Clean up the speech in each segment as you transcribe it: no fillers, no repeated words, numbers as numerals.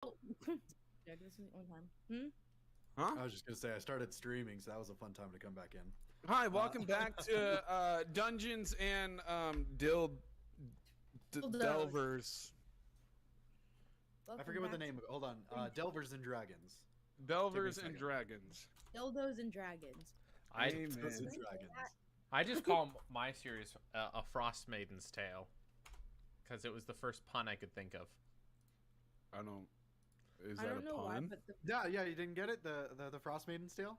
Yeah, this is the only time. Huh? I was just gonna say I started streaming, so that was a fun time to come back in. Hi, welcome back to Dungeons and Delvers. I forget what the name of it. Hold on. Delvers and Dragons. Delvers and Dragons. Dildos and dragons. Amen. Delvers and Dragons. I just call my series a Frostmaiden's Tale because it was the first pun I could think of. I don't. Is I that don't a know why, pun? but the Yeah, you didn't get it? The Frostmaiden's Tale?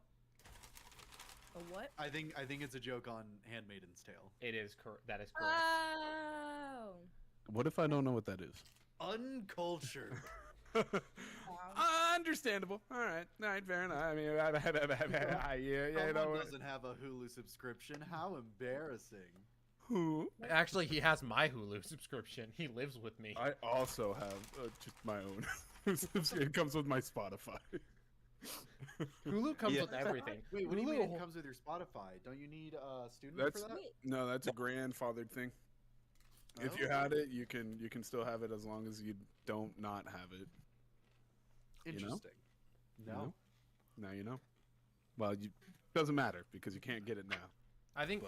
what? I think it's a joke on Handmaiden's Tale. It is correct. That is correct. Oh. What if I don't know what that is? Uncultured. Understandable. All right, fair enough. I mean, Someone doesn't have a Hulu subscription. How embarrassing. Who? Actually, he has my Hulu subscription. He lives with me. I also have just my own. It comes with my Spotify. Hulu comes with everything. Wait, what do you mean it comes with your Spotify? Don't you need a student for that? No, that's a grandfathered thing. If you had it, you can still have it as long as you don't not have it. Interesting. You know? No. Now you know. Well, doesn't matter because you can't get it now. I think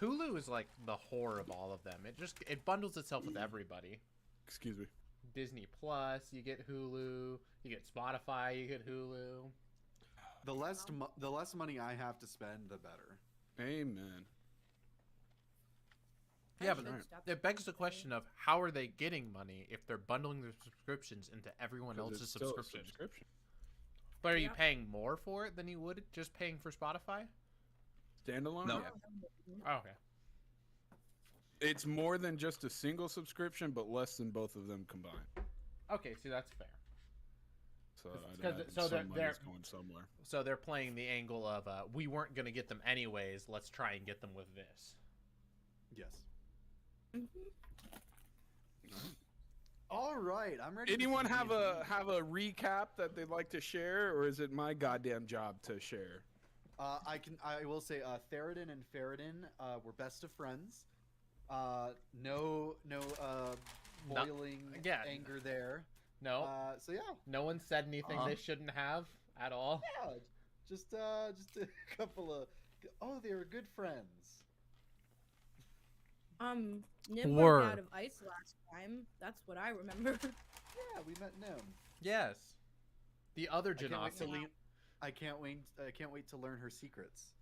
Hulu is like the whore of all of them. It bundles itself with everybody. Excuse me. Disney Plus, you get Hulu. You get Spotify, you get Hulu. The less money I have to spend, the better. Amen. Yeah, but it begs the question of how are they getting money if they're bundling their subscriptions into everyone else's subscriptions? But are you paying more for it than you would just paying for Spotify? Standalone? No. Yeah. Oh, okay. It's more than just a single subscription, but less than both of them combined. Okay, see, that's fair. So they're going somewhere. So they're playing the angle of we weren't going to get them anyways. Let's try and get them with this. Yes. All right, I'm ready. Anyone have a recap that they'd like to share, or is it my goddamn job to share? I will say Theridin and Feridin were best of friends. No boiling anger there. No. So yeah. No one said anything they shouldn't have at all. Yeah. Just a couple of. Oh, they were good friends. Nim went out of ice last time. That's what I remember. Yeah, we met Nim. Yes. The other Genasi. I can't wait to learn her secrets.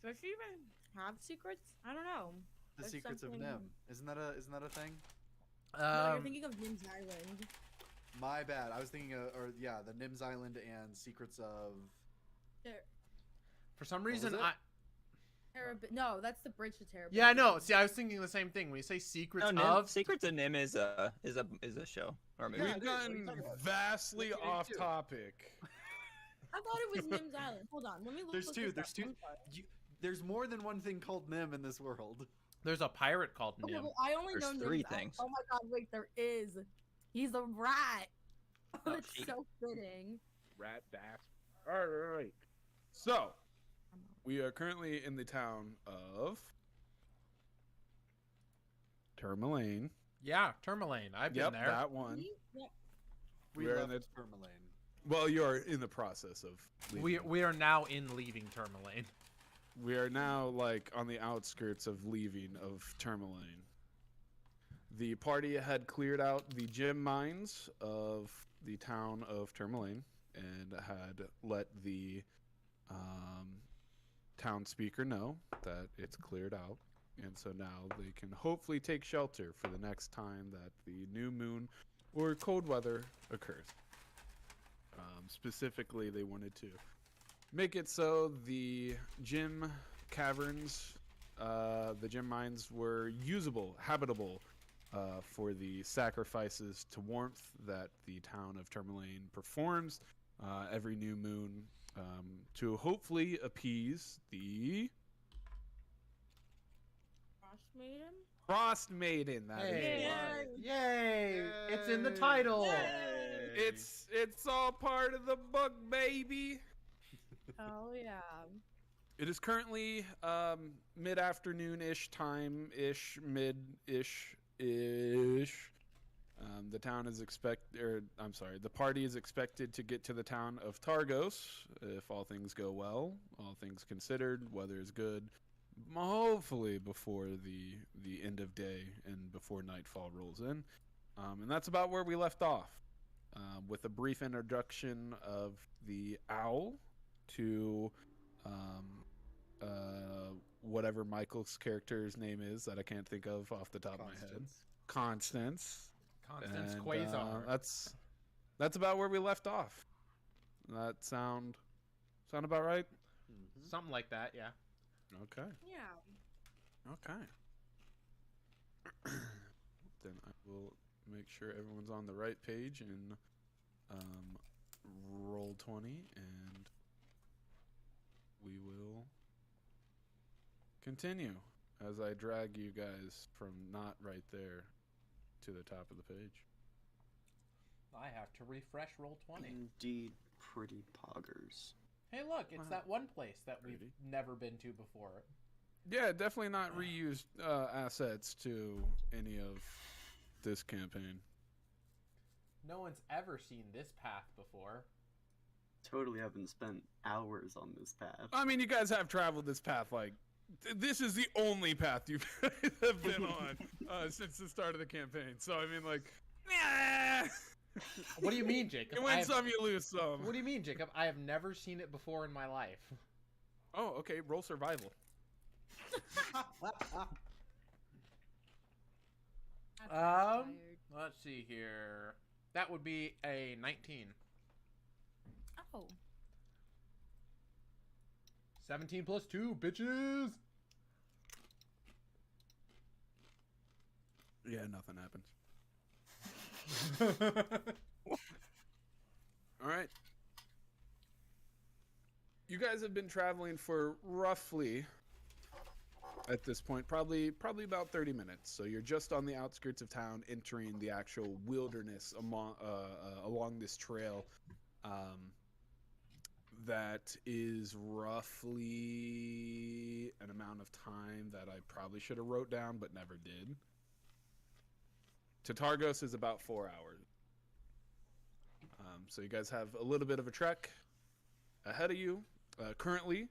Does she even have secrets? I don't know. The secrets of Nim. Isn't that a thing? No, you're thinking of Nim's Island. My bad. I was thinking the Nim's Island and Secrets of. For some reason, No, that's the bridge to Terabithia. Yeah, I know. See, I was thinking the same thing. When you say Secrets of Secrets of Nim is a show or a movie. We've gotten vastly off topic. I thought it was Nim's Island. Hold on, let me look. There's two. There's more than one thing called Nim in this world. There's a pirate called Nim. Okay, well, I only know There's 3 Nim's things. Island. Oh my god, wait, there is. He's a rat. Oh, That's so fitting. Rat bastard. All right. So, we are currently in the town of Tourmaline. Yeah, Tourmaline. I've been there. That one. We We're left in Tourmaline. Well, you're in the process of leaving. We are now in leaving Tourmaline. We are now like on the outskirts of leaving of Tourmaline. The party had cleared out the gem mines of the town of Tourmaline and had let the town speaker know that it's cleared out. And so now they can hopefully take shelter for the next time that the new moon or cold weather occurs. Specifically, they wanted to make it so the gem caverns, the gem mines were usable, habitable for the sacrifices to warmth that the town of Tourmaline performs every new moon to hopefully appease the Frostmaiden. That is right. Yay! It's in the title. Yay! It's all part of the book, baby. Oh yeah. It is currently mid-afternoon-ish time-ish, mid-ish-ish. The town is the party is expected to get to the town of Targos if all things go well, all things considered, weather is good, hopefully before the end of day and before nightfall rolls in. And that's about where we left off, with a brief introduction of the owl to whatever Michael's character's name is that I can't think of off the top of my head. Constance. Constance And, Quasar. That's about where we left off. That sound about right? Something like that, yeah. Okay. Yeah. Okay. Then I will make sure everyone's on the right page in roll 20, and we will continue as I drag you guys from not right there to the top of the page. I have to refresh roll 20. Indeed, pretty poggers. Hey, look, it's Wow. that one place that we've Pretty. never been to before. Yeah, definitely not reused assets to any of this campaign. No one's ever seen this path before. Totally haven't spent hours on this path. I mean, you guys have traveled this path, like, this is the only path you have been on since the start of the campaign. So, I mean, like, What do you mean, Jacob? you win some, you lose some. What do you mean, Jacob? I have never seen it before in my life. Oh, okay, roll survival. Let's see here. That would be a 19. Oh. 17 plus 2, bitches! Yeah, nothing happens. All right. You guys have been traveling for roughly, at this point, probably about 30 minutes. So you're just on the outskirts of town, entering the actual wilderness along this trail. That is roughly an amount of time that I probably should have wrote down, but never did. To Targos is about 4 hours. So you guys have a little bit of a trek ahead of you. Currently,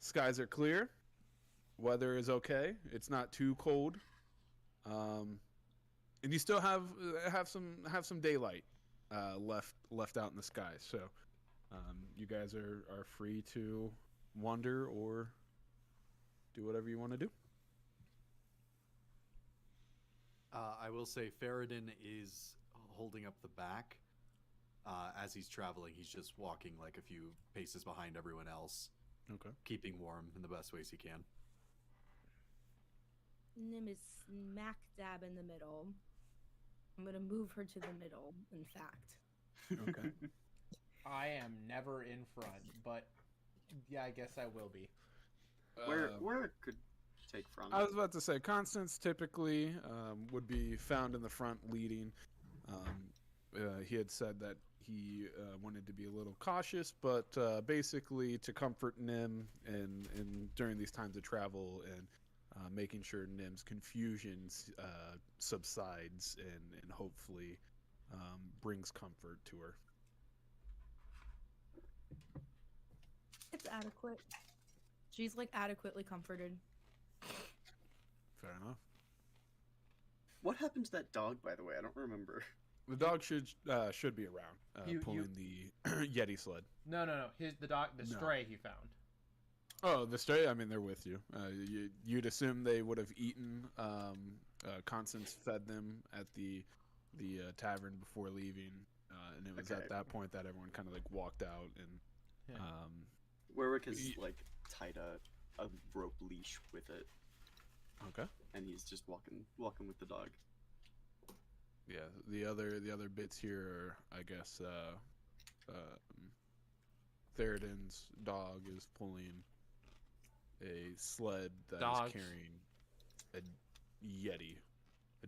skies are clear. Weather is okay. It's not too cold, and you still have some daylight left out in the sky. So you guys are free to wander or do whatever you want to do. I will say Faradin is holding up the back. As he's traveling, he's just walking like a few paces behind everyone else. Okay. Keeping warm in the best ways he can. Nim is smack dab in the middle. I'm gonna move her to the middle, in fact. Okay. I am never in front, but yeah, I guess I will be. Where could take front? I was about to say, Constance typically would be found in the front leading. He had said that he wanted to be a little cautious, but basically to comfort Nim and during these times of travel and making sure Nim's confusion subsides and hopefully brings comfort to her. It's adequate. She's like adequately comforted. Fair enough. What happened to that dog, by the way? I don't remember. The dog should be around, pulling the Yeti sled. No. The stray he found. Oh, the stray. I mean, they're with you. You'd assume they would have eaten. Constance fed them at the tavern before leaving, and it was at that point that everyone kind of like walked out and. Yeah. Warwick has like tied a rope leash with it. Okay. And he's just walking with the dog. Yeah, the other bits here are, I guess, Theridin's dog is pulling a sled that is carrying a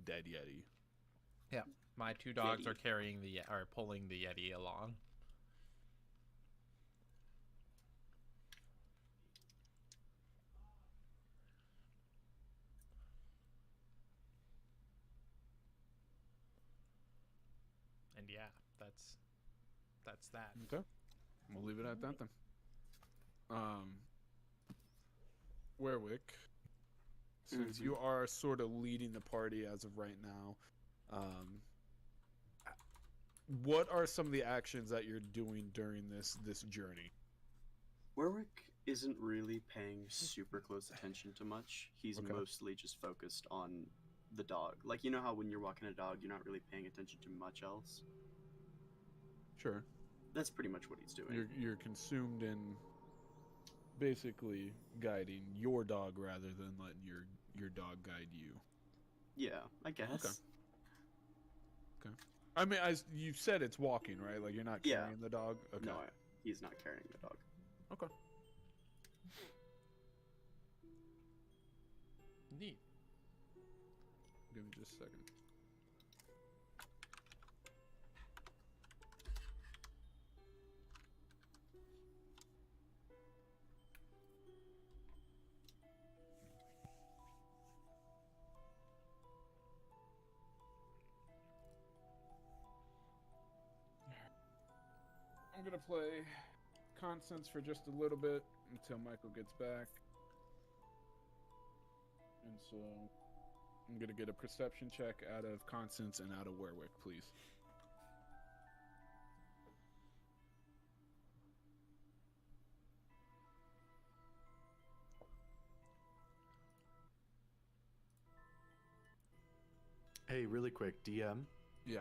dead Yeti. Yeah, my two dogs are pulling the Yeti along. that's that. Okay. We'll leave it at that then. Werwick, since you are sort of leading the party as of right now, what are some of the actions that you're doing during this journey? Warwick isn't really paying super close attention to much. He's Okay. mostly just focused on the dog. Like, you know how when you're walking a dog, you're not really paying attention to much else? Sure. That's pretty much what he's doing. You're consumed in basically guiding your dog rather than letting your dog guide you. Yeah, I guess. Okay. I mean, you said it's walking, right? Like you're not Yeah. carrying the dog. Okay. No, he's not carrying the dog. Okay. Neat. Give me just a second. I'm gonna play Constance for just a little bit until Michael gets back. And so I'm gonna get a perception check out of Constance and out of Werwick, please. Hey, really quick, DM. Yeah.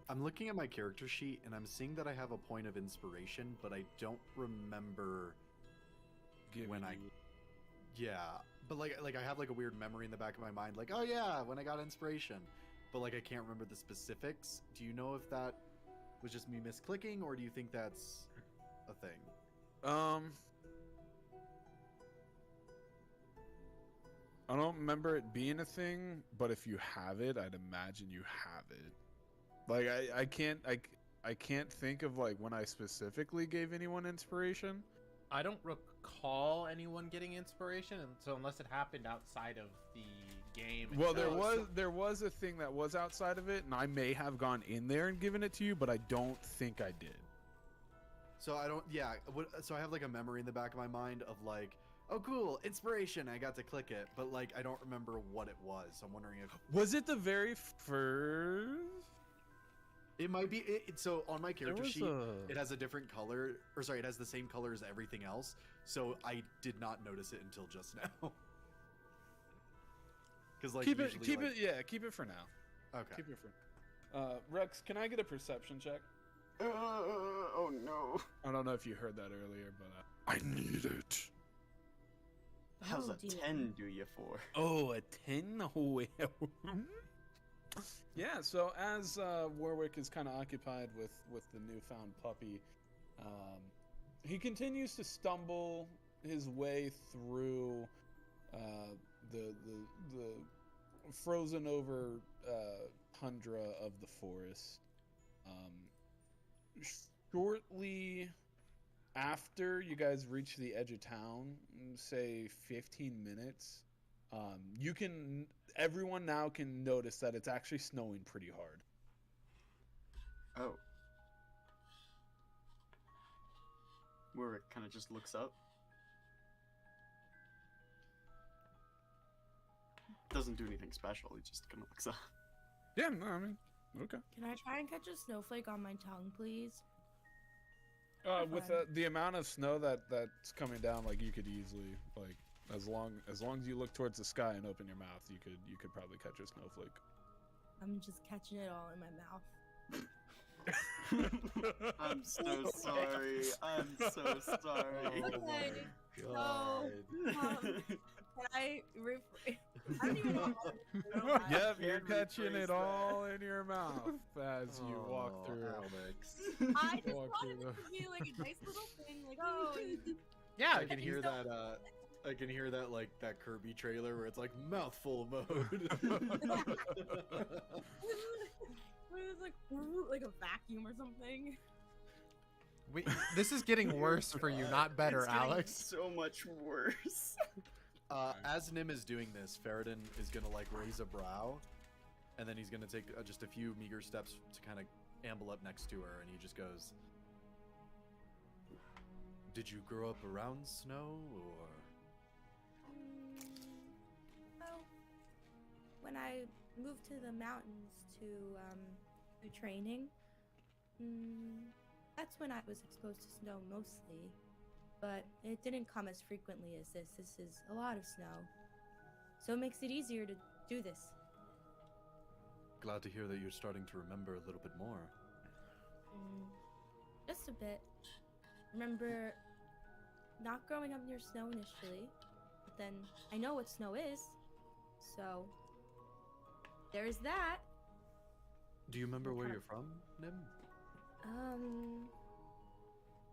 I'm looking at my character sheet and I'm seeing that I have a point of inspiration, but I don't remember when I. Yeah, but like I have like a weird memory in the back of my mind, like, oh yeah, when I got inspiration, but like I can't remember the specifics. Do you know if that was just me misclicking, or do you think that's a thing? I don't remember it being a thing, but if you have it, I'd imagine you have it. Like I can't think of like when I specifically gave anyone inspiration. I don't recall anyone getting inspiration, and so unless it happened outside of the game. Well, itself. there was a thing that was outside of it, and I may have gone in there and given it to you, but I don't think I did. So I don't. Yeah. So I have like a memory in the back of my mind of like, oh cool, inspiration. I got to click it, but like I don't remember what it was. So I'm wondering if Was it the very first? it might be. So on my character was sheet, a- it has a different color, or sorry, it has the same color as everything else. So I did not notice it until just now. Because like keep it usually, keep it for now. Okay. Keep it for Rex, can I get a perception check? Oh no. I don't know if you heard that earlier, but I need it. How's Oh, a dear. 10 do you for? Oh, a 10? Well. Yeah, so as Warwick is kind of occupied with the newfound puppy, he continues to stumble his way through the frozen over tundra of the forest. Shortly after you guys reach the edge of town, say 15 minutes, everyone now can notice that it's actually snowing pretty hard. Oh. Warwick kind of just looks up. Doesn't do anything special, he just kind of looks up. Yeah, no, I mean, okay. Can I try and catch a snowflake on my tongue, please? With the amount of snow that's coming down, like you could easily, like, as long as you look towards the sky and open your mouth, you could probably catch a snowflake. I'm just catching it all in my mouth. I'm so sorry. I'm so sorry. Okay. God. Can I rephrase? I don't even know how to Yep, I you're can't catching rephrase it all in your mouth as you walk through. Alex. I just Walk wanted through it to be like a nice little thing, like, oh. Yeah, I can hear that. I can hear that like that Kirby trailer where it's like mouthful mode. It was like a vacuum or something. This is getting worse for you, not better, It's getting Alex. so much worse. As Nim is doing this, Faradin is gonna like raise a brow, and then he's gonna take just a few meager steps to kind of amble up next to her, and he just goes, "Did you grow up around snow, or?" Well, when I moved to the mountains to do training, that's when I was exposed to snow mostly. But it didn't come as frequently as this. This is a lot of snow. So it makes it easier to do this. Glad to hear that you're starting to remember a little bit more. Just a bit. Remember not growing up near snow initially, but then I know what snow is. So there's that. Do you remember where kind you're from, Nim?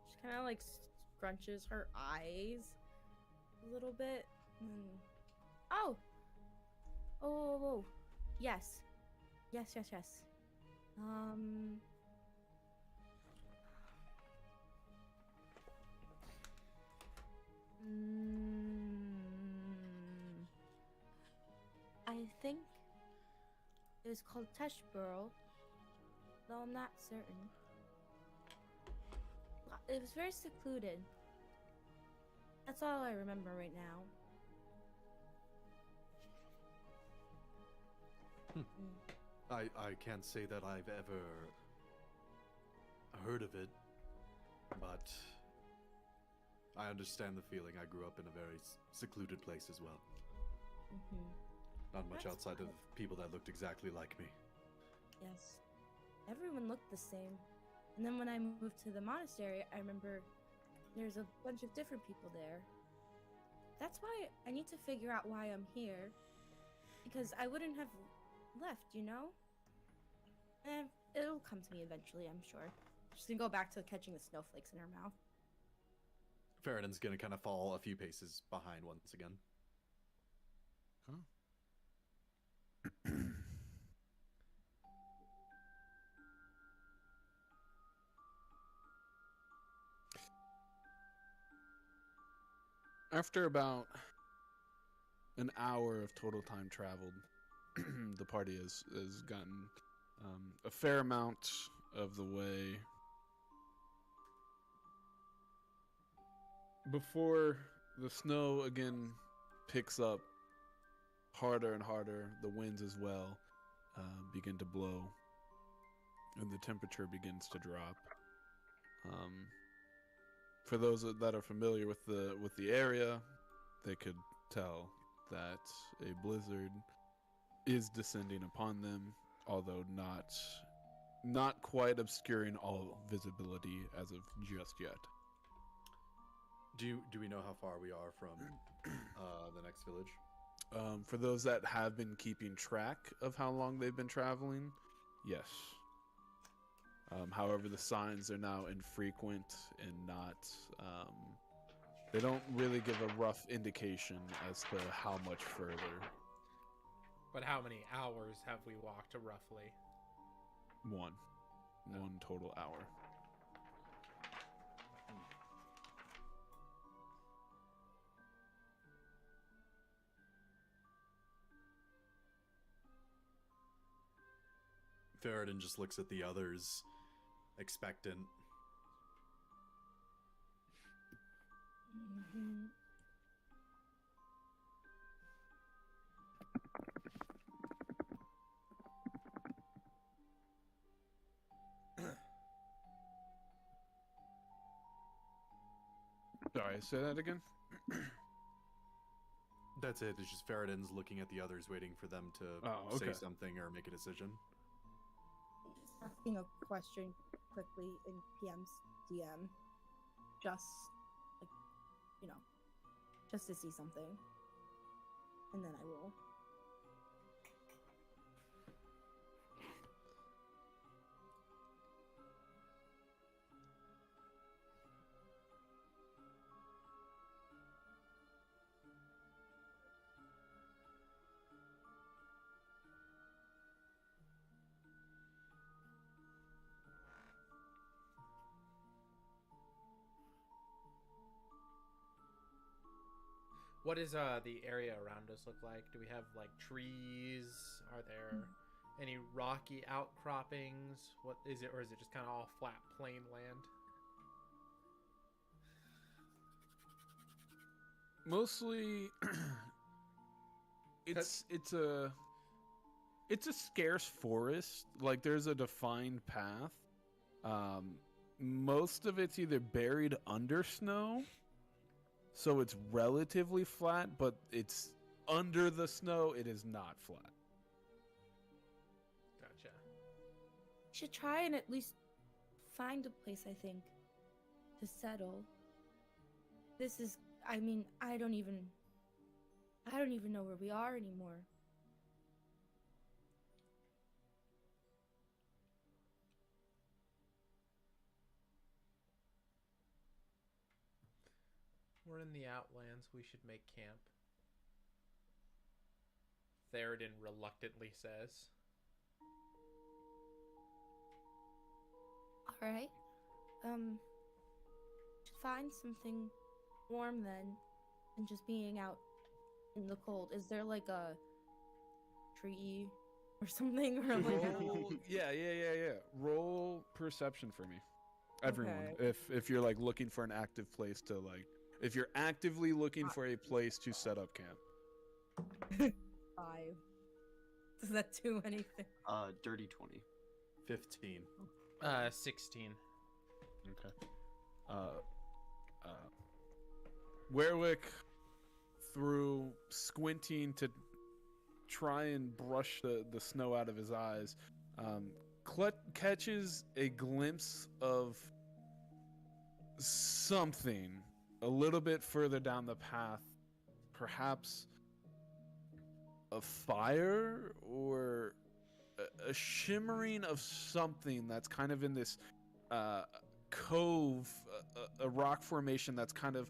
She kind of like scrunches her eyes a little bit. Oh. Oh. Yes. Yes. I think it was called Teshborough, though I'm not certain. It was very secluded. That's all I remember right now. I can't say that I've ever heard of it, but I understand the feeling. I grew up in a very secluded place as well. Not much That's outside of people that looked exactly like me. Yes. Everyone looked the same. And then when I moved to the monastery, I remember there's a bunch of different people there. That's why I need to figure out why I'm here. Because I wouldn't have left, you know? And it'll come to me eventually, I'm sure. She's gonna go back to catching the snowflakes in her mouth. Faradin's gonna kind of fall a few paces behind once again. Huh? After about an hour of total time traveled, the party has gotten a fair amount of the way. Before the snow again picks up harder and harder, the winds as well begin to blow, and the temperature begins to drop. For those that are familiar with the area, they could tell that a blizzard is descending upon them, although not quite obscuring all visibility as of just yet. Do we know how far we are from the next village? For those that have been keeping track of how long they've been traveling, yes. However, the signs are now infrequent and not. They don't really give a rough indication as to how much further. But how many hours have we walked roughly? One total hour. Faradin just looks at the others, expectant. Sorry, say that again? That's it. It's just Faradin's looking at the others, waiting for them to say something or make a decision. Asking a question quickly in PM's DM. Just, like, you know, just to see something. And then I will. What does the area around us look like? Do we have like trees? Are there Any rocky outcroppings? What is it, or is it just kind of all flat, plain land? Mostly, it's a scarce forest. Like there's a defined path. Most of it's either buried under snow, so it's relatively flat, but it's under the snow. It is not flat. Gotcha. Should try and at least find a place, I think, to settle. This is, I mean, I don't even know where we are anymore. We're in the Outlands. We should make camp. Theoden reluctantly says. All right. Find something warm then, and just being out in the cold. Is there like a tree or something? Or like Roll, yeah. Roll perception for me, everyone. Okay. If you're like looking for an active place to like, if you're actively looking for a place to set up camp. 5. Does that do anything? Dirty 20. 15. 16. Okay. Werwick, through squinting to try and brush the snow out of his eyes, catches a glimpse of something a little bit further down the path, perhaps a fire or a shimmering of something that's kind of in this cove, a rock formation that's kind of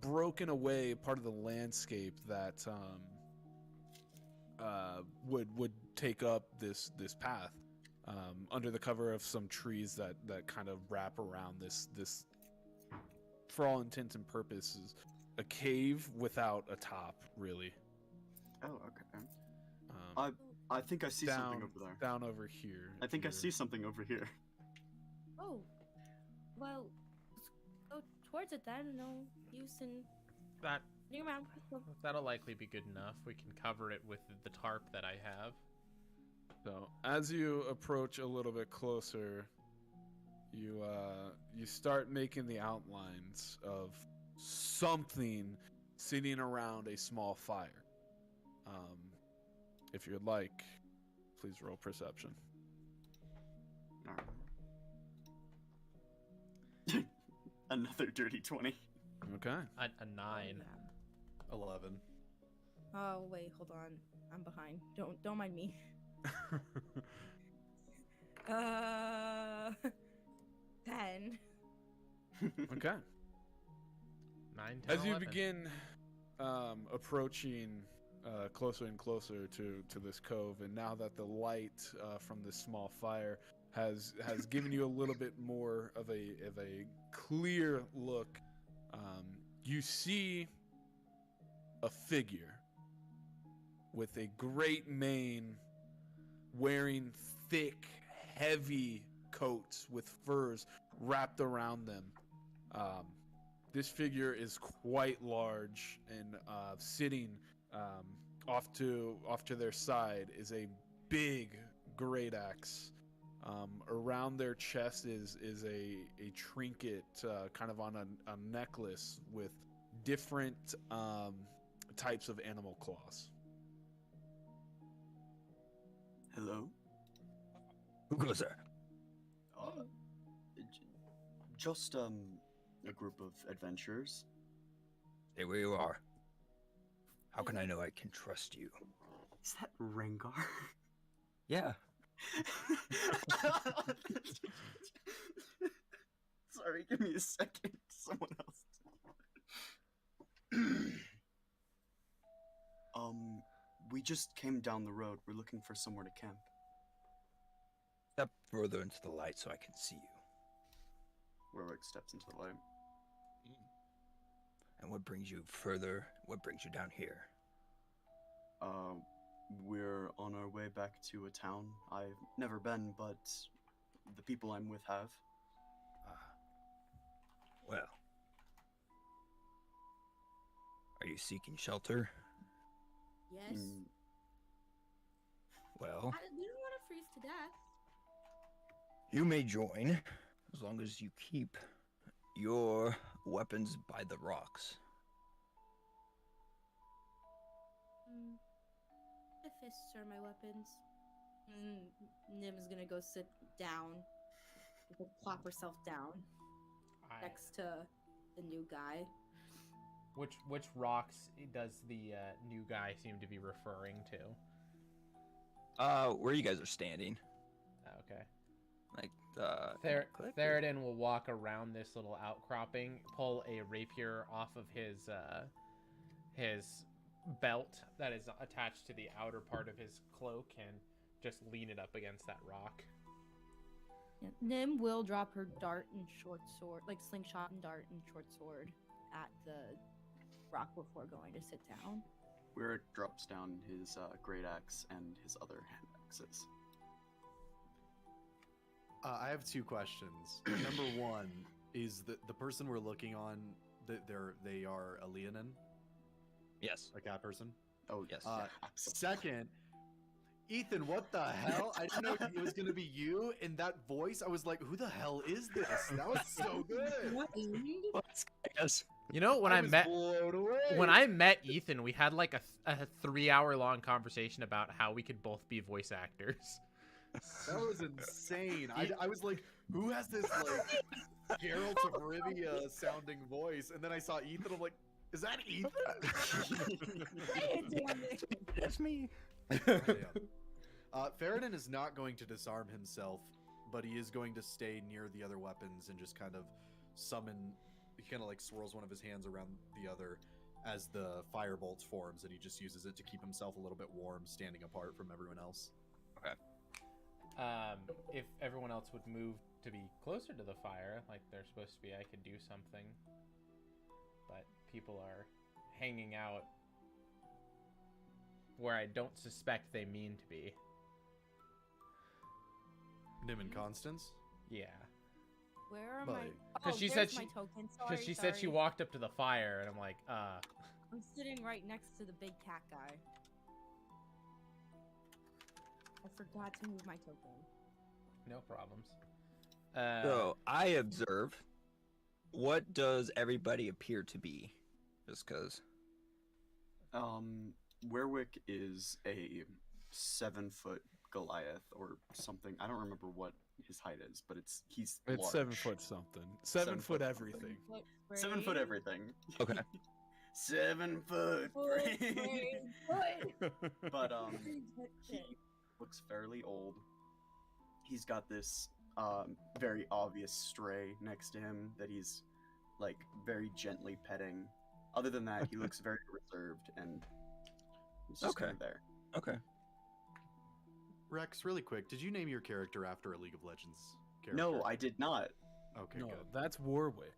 broken away, part of the landscape that would take up this path, under the cover of some trees that kind of wrap around this, for all intents and purposes, a cave without a top, really. Oh, okay. I think I see something over there. Down over here. I think I see something over here. Oh, well, let's go towards it then. No use in That running around. that'll likely be good enough. We can cover it with the tarp that I have. So as you approach a little bit closer, you start making the outlines of something sitting around a small fire. If you'd like, please roll perception. Alright. Another dirty 20. Okay. A 9. 11. Oh wait, hold on. I'm behind. Don't mind me. 10. Okay. 9, 10, As you 11. begin approaching closer and closer to this cove, and now that the light from this small fire has given you a little bit more of a clear look, you see a figure with a great mane, wearing thick, heavy coats with furs wrapped around them. This figure is quite large, and sitting off to their side is a big great axe. Around their chest is a trinket, kind of on a necklace with different types of animal claws. Hello? Who goes there? Just a group of adventurers. Stay where you are. How can I know I can trust you? Is that Rengar? Yeah. Sorry, give me a second. Someone else. We just came down the road. We're looking for somewhere to camp. Step further into the light so I can see you. Warwick steps into the light. And what brings you further? What brings you down here? We're on our way back to a town I've never been, but the people I'm with have. Well, are you seeking shelter? Yes. Well, We don't want to freeze to death. you may join as long as you keep your weapons by the rocks. My fists are my weapons. Nim's gonna go sit down. Plop herself down next to the new guy. Which rocks does the new guy seem to be referring to? Where you guys are standing. Okay. Like, Theroden will walk around this little outcropping, pull a rapier off of his belt that is attached to the outer part of his cloak, and just lean it up against that rock. Yeah. Nim will drop her dart and short sword, like slingshot and dart and short sword, at the rock before going to sit down. Where drops down his great axe and his other hand axes. I have 2 questions. Number 1 is the person we're looking on. They are a Leonin, yes. a cat person. Oh Yes. Second, Ethan, what the hell? I didn't know it was gonna be you. In that voice, I was like, "Who the hell is this?" That was so good. Yes. You know, when I was met blown away. when I met Ethan, we had like a 3-hour-long conversation about how we could both be voice actors. That was insane. I was like, "Who has this like Geralt of Rivia sounding voice?" And then I saw Ethan. I'm like, "Is that Ethan?" That's me. Theroden is not going to disarm himself, but he is going to stay near the other weapons and just kind of summon. He kind of like swirls one of his hands around the other as the firebolt forms, and he just uses it to keep himself a little bit warm, standing apart from everyone else. Okay. If everyone else would move to be closer to the fire, like they're supposed to be, I could do something. But people are hanging out where I don't suspect they mean to be. Nim and Constance? Yeah. Where am Buddy. I? Because Oh, she there's said my she- token. Because she said she Sorry. walked up to the fire, and I'm like, I'm sitting right next to the big cat guy. I forgot to move my token. no problems. So I observe. What does everybody appear to be? Just because. Werwick is a 7-foot Goliath or something. I don't remember what his height is, but he's It's large. 7 foot something. 7 foot foot everything. 7 foot everything. Okay. 7 foot. brain. But he He looks fairly old. He's got this very obvious stray next to him that he's like very gently petting. Other than that, he looks very reserved and he's just kind of there. Okay. Rex, really quick, did you name your character after a League of Legends character? No, I did not. Okay, No, good. that's Warwick.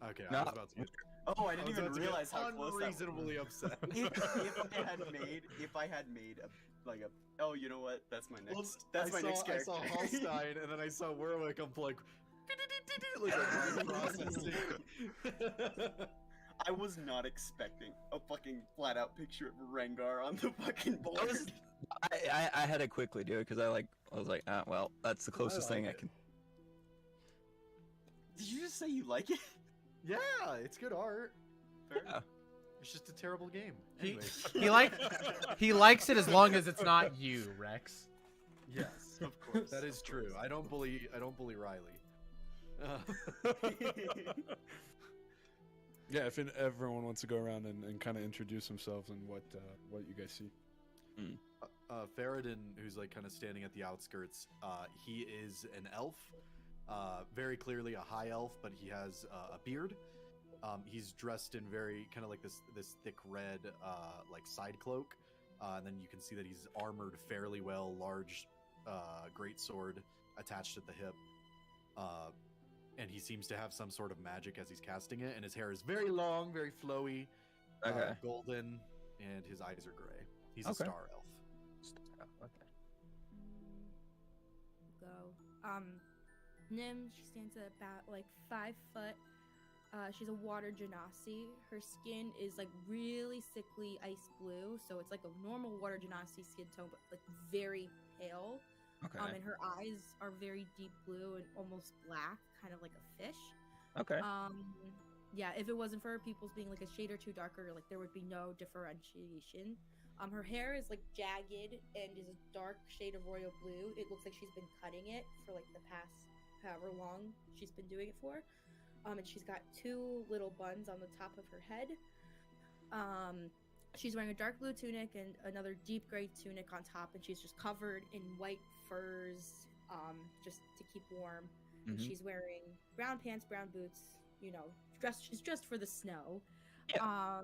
Okay, No. I was about to get, Oh, I didn't even about to get realize how close that was. unreasonably upset. If I had made oh, you know what? That's my next. Well, That's my next character. I saw Hallstein, and then I saw Werwick. I'm like, like a processing. I was not expecting a fucking flat out picture of Rengar on the fucking board. I had to quickly do it because I was like, well, that's the closest thing I it. can. Did you just say you like it? Yeah, it's good art. Fair. Yeah. It's just a terrible game. He- Anyway. he likes it as long as it's not you, Rex. Yes, Of course. that is true. I don't bully Riley. Yeah, if everyone wants to go around and kind of introduce themselves and what you guys see. Theroden, who's like kind of standing at the outskirts, he is an elf, very clearly a high elf, but he has a beard. He's dressed in very kind of like this thick red like side cloak, and then you can see that he's armored fairly well, large great sword attached at the hip, and he seems to have some sort of magic as he's casting it, and his hair is very long, very flowy, Okay. golden, and his eyes are gray. He's a Okay. star elf. Nim, she stands at about like 5 foot. She's a water genasi. Her skin is like really sickly ice blue, so it's like a normal water genasi skin tone, but like very pale. Okay. And her eyes are very deep blue and almost black, kind of like a fish. Okay. Yeah, if it wasn't for her pupils being like a shade or two darker, like there would be no differentiation. Her hair is like jagged and is a dark shade of royal blue. It looks like she's been cutting it for like the past however long she's been doing it for. And she's got 2 little buns on the top of her head. She's wearing a dark blue tunic and another deep gray tunic on top, and she's just covered in white furs, just to keep warm. And she's wearing brown pants, brown boots, she's dressed for the snow. Yeah.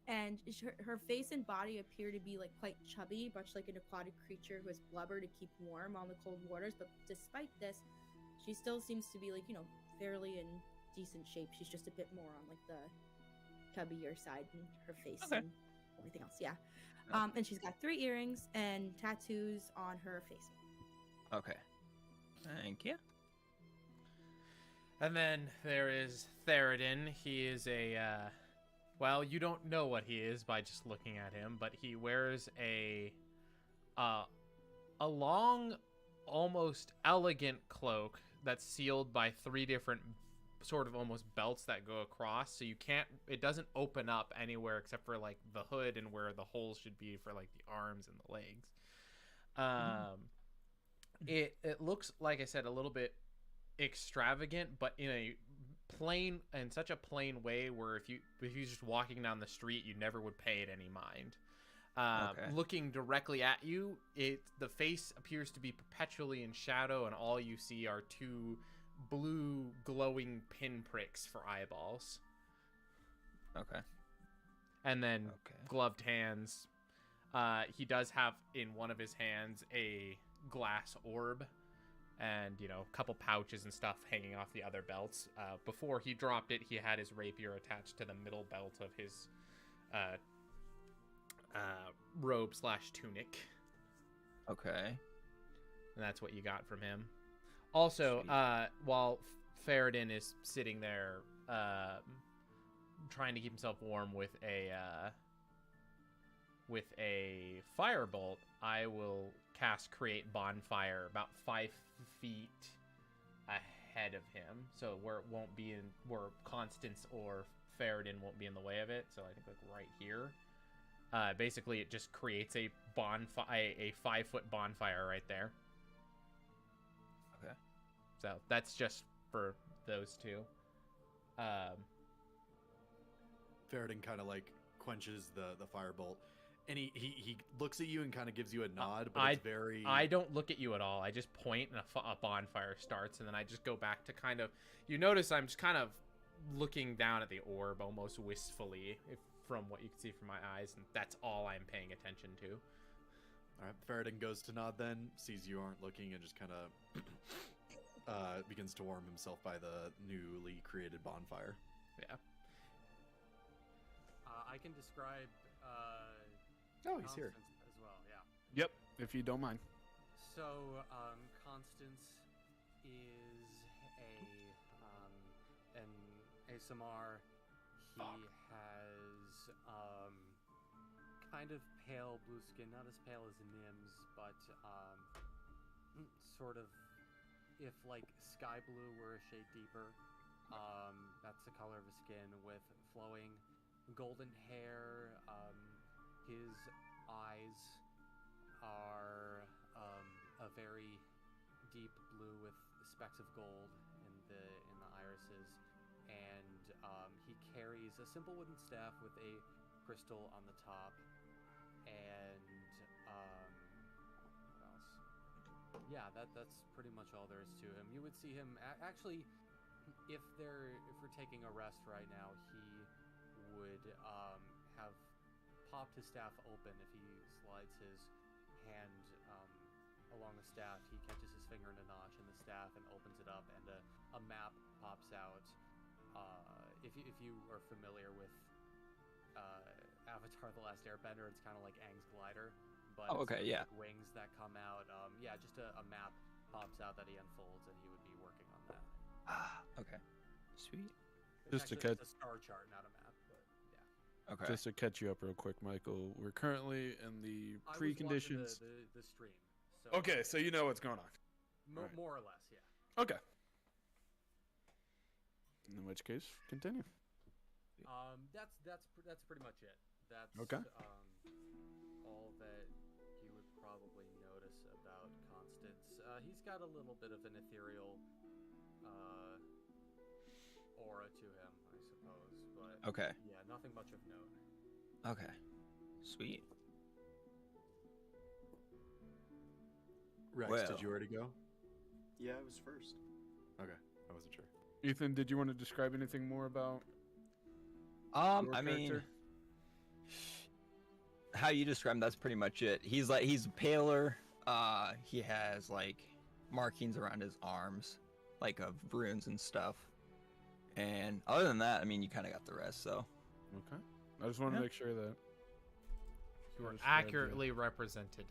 And her face and body appear to be like quite chubby, much like an aquatic creature who has blubber to keep warm on the cold waters. But despite this, she still seems to be like, fairly in decent shape. She's just a bit more on like the chubbier side in her face and everything else. Yeah. And she's got 3 earrings and tattoos on her face. Okay. Thank you. And then there is Theoden. He is well, you don't know what he is by just looking at him, but he wears a long, almost elegant cloak that's sealed by 3 different sort of almost belts that go across, so it doesn't open up anywhere except for like the hood and where the holes should be for like the arms and the legs. It looks, like I said, a little bit extravagant, but in such a plain way where if you just walking down the street, you never would pay it any mind. Looking directly at you, the face appears to be perpetually in shadow, and all you see are 2 blue glowing pinpricks for eyeballs. Okay. And then gloved hands. He does have in one of his hands a glass orb, and a couple pouches and stuff hanging off the other belts. Before he dropped it, he had his rapier attached to the middle belt of his robe/tunic. Okay. And that's what you got from him. Also, while Theoden is sitting there trying to keep himself warm with a firebolt, I will cast Create Bonfire about 5 feet ahead of him, so where Constance or Theoden won't be in the way of it. So I think like right here. Basically, it just creates a 5-foot bonfire right there. Okay. So that's just for those 2. Theoden kind of like quenches the firebolt, and he looks at you and kind of gives you a nod, but it's very... I don't look at you at all. I just point and a bonfire starts, and then I just go back to kind of... You notice I'm just kind of looking down at the orb almost wistfully from what you can see from my eyes, and that's all I'm paying attention to. All right, Theoden goes to nod then, sees you aren't looking, and just kind of begins to warm himself by the newly created bonfire. Yeah. I can describe he's here as well. Yeah. Yep, if you don't mind. So Constance is an ASMR. He has kind of pale blue skin, not as pale as Nim's, but sort of, if like sky blue were a shade deeper. That's the color of his skin, with flowing golden hair. His eyes are a very deep blue with specks of gold in the irises, and he carries a simple wooden staff with a crystal on the top. And what else? Yeah, that's pretty much all there is to him. You would see him actually, if we're taking a rest right now, he would have popped his staff open. If he slides his hand along the staff, he catches his finger in a notch in the staff and opens it up, and a map pops out. If you are familiar with Avatar: The Last Airbender, it's kind of like Aang's glider, but like wings that come out. Just a map pops out that he unfolds, and he would be working on that. Ah, okay. Sweet. It's Just to actually catch- a star chart, not a map, but yeah. Okay. Just to catch you up real quick, Michael, we're currently in the I was watching preconditions. the stream. So Okay, so you know what's going on. Alright. More or less, yeah. Okay. In which case, continue. That's pretty much it. That's Okay. all that you would probably notice about Constance. He's got a little bit of an ethereal aura to him, I suppose, but Okay. yeah, nothing much of note. Okay. Sweet. Rex, Well. did you already go? Yeah, I was first. Okay, I wasn't sure. Ethan, did you want to describe anything more about your I mean, character? how you describe him, that's pretty much it. He's paler. He has like markings around his arms, like of runes and stuff. And other than that, I mean, you kind of got the rest. So Okay. I just want to Yeah. make sure that You are described, accurately represented.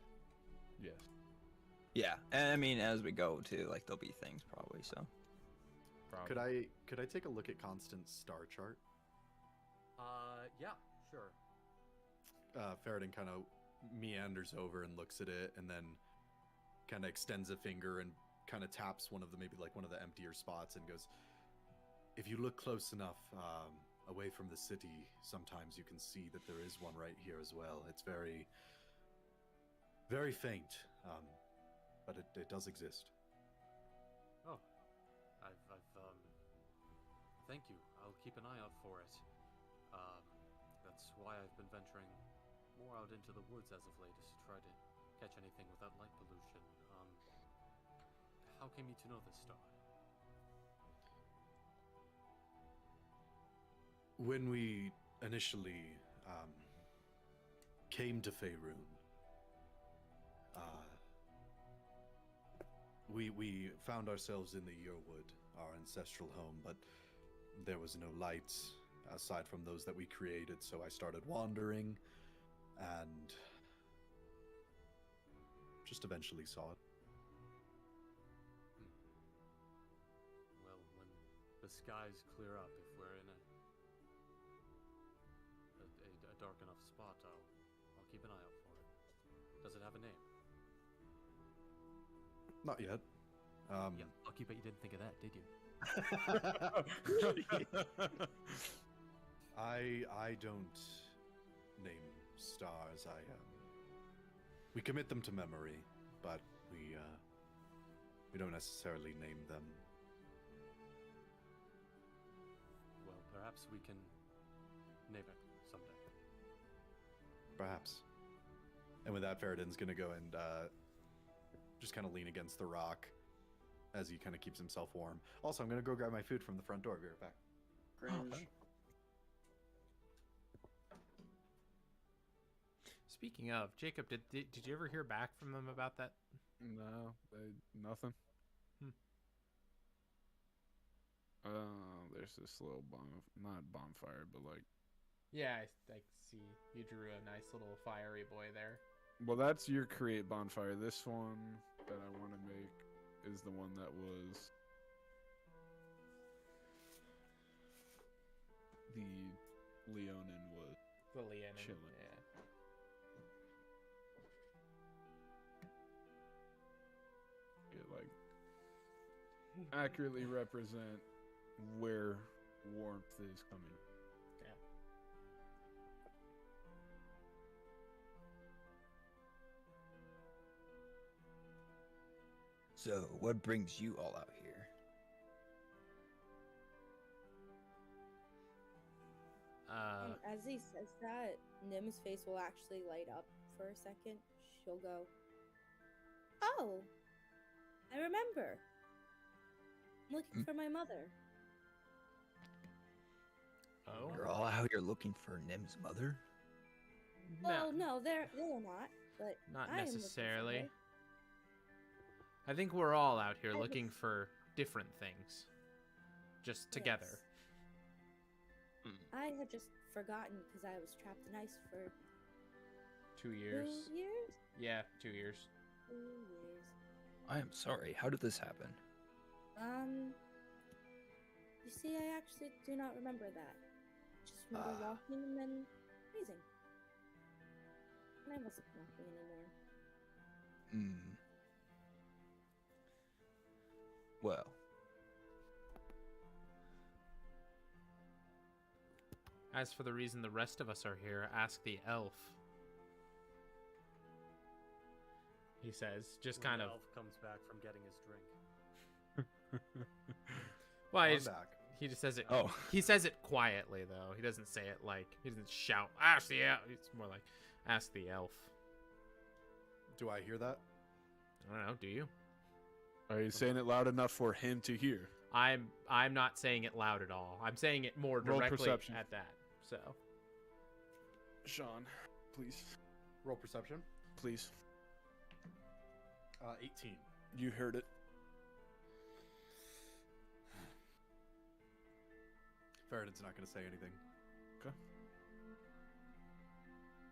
Yes. yeah, and I mean, as we go too, like there'll be things probably. So Probably. Could I take a look at Constance's star chart? Yeah, sure. Faradin kind of meanders over and looks at it, and then kind of extends a finger and kind of taps one of the emptier spots and goes, "If you look close enough away from the city, sometimes you can see that there is one right here as well. It's very, very faint, but it does exist." Oh, thank you. I'll keep an eye out for it. That's why I've been venturing more out into the woods as of late, is to try to catch anything without light pollution. How came you to know this star? When we initially came to Faerun, we found ourselves in the Yearwood, our ancestral home, but there was no lights aside from those that we created, so I started wandering and just eventually saw it. Well, when the skies clear up, if we're in a dark enough spot, I'll keep an eye out for it. Does it have a name? Not yet. Yeah, lucky, but you didn't think of that, did you? I don't name stars. We commit them to memory, but we don't necessarily name them. Well, perhaps we can name it someday. Perhaps. And with that, Faradin's gonna go and just kind of lean against the rock as he kind of keeps himself warm. Also, I'm gonna go grab my food from the front door. Be right back. Cringe. Speaking of, Jacob, did you ever hear back from them about that? No, nothing. There's this little not bonfire, but like. Yeah, I see. You drew a nice little fiery boy there. Well, that's your create bonfire. This one that I want to make is the one that was the Leonin wood. The Leonin. Chilling. Yeah. It like accurately represent where warmth is coming. Yeah. So, what brings you all out here? And as he says that, Nim's face will actually light up for a second. She'll go, "Oh, I remember. I'm looking for my mother." Oh. You're all out here looking for Nim's mother? Well, no, they're not. But Not I am looking for necessarily. her. I think we're all out here I looking was- for different things. Just together. Yes. I had just forgotten because I was trapped in ice for 2 years. 2 years. Yeah, 2 years. 2 years. I am sorry. How did this happen? You see, I actually do not remember that. Just remember walking and then freezing. And I wasn't walking anymore. Hmm. Well. As for the reason the rest of us are here, ask the elf. He says, just When kind the of. elf comes back from getting his drink. Well, I'm he just, back. he just says it. Oh. He says it quietly though. He doesn't say it like he doesn't shout. Ask the elf. It's more like, ask the elf. Do I hear that? I don't know. Do you? Are you saying it loud enough for him to hear? I'm not saying it loud at all. I'm saying it more Roll directly perception. at that. So. Shawn, please. Roll perception. Please. 18. You heard it. Faradin's not going to say anything.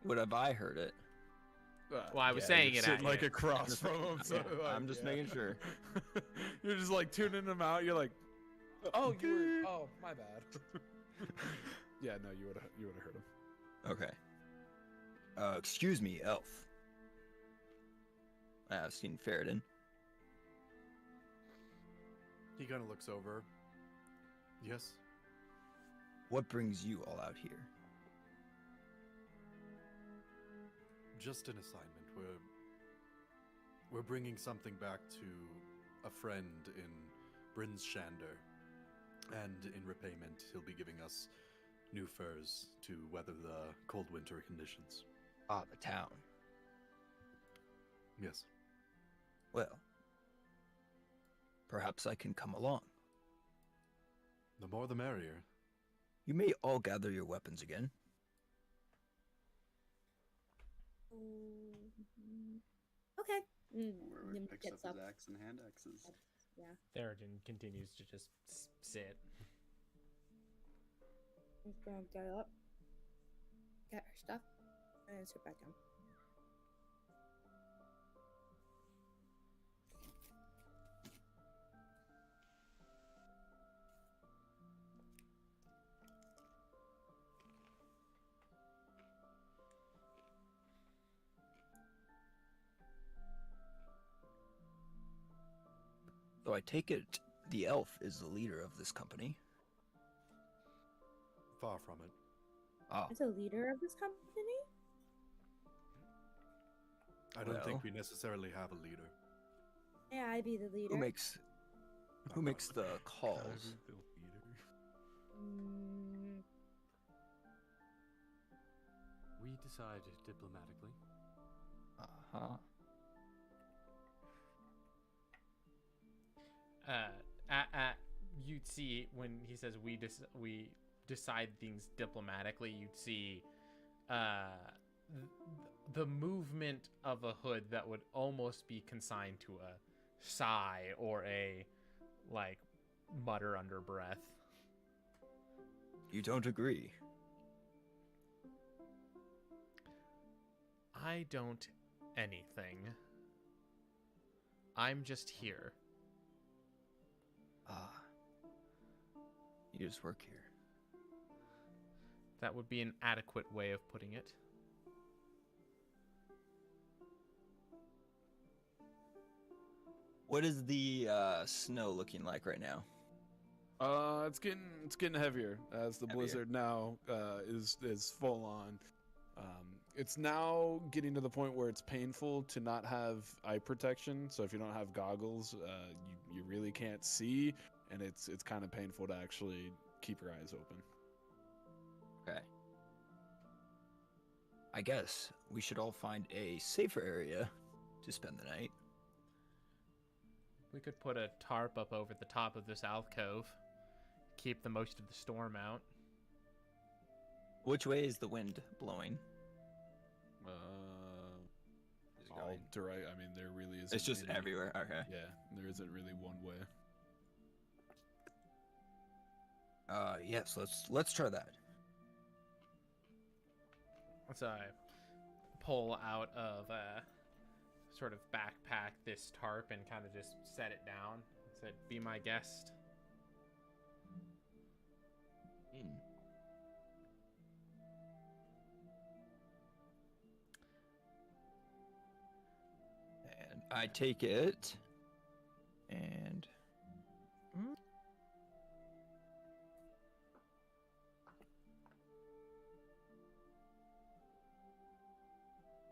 What have I heard it? Well, I was Yeah, saying You're it sitting at like you. across from him. So, Yeah, I'm just making sure. You're just like tuning him out. You're like, oh, my bad. Yeah, no, you would have heard him. Okay. Excuse me, elf. I've seen Faradin. He kind of looks over. Yes? What brings you all out here? Just an assignment. We're bringing something back to a friend in Bryn's Shander. And in repayment, he'll be giving us new furs to weather the cold winter conditions. Ah, the town. Yes. Well, perhaps I can come along. The more the merrier. You may all gather your weapons again. Okay. Urwick picks Gets up up. his axe and hand axes. Yeah. Theradin continues to just sit. I'm gonna get up, get her stuff, and then sit back down. So I take it the elf is the leader of this company. Far from it. Ah, As a leader of this company? I don't Well. think we necessarily have a leader. Yeah, I'd be the leader. who makes the calls? Mm, We decide diplomatically. Uh-huh. You'd see when he says we decide things diplomatically. You'd see, the movement of a hood that would almost be consigned to a sigh or a like mutter under breath. You don't agree? I don't anything. I'm just here. Ah. You just work here. That would be an adequate way of putting it. What is the snow looking like right now? It's getting heavier as the Heavier. blizzard now is full on. It's now getting to the point where it's painful to not have eye protection. So if you don't have goggles, you really can't see, and it's kind of painful to actually keep your eyes open. Okay. I guess we should all find a safer area to spend the night. We could put a tarp up over the top of this alcove. Keep the most of the storm out. Which way is the wind blowing? Is it All going- direct. I mean, there really isn't. It's just any- everywhere. Okay. Yeah, there isn't really one way. Yes. Let's try that. So I pull out of sort of backpack this tarp and kind of just set it down. And said, "Be my guest." And I take it, and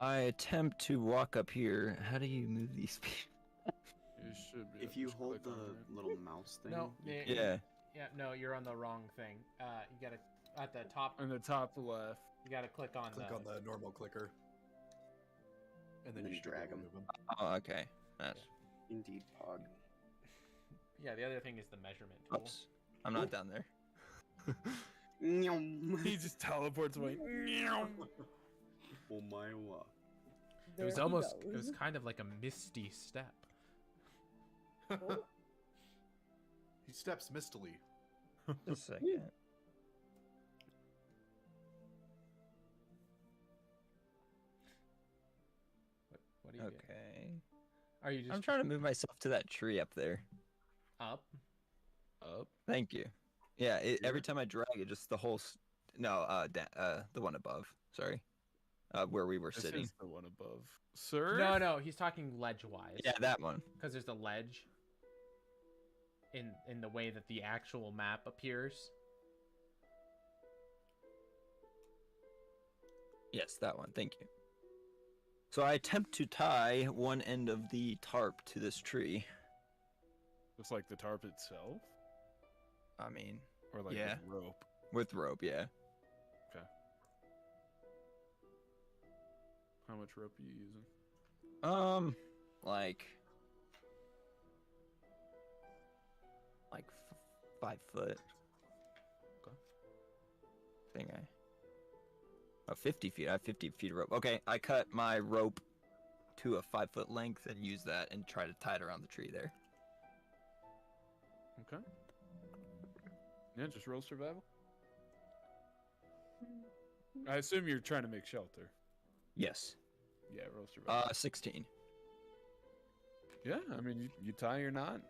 I attempt to walk up here. How do you move these people? You should be. If you just hold click on the it. little mouse thing, No, you yeah, can- Yeah. Yeah, no, you're on the wrong thing. You gotta at the top. On the top left. You gotta click on Click the. on the normal clicker. And then And you then should drag drag 'em. them. Oh, okay. That's. indeed, Pog. Yeah, the other thing is the measurement tool. Oops. I'm not down there. He just teleports away. Oh my wa. It was There he almost. It goes. was kind of like a misty step. He steps mistily. Just a second. What do you get? Okay. Are you just I'm trying to move myself to that tree up there. up? Up. Thank you. Yeah, every Here? time I drag it, just the whole. No, the one above. Sorry. Where we were This sitting. is the one above. Sir? No, he's talking ledge-wise. Yeah, that one. Because there's a ledge. In the way that the actual map appears. Yes, that one. Thank you. So I attempt to tie one end of the tarp to this tree. Just like the tarp itself? I mean, Or like Yeah. with rope? with rope, yeah. Okay. How much rope are you using? Like 5 foot. Okay. Think I. Oh, 50 feet. I have 50 feet of rope. Okay, I cut my rope to a 5 foot length and use that and try to tie it around the tree there. Okay. Yeah, just roll survival. I assume you're trying to make shelter. Yes. Yeah, roll survival. 16. Yeah, I mean, you tie your knot.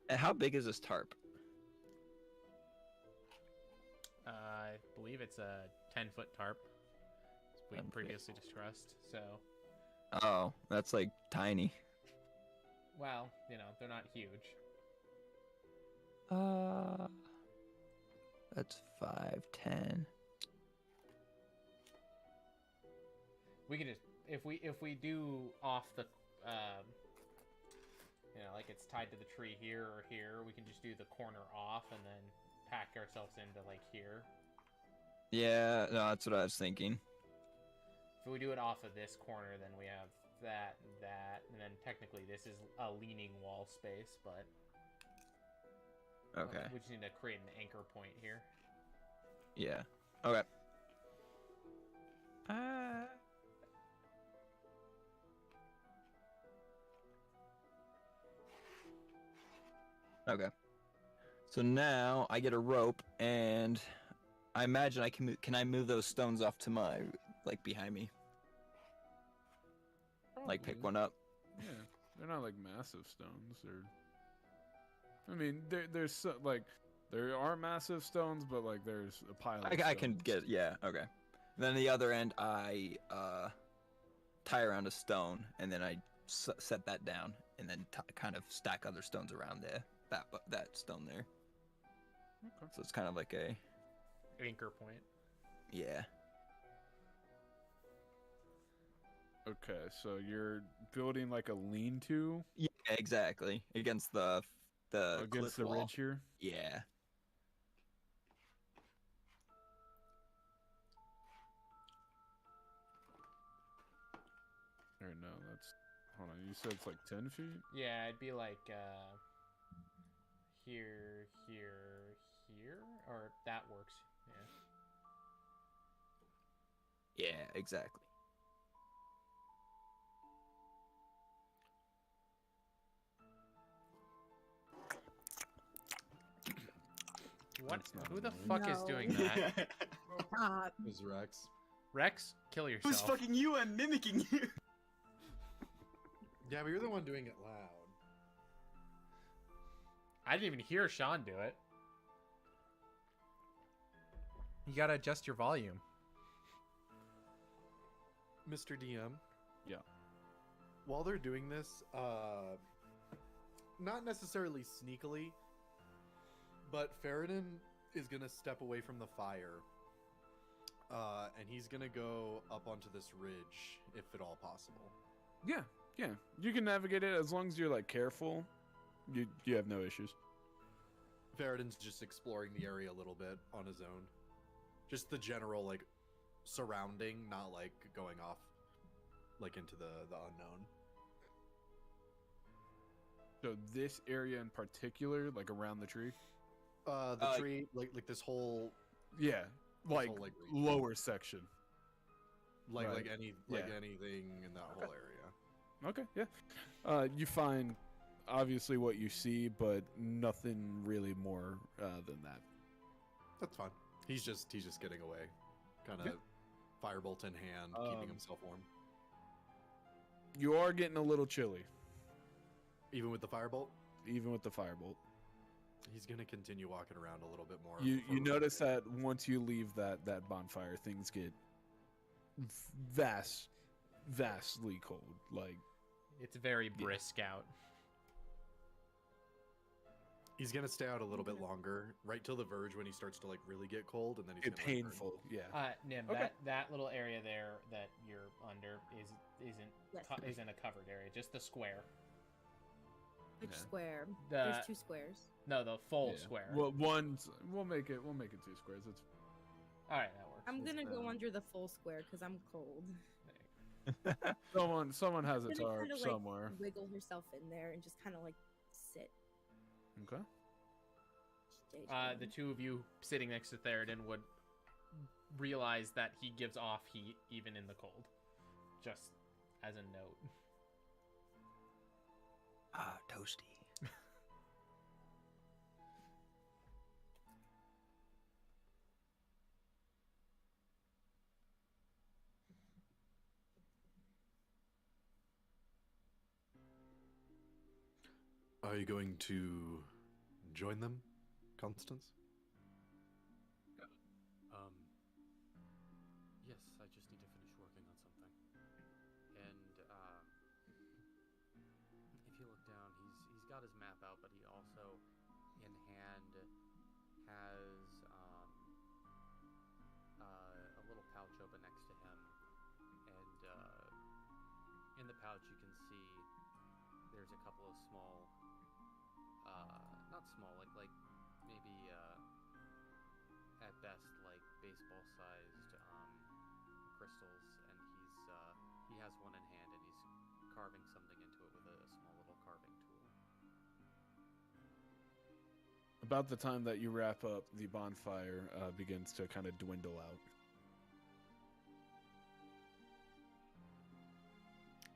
And how big is this tarp? I believe it's a 10-foot tarp. As we 10 feet. previously discussed. So, Oh, that's like tiny. well, they're not huge. That's 5, 10. We can just if we do off the like it's tied to the tree here or here, we can just do the corner off and then pack ourselves into like here. Yeah, no, that's what I was thinking. If we do it off of this corner, then we have that, and then technically this is a leaning wall space, but Okay. we just need to create an anchor point here. Yeah. Okay. Okay. So now I get a rope, and I imagine I can move. Can I move those stones off to my, like, behind me? Like, pick one up? Yeah, they're not like massive stones. I mean, there are massive stones, but like there's a pile. Of I can stones. get, yeah, okay. Then the other end, I tie around a stone, and then I set that down, and then kind of stack other stones around that stone there. Okay. So it's kind of like a, Anchor point. yeah. Okay, so you're building like a lean-to Yeah, exactly. Against the against cliff the wall. ridge here. Yeah. Or no, that's. Hold on, you said it's like 10 feet. Yeah, it'd be like here, or that works. Yeah. Yeah, exactly. What? That's not Who the annoying. fuck is doing that? Stop. It was Rex. Rex, kill yourself. Who's fucking you? I'm mimicking you. Yeah, but you're the one doing it loud. I didn't even hear Shawn do it. You gotta adjust your volume. Mr. DM. Yeah. While they're doing this, not necessarily sneakily, but Faradin is gonna step away from the fire, and he's gonna go up onto this ridge, if at all possible. Yeah, yeah. You can navigate it as long as you're like careful. You have no issues. Faradin's just exploring the area a little bit on his own. Just the general like surrounding, not like going off like into the unknown. So this area in particular, like around the tree. The tree, like this whole, Yeah, like whole, like, region. lower section. like Right. like any Yeah. anything in that whole area. Okay, yeah. You find obviously what you see, but nothing really more than that. That's fine. He's just getting away, kind of Yeah. firebolt in hand, keeping Um, himself warm. You are getting a little chilly, Even with the firebolt, even with the firebolt. he's gonna continue walking around a little bit more. You before- notice that once you leave that bonfire, things get vastly cold. Like It's very brisk out. He's gonna stay out a little bit longer, right till the verge when he starts to like really get cold, and then he's get gonna, like, burn. painful. Yeah. Nim, Okay. that little area there that you're under isn't Yes. isn't a covered area, just the square. Which Yeah. square? The There's 2 squares. no, the full Yeah. square. Well, we'll make it 2 squares. It's All right, that works. I'm gonna go um, under the full square because I'm cold. someone has a I'm gonna tarp kinda, like, somewhere. Wiggle herself in there and just kind of like sit. Okay. The two of you sitting next to Theoden would realize that he gives off heat even in the cold. Just as a note. Ah, toasty. Are you going to join them, Constance? Yes, I just need to finish working on something. And if you look down, he's got his map out, but he also, in hand, has a little pouch open next to him, and in the pouch you can see there's a couple of small, not small, like maybe at best like baseball-sized crystals, and he has one in hand, and he's carving something into it with a small little carving tool. About the time that you wrap up, the bonfire begins to kind of dwindle out.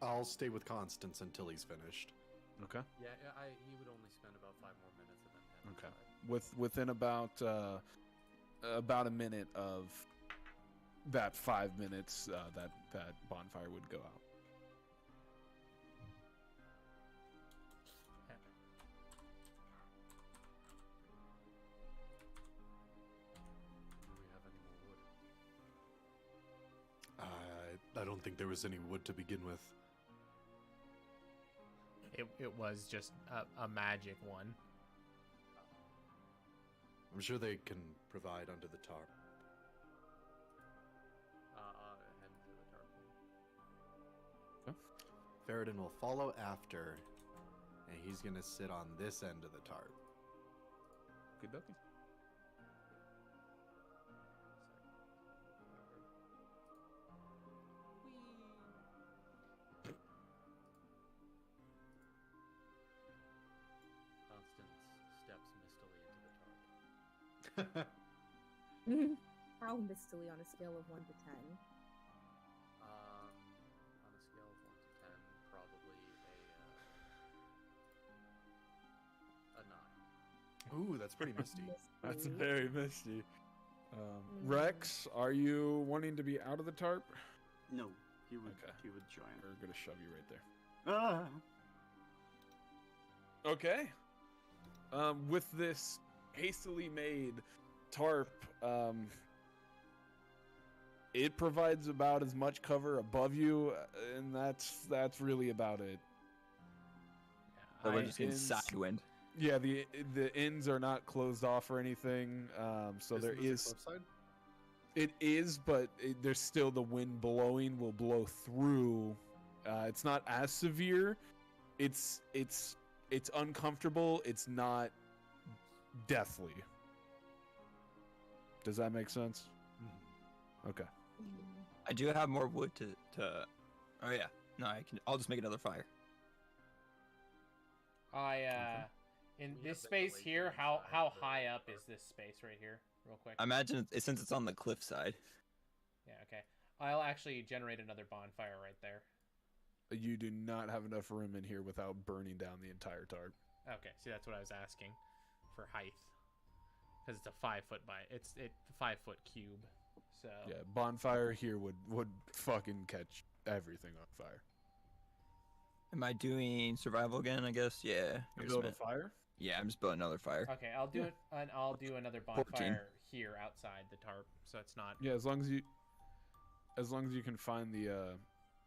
I'll stay with Constance until he's finished. Okay. Yeah, he would only spend about 5 more minutes and then head Okay. inside. Within about a minute of that 5 minutes, that bonfire would go out. Do we have any more wood? I don't think there was any wood to begin with. It was just a magic one. I'm sure they can provide under the tarp. Head into the dark room. Faradin will follow after, and he's gonna sit on this end of the tarp. Good ducky. Constance steps mistily into the tarp. How mistily on a scale of 1 to 10? On a scale of 1 to 10, probably a 9. Ooh, that's pretty misty. That's Misty. very misty. Rex, are you wanting to be out of the tarp? No, he would. Okay. He would join. We're gonna shove you right there. Ah. Okay. With this hastily made tarp, it provides about as much cover above you, and that's really about it. So we're I- just getting ends- side wind. Yeah, the ends are not closed off or anything. So there Isn't this is. a cliffside? It is, but there's still the wind blowing will blow through. It's not as severe. It's uncomfortable. It's not deathly. Does that make sense? Okay. I do have more wood to. Oh yeah. No, I can. I'll just make another fire. In We have this the space laser here, inside, how so high it's up is perfect. this space right here? Real quick. I imagine since it's on the cliff side. Yeah, okay. I'll actually generate another bonfire right there. You do not have enough room in here without burning down the entire tarp. Okay, see that's what I was asking for height, because it's a 5 foot it's 5 foot cube. So Yeah, bonfire here would fucking catch everything on fire. Am I doing survival again? I guess. Yeah. To Here's build a my- fire? Yeah, I'm just building another fire. okay, I'll do it, and I'll do another 14. bonfire here outside the tarp, so it's not. Yeah, as long as you can find the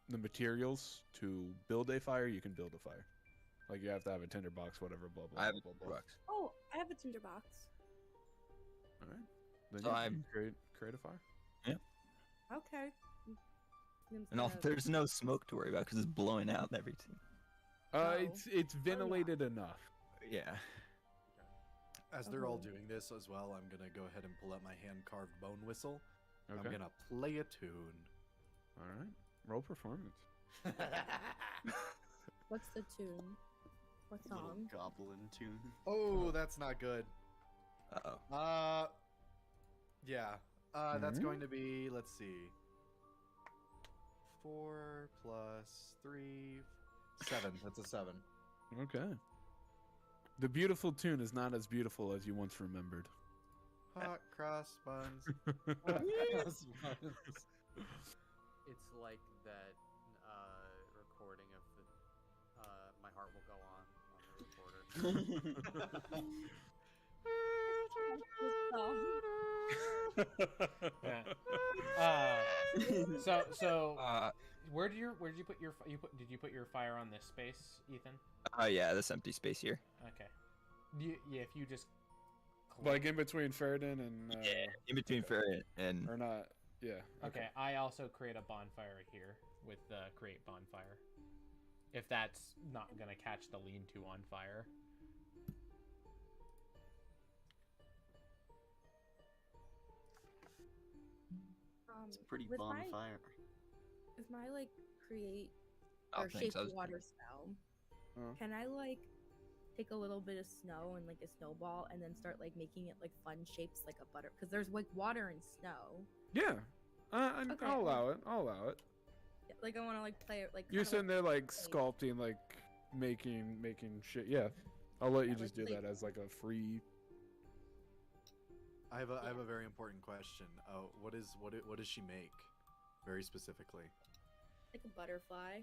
materials to build a fire, you can build a fire. Like you have to have a tinderbox, whatever, blah blah I have blah a blah. blah. box. Oh, I have a tinderbox. All right. Then So you I'm- can create a fire. Okay. And there's no smoke to worry about because it's blowing out and everything. Oh. It's ventilated enough. Yeah. As they're all Okay. doing this as well, I'm gonna go ahead and pull out my hand-carved bone whistle. Okay. I'm gonna play a tune. All right. Roll performance. What's the tune? What Little song? goblin tune. Oh, that's not good. Uh-oh. Yeah. That's Mhm. going to be, let's see. 4 plus 3, 7. That's a 7. Okay. The beautiful tune is not as beautiful as you once remembered. Hot cross buns. It's like that recording of the "My Heart Will Go On" the recorder. Yeah. So Uh, where did you put your did you put your fire on this space, Ethan? oh yeah, this empty space here. Okay. Yeah, if you just Like in between Ferrodin and Yeah, in between okay. Ferret and or not? Yeah. Okay, I also create a bonfire here with create bonfire. If that's not gonna catch the lean-to on fire. It's a pretty with bonfire. If my like create Oh, or thanks, shape I was- water spell, Uh. can I like take a little bit of snow and like a snowball and then start like making it like fun shapes like a butter? Because there's like water and snow. Yeah. Okay. I'll allow it. I'll allow it. Yeah, like I want to like play it like. You're kinda, sitting there like play- sculpting, like making shit. Yeah. I'll let you Yeah, just like, do like- that as like a free. I have a very important question. What does she make? Very specifically. like a butterfly.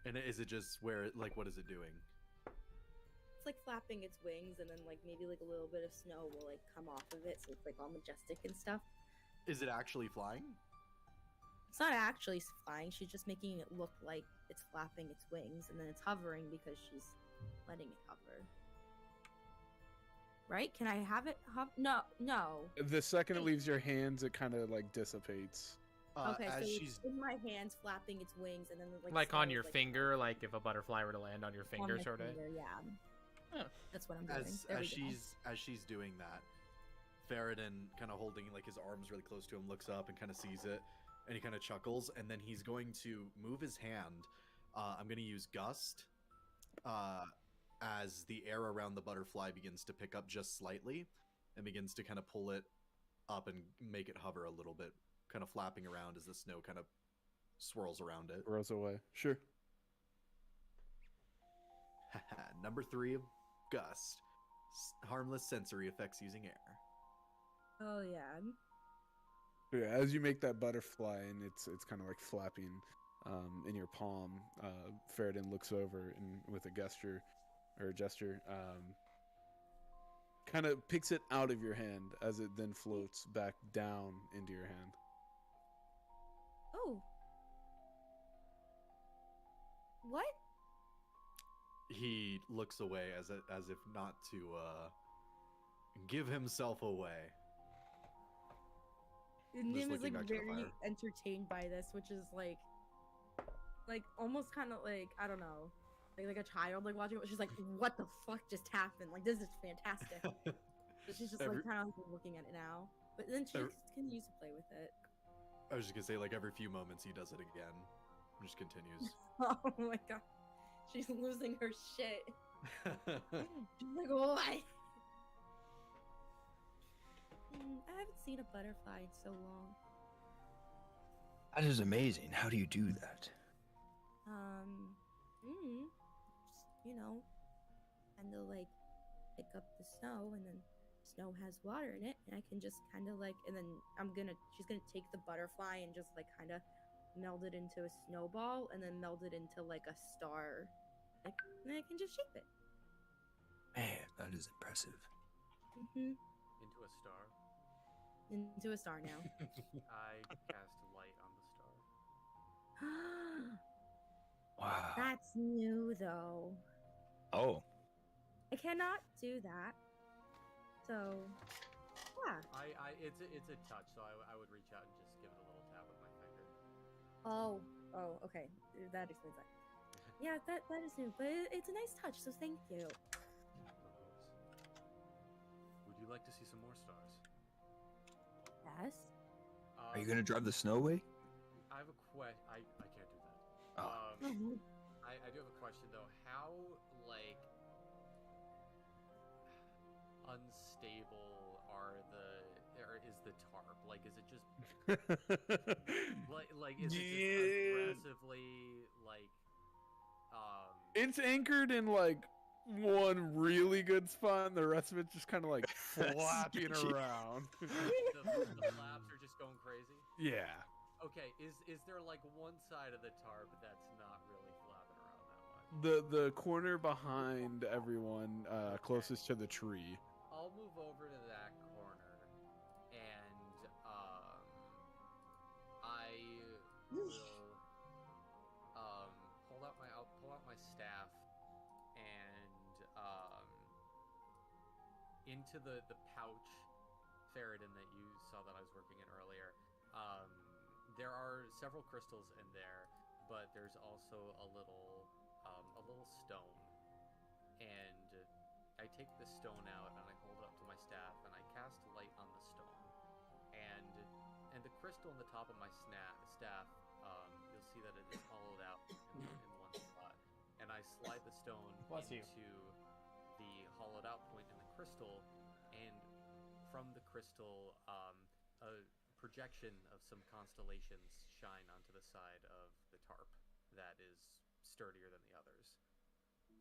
And is it just where like what is it doing? It's like flapping its wings and then like maybe like a little bit of snow will like come off of it, so it's like all majestic and stuff. Is it actually flying? It's not actually flying. She's just making it look like it's flapping its wings, and then it's hovering because she's letting it hover. Right? Can I have it? No, no. The second it leaves your hands, it kind of like dissipates. Okay, so As it's she's in my hands, flapping its wings, and then Like snow on is, your like, finger, like if a butterfly were to land on your on finger, my sort of. finger, yeah. Huh. That's what I'm doing. as There we as go. she's doing that, Ferrodin kind of holding like his arms really close to him, looks up and kind of sees it, and he kind of chuckles, and then he's going to move his hand. I'm going to use Gust as the air around the butterfly begins to pick up just slightly, and begins to kind of pull it up and make it hover a little bit, kind of flapping around as the snow kind of swirls around it. Rolls away. Sure. Number 3 of Gust. harmless sensory effects using air. Oh yeah. Yeah, as you make that butterfly and it's kind of like flapping in your palm, Ferritin looks over and with a gesture, kind of picks it out of your hand as it then floats back down into your hand. Oh. What? He looks away as if not to give himself away. Nim is looking like back to the very fire. entertained by this, which is like almost kind of like, I don't know, like a child like watching it. She's like, what the fuck just happened? Like, this is fantastic. So she's just like kind of looking at it now, but then she continues to play with it. I was just gonna say, like, every few moments he does it again. Just continues. Oh my god, she's losing her shit. She's like, what? I haven't seen a butterfly in so long. That is amazing. How do you do that? Just, you know, kind of like pick up the snow, and then snow has water in it, and I can just kind of like, and then she's gonna take the butterfly and just like kind of meld it into a snowball, and then meld it into like a star, like, and then I can just shape it. Man, that is impressive. Into a star. Into a star now. I cast light on the star. Wow. That's new though. Oh. I cannot do that. So, yeah. It's a touch, so I would reach out and just give it a little tap with my finger. Oh, okay. That explains that. Yeah, that is new, but it's a nice touch, so thank you. Would you like to see some more stars? Yes. Are you gonna drive the snow away? I have a question. I can't do that. Oh. I do have a question though. How like unstable is the tarp? Like, is it just like is it just aggressively like It's anchored in like one really good spot, and the rest of it's just kind of like flapping around. the flaps are just going crazy? Yeah. Okay, is there like one side of the tarp that's not really flapping around that much? The corner behind everyone, closest to the tree. I'll move over to that corner, and I will pull out my staff, and into the pouch ferritin that you saw that I was working in earlier. There are several crystals in there, but there's also a little stone, and I take the stone out and I hold it up to my staff and I cast light on the stone, and the crystal in the top of my staff, you'll see that it is hollowed out in one spot, and I slide the stone into the hollowed out point in the crystal, and from the crystal, a projection of some constellations shine onto the side of the tarp that is sturdier than the others.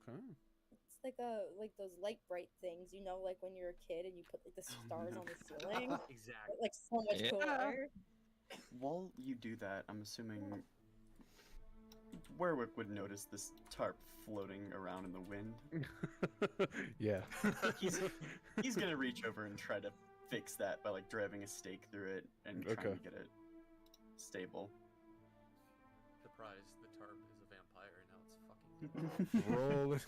Okay. It's like those light bright things, you know, like when you're a kid and you put like the stars on the ceiling. Exactly. Like so much cooler. While you do that, I'm assuming Werwick would notice this tarp floating around in the wind. Yeah. He's gonna reach over and try to fix that by like driving a stake through it and trying to get it stable. Surprise, the tarp is a vampire and now it's fucking Roll it.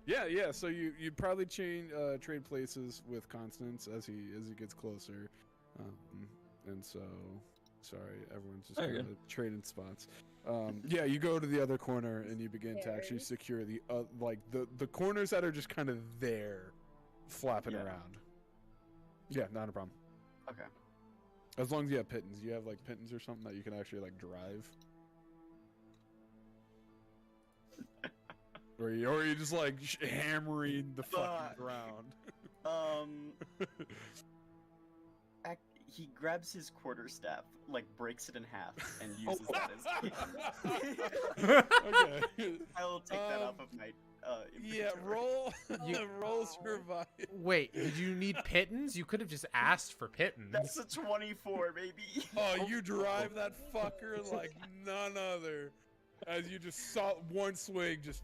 Yeah. So you probably trade places with Constance as he gets closer, and so sorry, everyone's just kind of trading spots. Yeah, you go to the other corner and you begin to actually secure the the corners that are just kind of there, flapping around. Yeah, not a problem. Okay. As long as you have pittons. You have like pittons or something that you can actually like drive. Or you just like hammering the fucking ground. he grabs his quarterstaff, like breaks it in half, and uses that as. Okay. I'll take that off of my. Yeah, inventory. roll survive. Wait, did you need pittance? You could have just asked for pittance. That's a 24, baby. Oh, you drive that fucker like none other. As you just saw one swing, just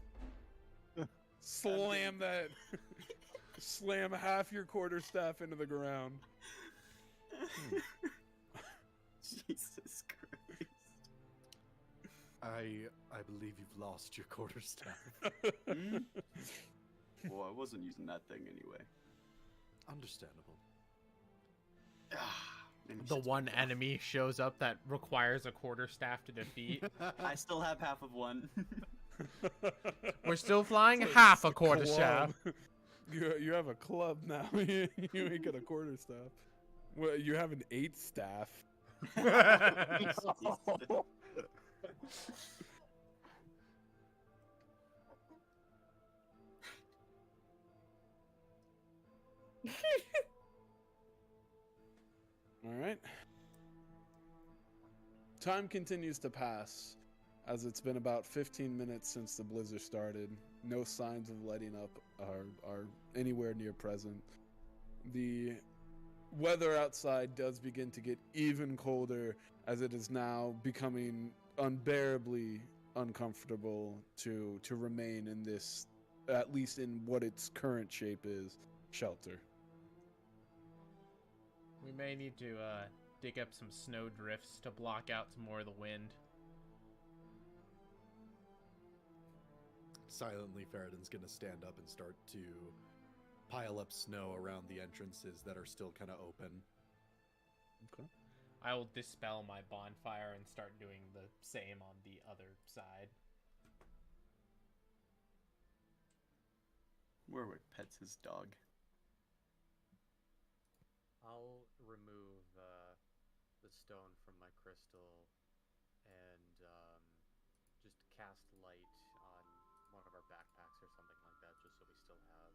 slam that, slam half your quarterstaff into the ground. Jesus Christ. I believe you've lost your quarterstaff. Well, I wasn't using that thing anyway. Understandable. Maybe The sits one me off. enemy shows up that requires a quarterstaff to defeat. I still have half of one. We're still flying It's half a club. quarterstaff. You have a club now. You ain't got a quarterstaff. Well, you have an 8 staff. All right. Time continues to pass as it's been about 15 minutes since the blizzard started. No signs of letting up are anywhere near present. The weather outside does begin to get even colder as it is now becoming unbearably uncomfortable to remain in this, at least in what its current shape is, shelter. We may need to dig up some snow drifts to block out some more of the wind. Silently, Faradin's gonna stand up and start to pile up snow around the entrances that are still kind of open. Okay. I will dispel my bonfire and start doing the same on the other side. Warwick pets his dog. I'll remove the stone from my crystal and just cast light on one of our backpacks or something like that, just so we still have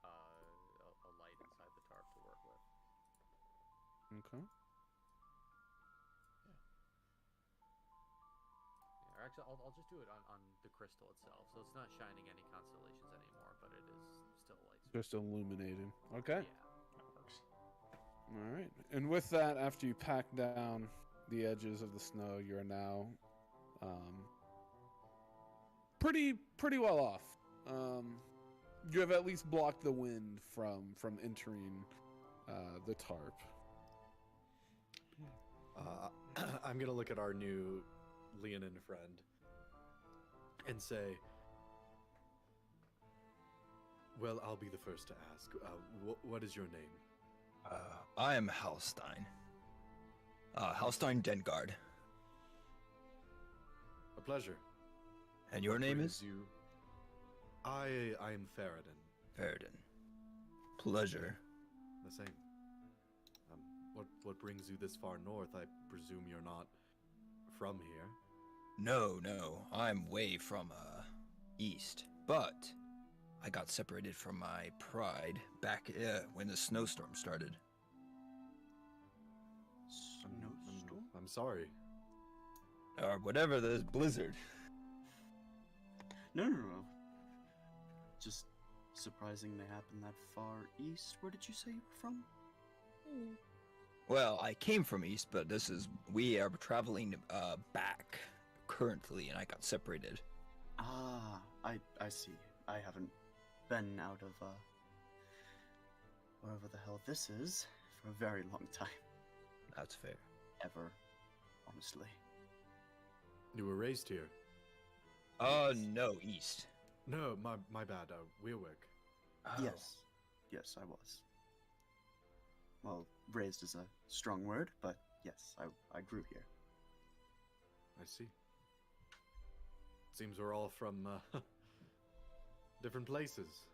a light inside the tarp to work with. Okay. Yeah, or actually, I'll just do it on the crystal itself, so it's not shining any constellations anymore, but it is still light. Just illuminating. Okay. Yeah, that works. All right. And with that, after you pack down the edges of the snow, you're now pretty well off. You have at least blocked the wind from entering the tarp. I'm gonna look at our new Leonin friend and say, well, I'll be the first to ask. What is your name? I am Halstein. Halstein Dengard. A pleasure. And your name is? You? I am Faradin. Faradin. Pleasure. The same. What brings you this far north? I presume you're not from here. No, I'm way from east, but I got separated from my pride back when the snowstorm started. I'm sorry. Or whatever, the blizzard. No. Just surprising they happen that far east. Where did you say you were from? Well, I came from east, but we are traveling back currently, and I got separated. Ah, I see. I haven't been out of wherever the hell this is for a very long time. That's fair. Ever, honestly. You were raised here. No, east. No, my bad. Weirwick. Oh. Yes, I was. Well, raised is a strong word, but yes, I grew here. I see. Seems we're all from different places.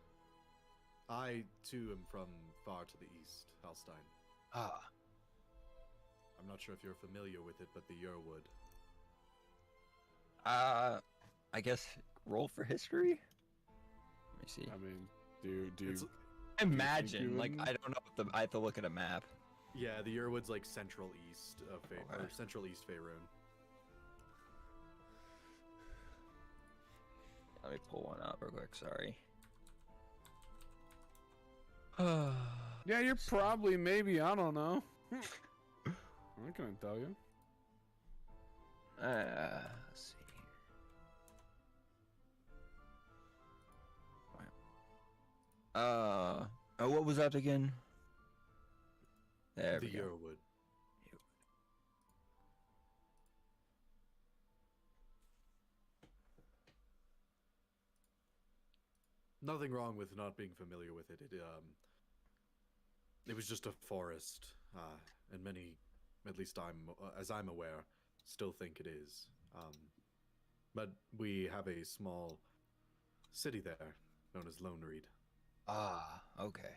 I, too, am from far to the east, Halstein. Ah. I'm not sure if you're familiar with it, but the Yerwood. I guess roll for history? Let me see. I mean, do you It's- Imagine, you like, wouldn't? I don't know if I have to look at a map. Yeah, the Yerwood's like central east of Okay. or central east Faerun. Let me pull one up real quick. Sorry. Yeah, you're probably, maybe, I don't know. I couldn't tell you. Let's see. What was that again? There The we go. Yerwood. Nothing wrong with not being familiar with it. It was just a forest, and many, at least as I'm aware, still think it is. But we have a small city there, known as Lone Reed. Ah, okay.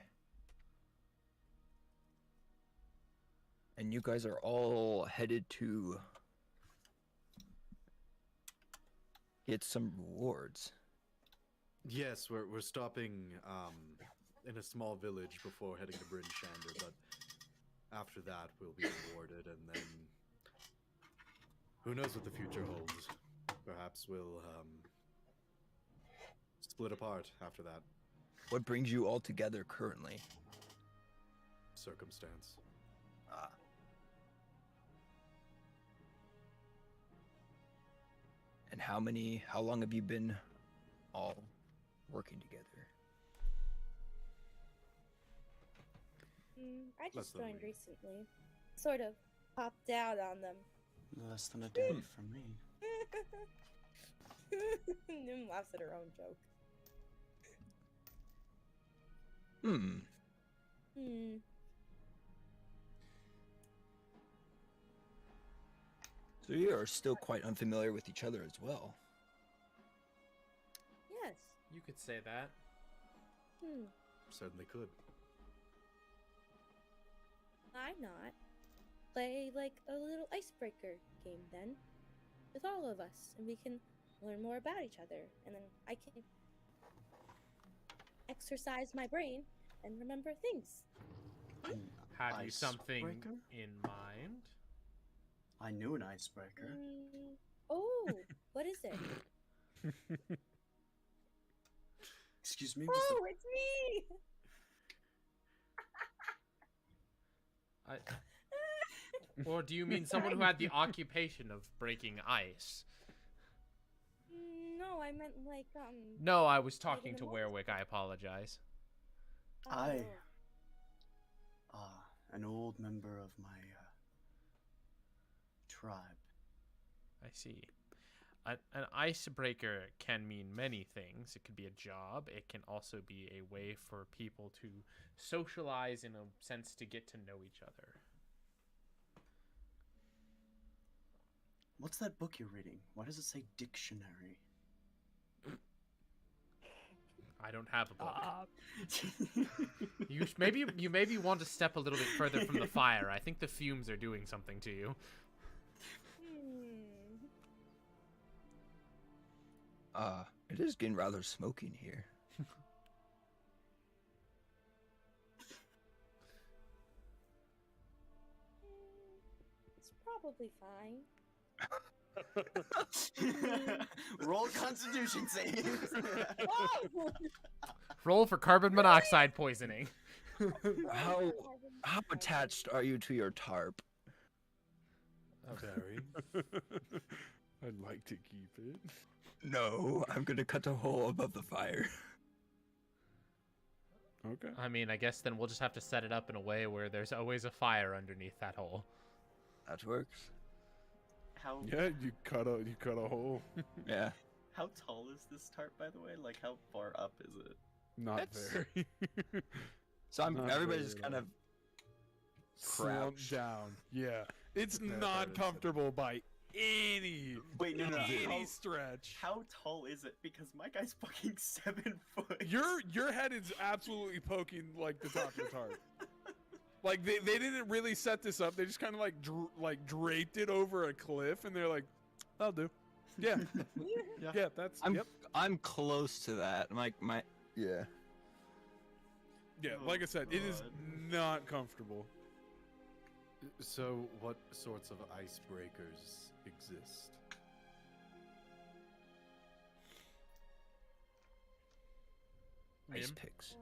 And you guys are all headed to get some rewards. Yes, we're stopping in a small village before heading to Bryn Shander, but after that we'll be rewarded, and then who knows what the future holds? Perhaps we'll split apart after that. What brings you all together currently? Circumstance. Ah. And how long have you been all working together? I Less just than a joined week. recently. Sort of popped out on them. Less than a day for me. Nim laughs at her own joke. Hmm. So you are still quite unfamiliar with each other as well. Yes. You could say that. Certainly could. Why not? Play like a little icebreaker game then, with all of us, and we can learn more about each other, and then I can exercise my brain and remember things. Have you something Icebreaker? in mind? I knew an icebreaker. Oh, what is it? Excuse me? Oh, it's me! Or do you mean someone who had the occupation of breaking ice? No, I meant like, No, I was talking in to a Werwick. I apologize. I, oh. an old member of my tribe. I see. An icebreaker can mean many things. It could be a job. It can also be a way for people to socialize, in a sense, to get to know each other. What's that book you're reading? Why does it say dictionary? I don't have a book. You maybe want to step a little bit further from the fire. I think the fumes are doing something to you. It is getting rather smoky in here. It's probably fine. Roll Constitution saves. Oh! Roll for carbon monoxide poisoning. How attached are you to your tarp? Very. I'd like to keep it. No, I'm gonna cut a hole above the fire. Okay. I mean, I guess then we'll just have to set it up in a way where there's always a fire underneath that hole. That works. How Yeah, you cut a hole. Yeah. how tall is this tarp, by the way? Like, how far up is it? Not It's- very. So Not everybody's very just at kind all. of Slumped crouched. down. Yeah, it's Yeah, not that is- comfortable by any Wait, no. any How, stretch. how tall is it? Because my guy's fucking 7 foot. Your head is absolutely poking like the top of the tarp. Like they didn't really set this up. They just kind of like draped it over a cliff, and they're like, "That'll do." Yeah, yeah. That's I'm close to that. yeah. Oh, Like I said, it is God. not comfortable. So, what sorts of icebreakers exist? Ice Mim? picks.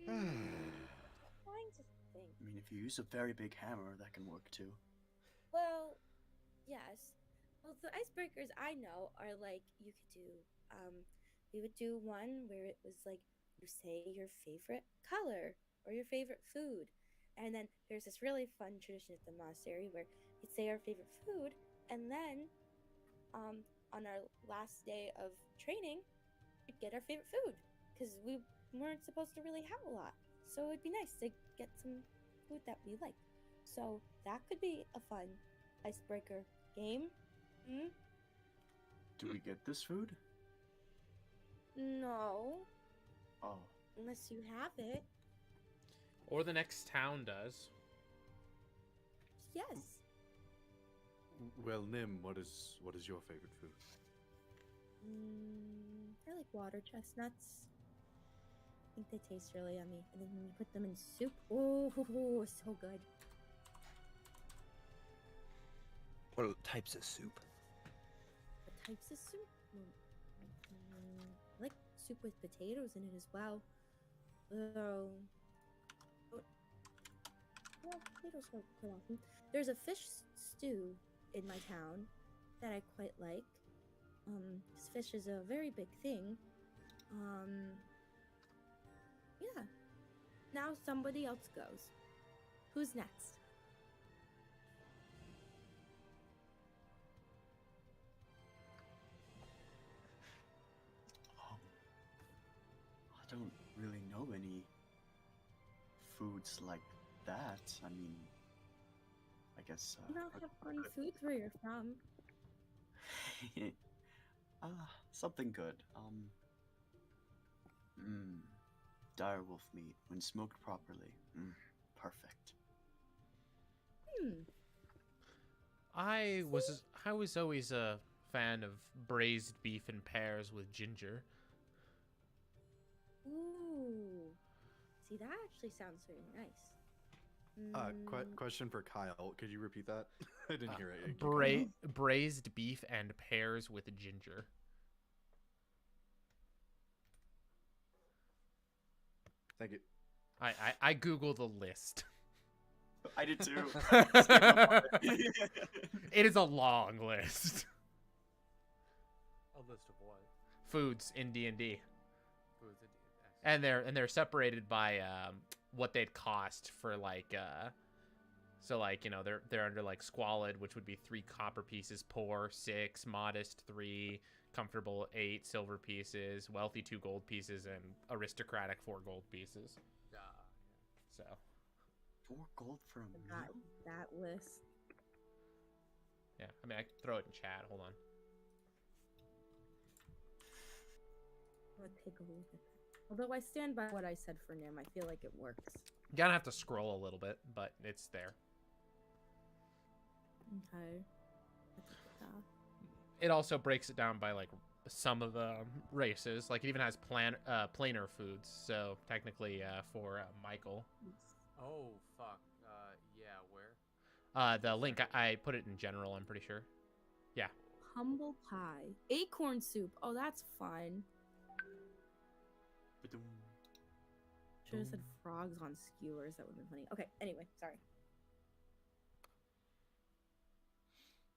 Trying to think. I mean, if you use a very big hammer, that can work too. Well, yes. Well, the icebreakers I know are like you could do. We would do one where it was like you say your favorite color or your favorite food, and then there's this really fun tradition at the monastery where we'd say our favorite food, and then, on our last day of training, we'd get our favorite food because we weren't supposed to really have a lot. So it'd be nice to get some food that we like. So that could be a fun icebreaker game. Hmm? Do we get this food? No, Oh, unless you have it. Or the next town does. Yes. Well, Nim, what is your favorite food? I like water chestnuts. I think they taste really yummy. And then when you put them in soup, oh, so good. What types of soup? What types of soup? I like soup with potatoes in it as well. Though, well, potatoes are quite often. There's a fish stew in my town that I quite like. 'Cause fish is a very big thing. Yeah. Now somebody else goes. Who's next? I don't really know any foods like that. I mean, I guess. You don't have funny foods where you're from. Something good. Direwolf meat when smoked properly. Perfect. I was always a fan of braised beef and pears with ginger. Ooh. See, that actually sounds very nice. Question for Kyle. Could you repeat that? I didn't hear it. Braised beef and pears with ginger. Thank you. I Googled the list. I did too. It is a long list. A list of what? Foods in D&D. Foods And they're separated by what they'd cost for like so like, you know, they're under like squalid, which would be 3 copper pieces, poor 6, modest 3, comfortable 8 silver pieces, wealthy 2 gold pieces, and aristocratic 4 gold pieces. Yeah. So 4 gold for a That, meal? that list. yeah, I mean I can throw it in chat. Hold on. I'll take a look at that. Although I stand by what I said for Nim, I feel like it works. You gotta have to scroll a little bit, but it's there. Okay. It also breaks it down by like some of the races. Like it even has planar foods. So technically, for Michael, Oh fuck. Yeah. Where? the link I put it in general. I'm pretty sure. Yeah. Humble pie. Acorn soup. Oh, that's fun. Ba-dum. Should have said frogs on skewers. That would have been funny. Okay, anyway, sorry.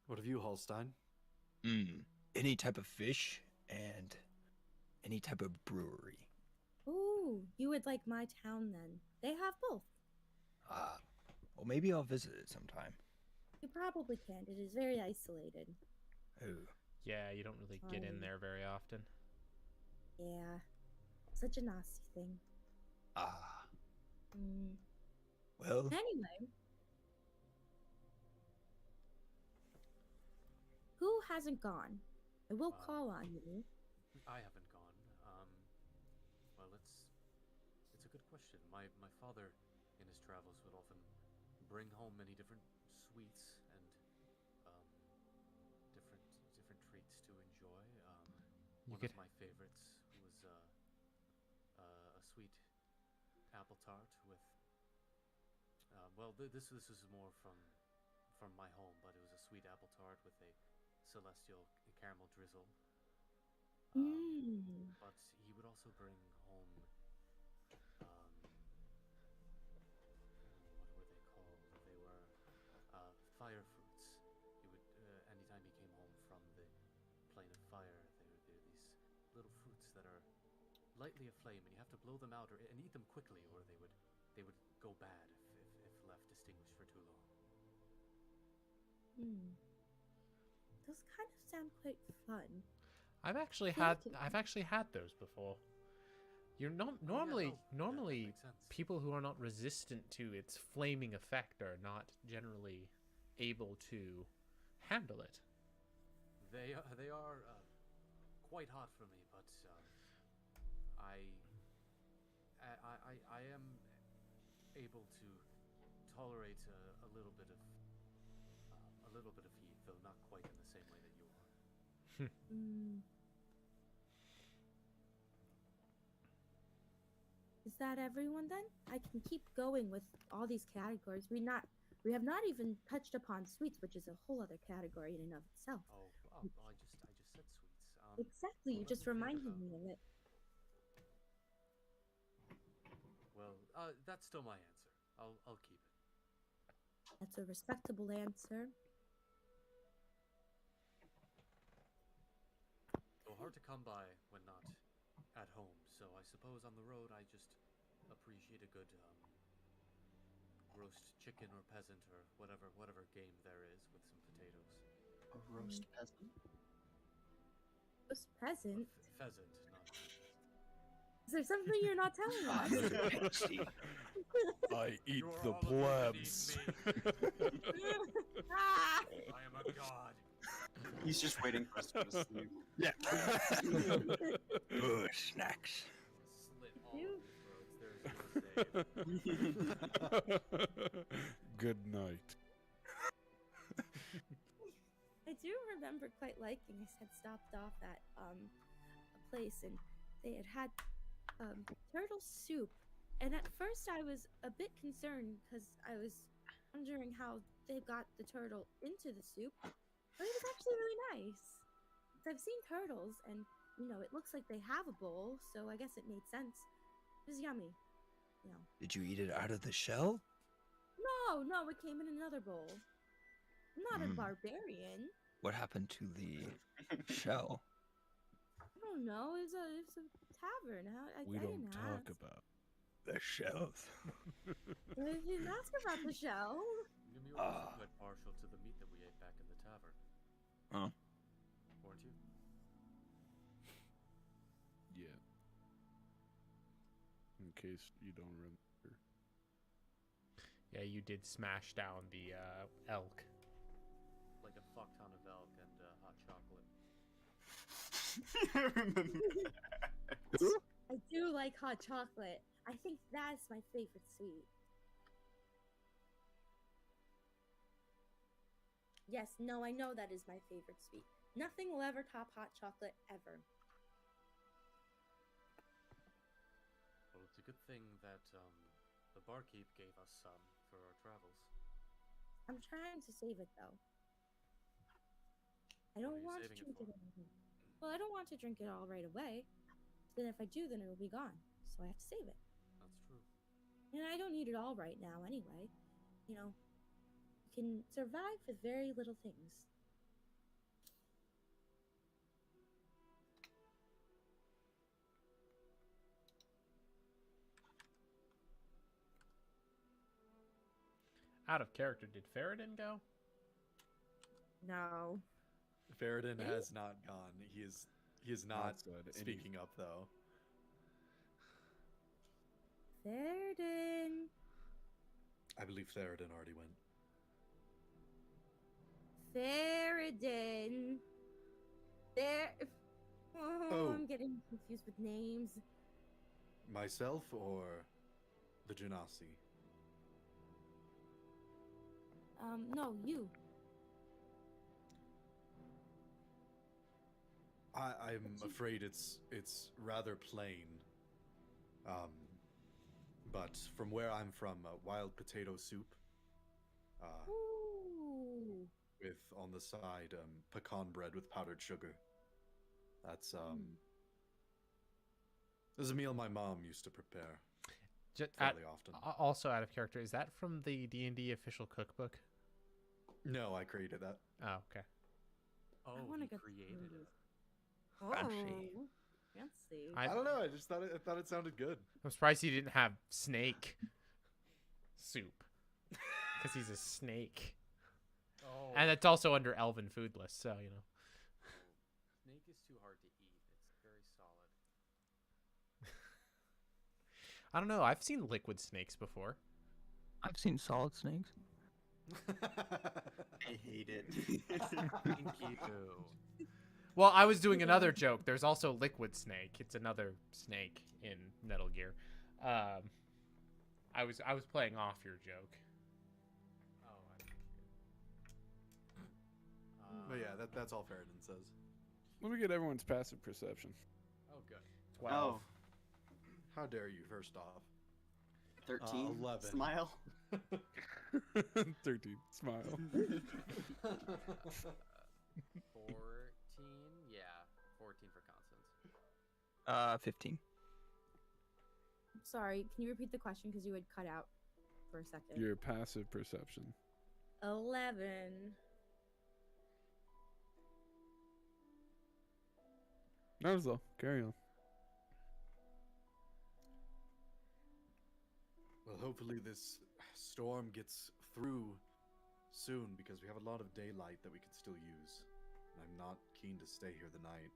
What have you, Holstein? Any type of fish and any type of brewery. Ooh, you would like my town then. They have both. Well, maybe I'll visit it sometime. You probably can. It is very isolated. Oh, Yeah, you don't really get in Fine. there very often. Yeah. Such a nasty thing. well, Anyway. Who hasn't gone? I will call on you. I haven't gone. Well, it's a good question. My father, in his travels, would often bring home many different sweets and different treats to enjoy. One of my favorites was a sweet apple tart with Well, this is more from my home, but it was a sweet apple tart with a celestial caramel drizzle. But he would also bring home, what were they called? They were fire fruits. He would, anytime he came home from the plane of fire, they're these little fruits that are lightly aflame, and you have to blow them out and eat them quickly, or they would go bad if left extinguished for too long. Those kind of sound quite fun. I've actually Yeah, had those before. You're not normally that makes sense. people who are not resistant to its flaming effect are not generally able to handle it. They are quite hot for me, but I am able to tolerate a little bit of heat, though not quite in the same way that you are. Is that everyone then? I can keep going with all these categories. We have not even touched upon sweets, which is a whole other category in and of itself. Oh, I just said sweets. Exactly, you let just me think reminded about- me of it. Well, that's still my answer. I'll keep it. That's a respectable answer. Though hard to come by when not at home, so I suppose on the road I just appreciate a good roast chicken or peasant or whatever game there is with some potatoes. A roast peasant? Those peasant. Pheasant, not peasant. Is there something you're not telling us? I eat You are the all of you plebs. Ah! I am a god. He's just waiting for us to go to sleep. Yeah. Snacks. Slit all of your throats. There's your save. Good night. I do remember quite liking. I had stopped off at a place and they had turtle soup. And at first I was a bit concerned because I was wondering how they got the turtle into the soup. But it was actually really nice. 'Cause I've seen turtles and, it looks like they have a bowl, so I guess it made sense. It was yummy. Did you eat it out of the shell? No, it came in another bowl. I'm not a barbarian. What happened to the shell? I don't know. It was a tavern. I We don't didn't talk ask. about. The shells. I didn't ask about the shell. You were also quite partial to the meat that we ate back in the tavern. Huh? Weren't you? Yeah. In case you don't remember. Yeah, you did smash down the elk. Like a fuck ton of elk and hot chocolate. I remember that. I do like hot chocolate. I think that's my favorite sweet. Yes, no, I know that is my favorite sweet. Nothing will ever top hot chocolate ever. Well, it's a good thing that the barkeep gave us some for our travels. I'm trying to save it though. I What are don't you want to saving it drink it for? all. Well, I don't want to drink it all right away. Then if I do, then it'll be gone. So I have to save it. That's true. And I don't need it all right now anyway. You can survive with very little things. Out of character, did Faradin go? No. Faradin Really? has not gone. He is not Outside, and speaking up though. Faradin. I believe Faradin already went. Faradin. There. Oh. I'm getting confused with names. Myself or the Genasi? No, you. I'm afraid it's rather plain. But from where I'm from, wild potato soup. Ooh. With on the side pecan bread with powdered sugar. That's This is a meal my mom used to prepare fairly often. Also out of character, is that from the D&D official cookbook? No, I created that. Oh, okay. Oh, I want to he get created it. Fancy. Oh, fancy. I don't know. I just thought it sounded good. I'm surprised he didn't have snake soup. Because he's a snake. Oh, And it's also under elven food list, so, you know. snake is too hard to eat. It's very solid. I don't know. I've seen liquid snakes before. I've seen solid snakes. I hate it. Thank you. Well, I was doing another joke. There's also liquid snake. It's another snake in Metal Gear. I was playing off your joke. Oh, But yeah, that's all Faradin says. Let me get everyone's passive perception. Oh, good. 12. Oh, How dare you, first off. 13. 11. Smile. 13. Smile. 14, yeah. 14 for Constance. 15. Sorry, can you repeat the question because you had cut out for a second? Your passive perception. 11. That was all. Carry on. Well, hopefully this storm gets through soon because we have a lot of daylight that we can still use. And I'm not keen to stay here the night.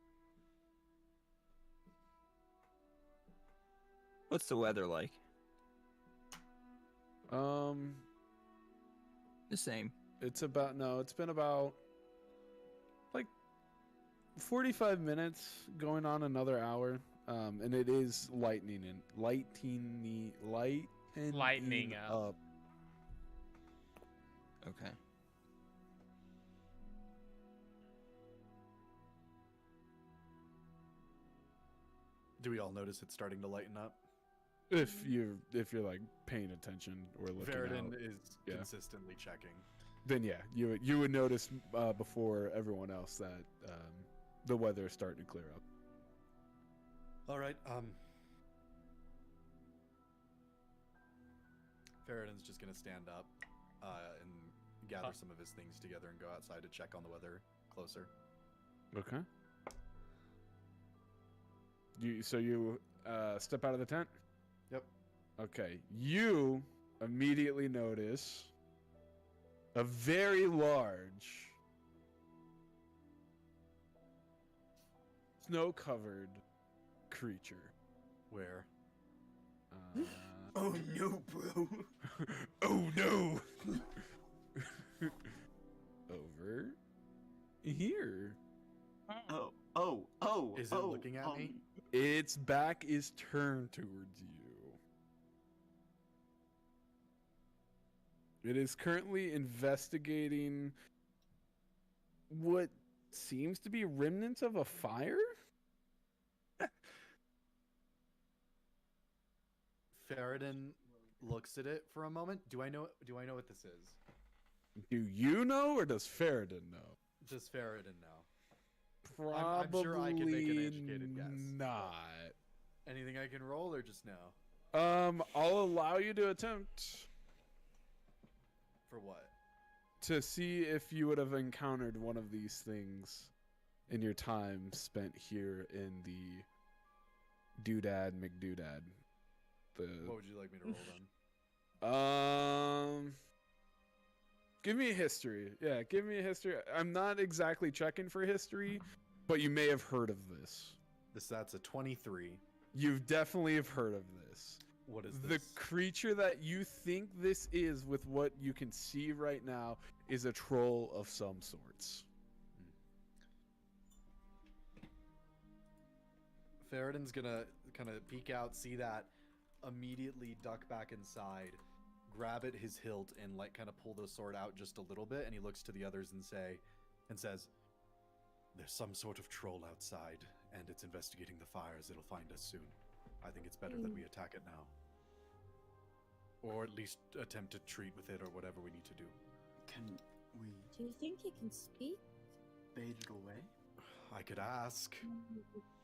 What's the weather like? The same. It's been about like 45 minutes going on another hour. And it is lightning up. Okay. Do we all notice it's starting to lighten up? If you're like paying attention or looking Faradin out, is Yeah. consistently checking. then yeah, you would notice before everyone else that the weather is starting to clear up. All right. Faradin's just gonna stand up and gather some of his things together and go outside to check on the weather closer. Okay. You step out of the tent? Yep. Okay. You immediately notice a very large snow-covered creature. Where? Oh no, bro. Oh no! Over here. Oh. Is it looking at me? Its back is turned towards you. It is currently investigating what seems to be remnants of a fire? Faradin looks at it for a moment. Do I know what this is? Do you know, or does Faradin know? Does Faradin know? Probably I'm sure I can make an educated guess. not. Anything I can roll or just no? I'll allow you to attempt For what? to see if you would have encountered one of these things in your time spent here in the Doodad McDoodad. What would you like me to roll then? Give me a history. Yeah, give me a history. I'm not exactly checking for history, but you may have heard of this. That's a 23. You've definitely have heard of this. What is The this? creature that you think this is, with what you can see right now, is a troll of some sorts. Faradin's gonna kind of peek out, see that, immediately duck back inside, grab at his hilt, and like kind of pull the sword out just a little bit. And he looks to the others and says, "There's some sort of troll outside, and it's investigating the fires. It'll find us soon. I think it's better that we attack it now." or at least attempt to treat with it, or whatever we need to do. Can we Do you think he can speak? bait it away? I could ask.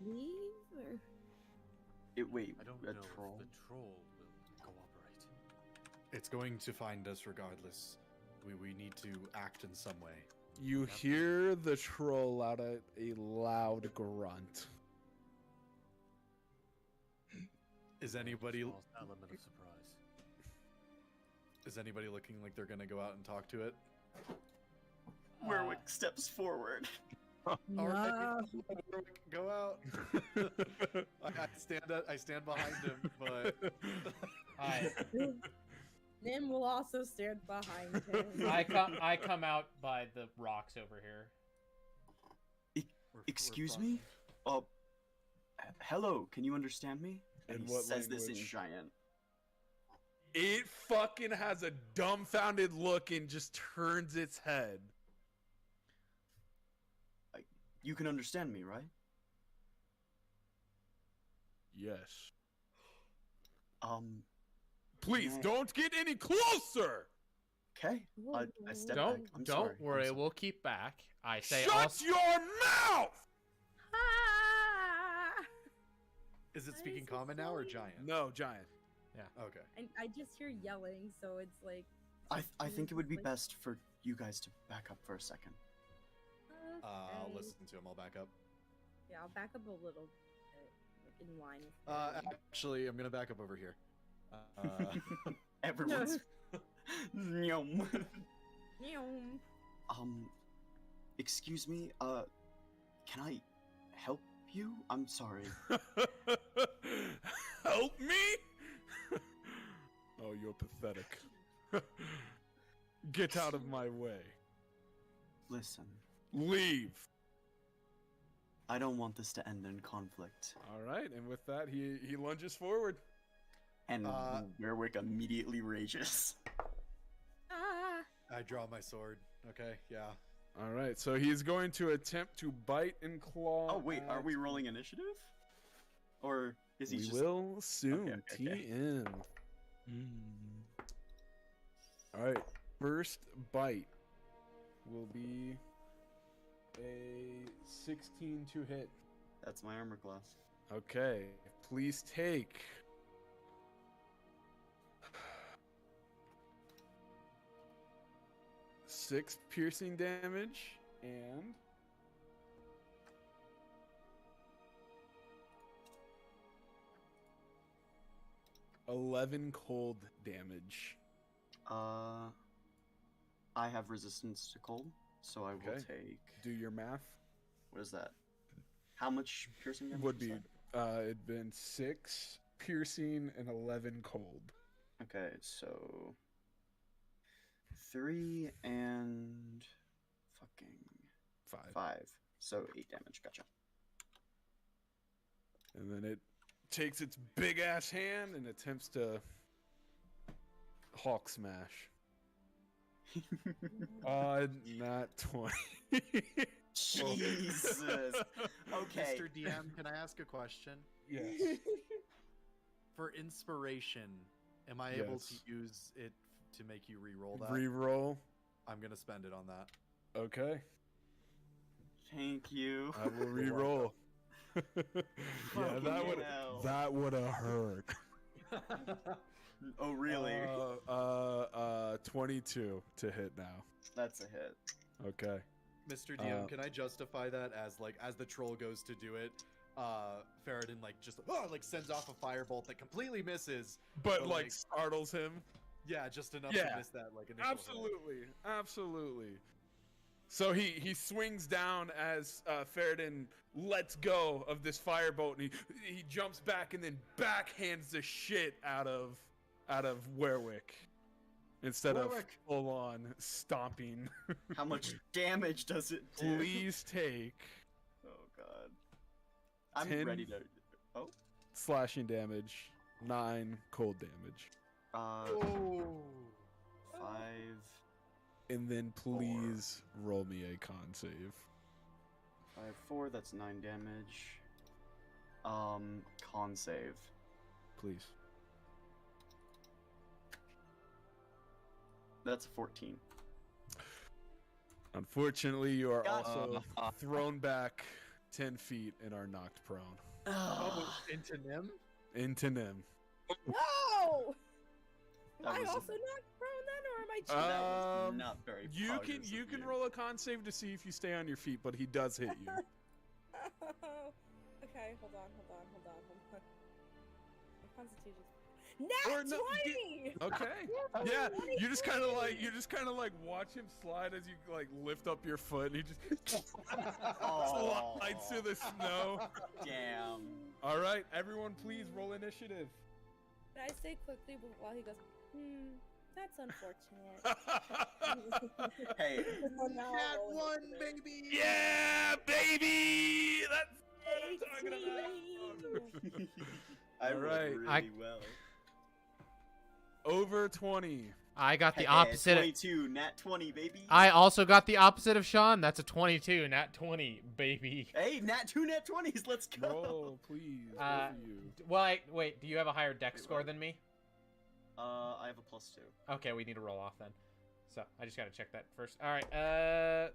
Leave or? Wait, I don't a know troll? if the troll will cooperate. It's going to find us regardless. We need to act in some way. You hear the troll out a loud grunt. Is anybody Small element of surprise. is anybody looking like they're gonna go out and talk to it? Warwick steps forward. All No. right, go out. I stand behind him, but Nim will also stand behind him. I come out by the rocks over here. Excuse me? Hello, can you understand me? And In he what says this in language? giant. It fucking has a dumbfounded look and just turns its head. You can understand me, right? Yes. Please Nice. don't get any closer. Okay. I step Don't back. I'm don't sorry. I'm worry, sorry. we'll keep back. I say Shut also, your mouth! Ah! is it Why speaking is it common now or so- giant? No, giant. Okay. And I just hear yelling, so it's like. I think it would be like- best for you guys to back up for a second. I'll Okay. listen to him. I'll back up. Yeah, I'll back up a little bit, like in line with him. Actually, I'm gonna back up over here. Everyone's. Nyum. Meow. Excuse me. Can I help you? I'm sorry. Help me? Oh, you're pathetic. Get out of my way. Listen, Leave. I don't want this to end in conflict. All right, and with that, he lunges forward. And Warwick immediately rages. Ah! I draw my sword. Okay, yeah. All right, so he's going to attempt to bite and claw. Oh wait, are at- we rolling initiative? Or is he We just? will soon. Okay, okay. TM. All right, first bite will be a 16 to hit. That's my armor class. Okay, please take 6 piercing damage and 11 cold damage. I have resistance to cold, so I will Okay. take. Do your math. What is that? How much piercing damage? Would was be that? it'd been 6 piercing and 11 cold. Okay, so 3 and fucking 5. 5, so 8 damage. Gotcha. And then it takes its big ass hand and attempts to Hawk smash. Not 20. Jesus. Okay. Mr. DM, can I ask a question? Yes. For inspiration, am I able to Yes. use it to make you re-roll that? Reroll. I'm gonna spend it on that. Okay. Thank you. I will reroll. Yeah, Fucking hell. that would have hurt. Oh really? 22 to hit now. That's a hit. Okay. Mr. DM, can I justify that as like as the troll goes to do it, Faradin like just sends off a firebolt that completely misses. But But, like like- startles him. Yeah, just enough Yeah. to miss that like initial hit. Absolutely. So he swings down as Faradin lets go of this firebolt, and he jumps back and then backhands the shit out of Werwick instead Werwick. of full on stomping. How much damage does it do? Please take Oh god. I'm 10 ready to. Oh. slashing damage, 9 cold damage, Oh. 5. and then please roll me a con save. 5, 4. That's 9 damage. Con save. Please. That's a 14. Unfortunately, you are God. also thrown back 10 feet and are knocked prone. Oh, into Nim? Into Nim. No! Am That I was a- also not prone then, or am I cheating? That was Um, not very You cautious can of you. roll a con save to see if you stay on your feet, but he does hit you. Okay, hold on. My constitution. Or Nat no, 20! Okay. Yeah, you just kind of like watch him slide as you like lift up your foot, and he just slides through the snow. Damn. All right, everyone, please roll initiative. I say quickly while he goes, that's unfortunate. Hey. Oh, no, Nat I'll roll 1, initiative. baby! Yeah, baby. That's what I'm talking 18. about. I All rolled right. really well. Over 20. I got the Hey, opposite. 22, nat 20, baby. I also got the opposite of Shawn. That's a 22, nat 20, baby. Hey, nat 2, nat 20s. Let's go. Roll, please. Roll for you. Well, wait. Do you have a higher dex Wait, score what? than me? I have a +2. Okay, we need to roll off then. So I just gotta check that first. All right.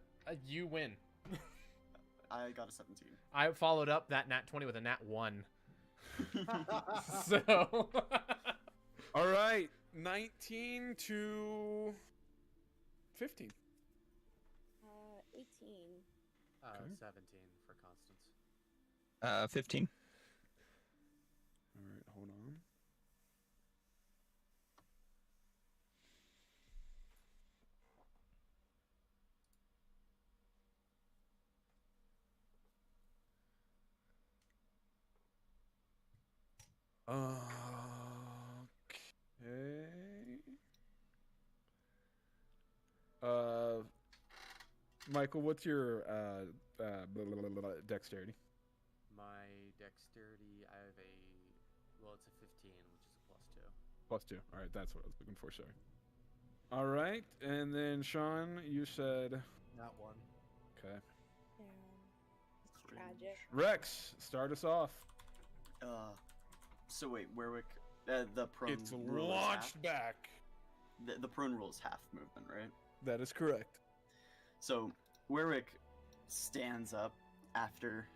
You win. I got a 17. I followed up that nat 20 with a nat 1. So. All right, 19 to 15. 18. 17 for Constance. 15. All right, hold on. Okay. Michael, what's your dexterity? My dexterity, I have it's a 15, which is a +2. +2. All right, that's what I was looking for. Sorry. All right, and then Shawn, you said. Nat 1. Okay. Yeah. It's tragic. Rex, start us off. So wait, Werwick, the prone It's rule is launched half? back. The prone rule is half movement, right? That is correct. So Werwick stands up after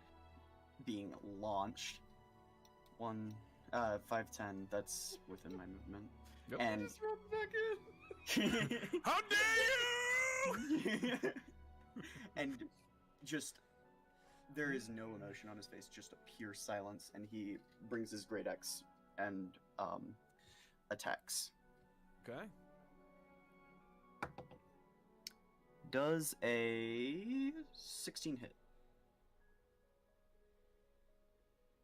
being launched. 5'10", that's within my movement. Yep. And How dare you! and just there is no emotion on his face, just a pure silence, and he brings his great axe and attacks. Okay. Does a 16 hit?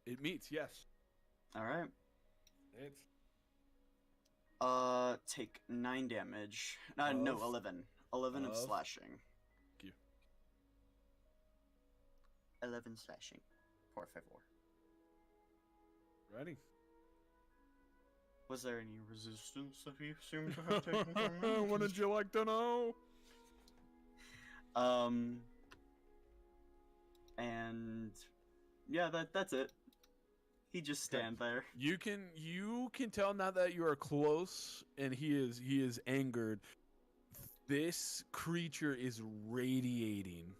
It meets, yes. All right. It's Take 9 damage. No, Of- 11. 11 of of- slashing. Thank you. 11 slashing. Por favor. ready. Was there any resistance that he seemed to have taken from me? What did you like to know? And yeah, that's it. He just stand there. You can tell now that you are close and he is angered. This creature is radiating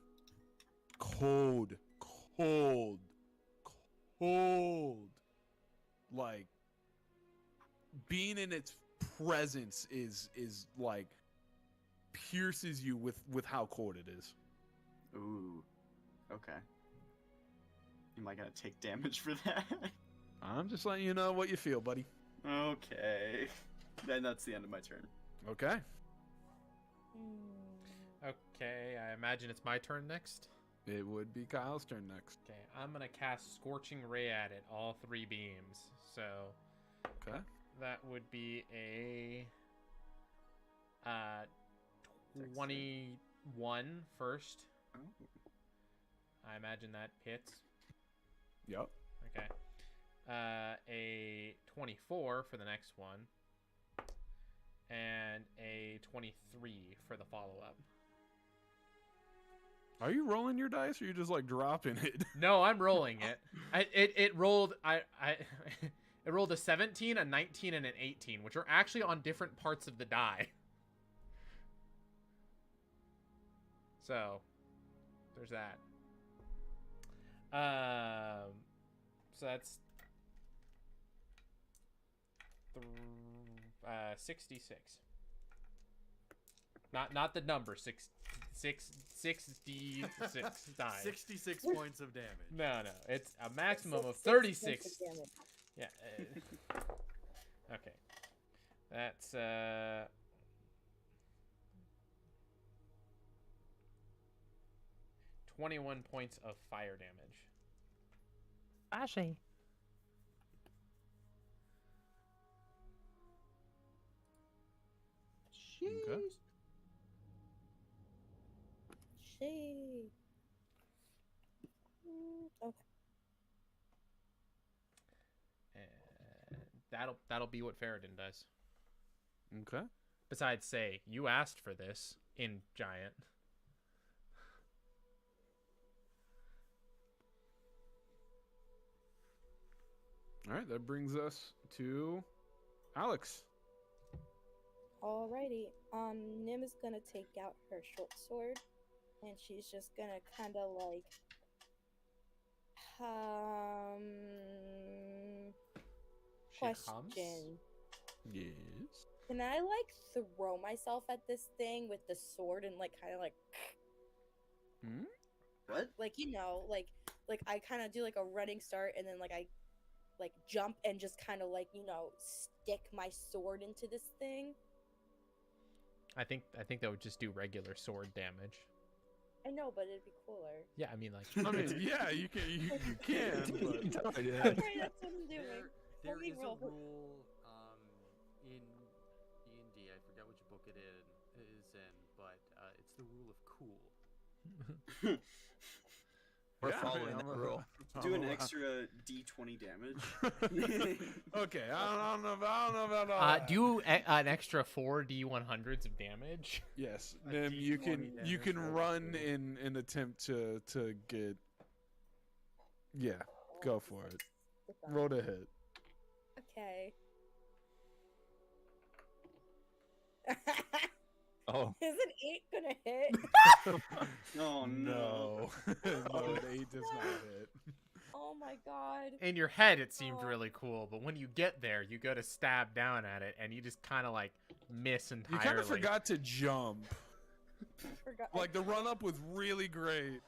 cold. Like being in its presence is like pierces you with how cold it is. Ooh. Okay. Am I gonna take damage for that? I'm just letting you know what you feel, buddy. Okay. Then that's the end of my turn. Okay. Okay, I imagine it's my turn next. It would be Kyle's turn next. Okay, I'm gonna cast Scorching Ray at it, all 3 beams. So Okay. that would be a 21 first. Oh. I imagine that hits. Yep. Okay. A 24 for the next one. And a 23 for the follow-up. Are you rolling your dice or are you just like dropping it? No, I'm rolling it. It rolled it rolled a 17, a 19, and an 18, which are actually on different parts of the die. So there's that. So that's 66. Not the number 66 died. 66 points of damage. No, it's a maximum of 36 36. points of damage. Yeah. Okay. That's 21 points of fire damage. Ashy. Okay. She. Okay. And that'll be what Faradin does. Okay. Besides, say you asked for this in giant. All right, that brings us to Alex. Alrighty. Nim is gonna take out her short sword, and she's just gonna kind of like, She comes. question. Yes. Can I like throw myself at this thing with the sword and like kind of like, Hmm? What? like like I kind of do like a running start and then like I like jump and just kind of like stick my sword into this thing. I think that would just do regular sword damage. I know, but it'd be cooler. Yeah, I mean like. I mean, yeah, you can, you can, but Okay, that's what I'm doing. There Let me is a roll. rule in D&D. I forget which book it is in, but it's the rule of cool. We're Yeah, following I'm that a- rule. Do an I'm a- extra D20 damage. Okay, I don't know about all that. Do an extra 4d100s of damage. Yes, A Nim, you D20 can damage roll. run in an attempt to get. Yeah, go for it. Roll to hit. Okay. Oh, Is an 8 gonna hit? Oh no. No, the 8 does not hit. Oh my god. In your head, it seemed Oh. really cool, but when you get there, you go to stab down at it, and you just kind of like miss You entirely. kind of forgot to jump. Forgot. Like the run up was really great,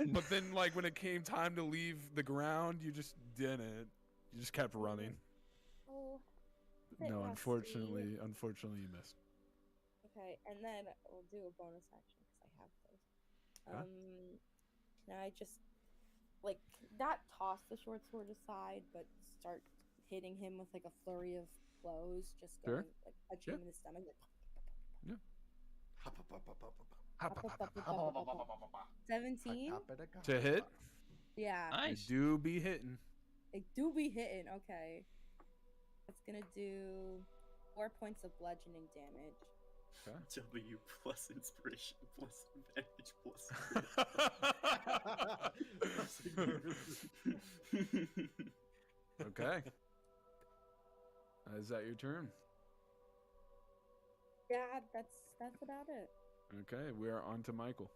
but then like when it came time to leave the ground, you just didn't. You just kept running. Oh, bit No, rusty. unfortunately, you missed. Okay, and then we'll do a bonus action because I have those. Okay. Can I just like not toss the short sword aside, but start hitting him with like a flurry of blows, just Sure. going like punching Yeah. him in the stomach. Like, Yeah. Hop, hop, hop, hop, hop, hop. Hop, hop, hop, hop, hop. 17. To hit, Yeah, you nice. do be hitting. I do be hitting. Okay, that's gonna do 4 points of bludgeoning damage. W plus inspiration plus advantage plus. Okay. Is that your turn? Yeah, that's about it. Okay, we are on to Michael.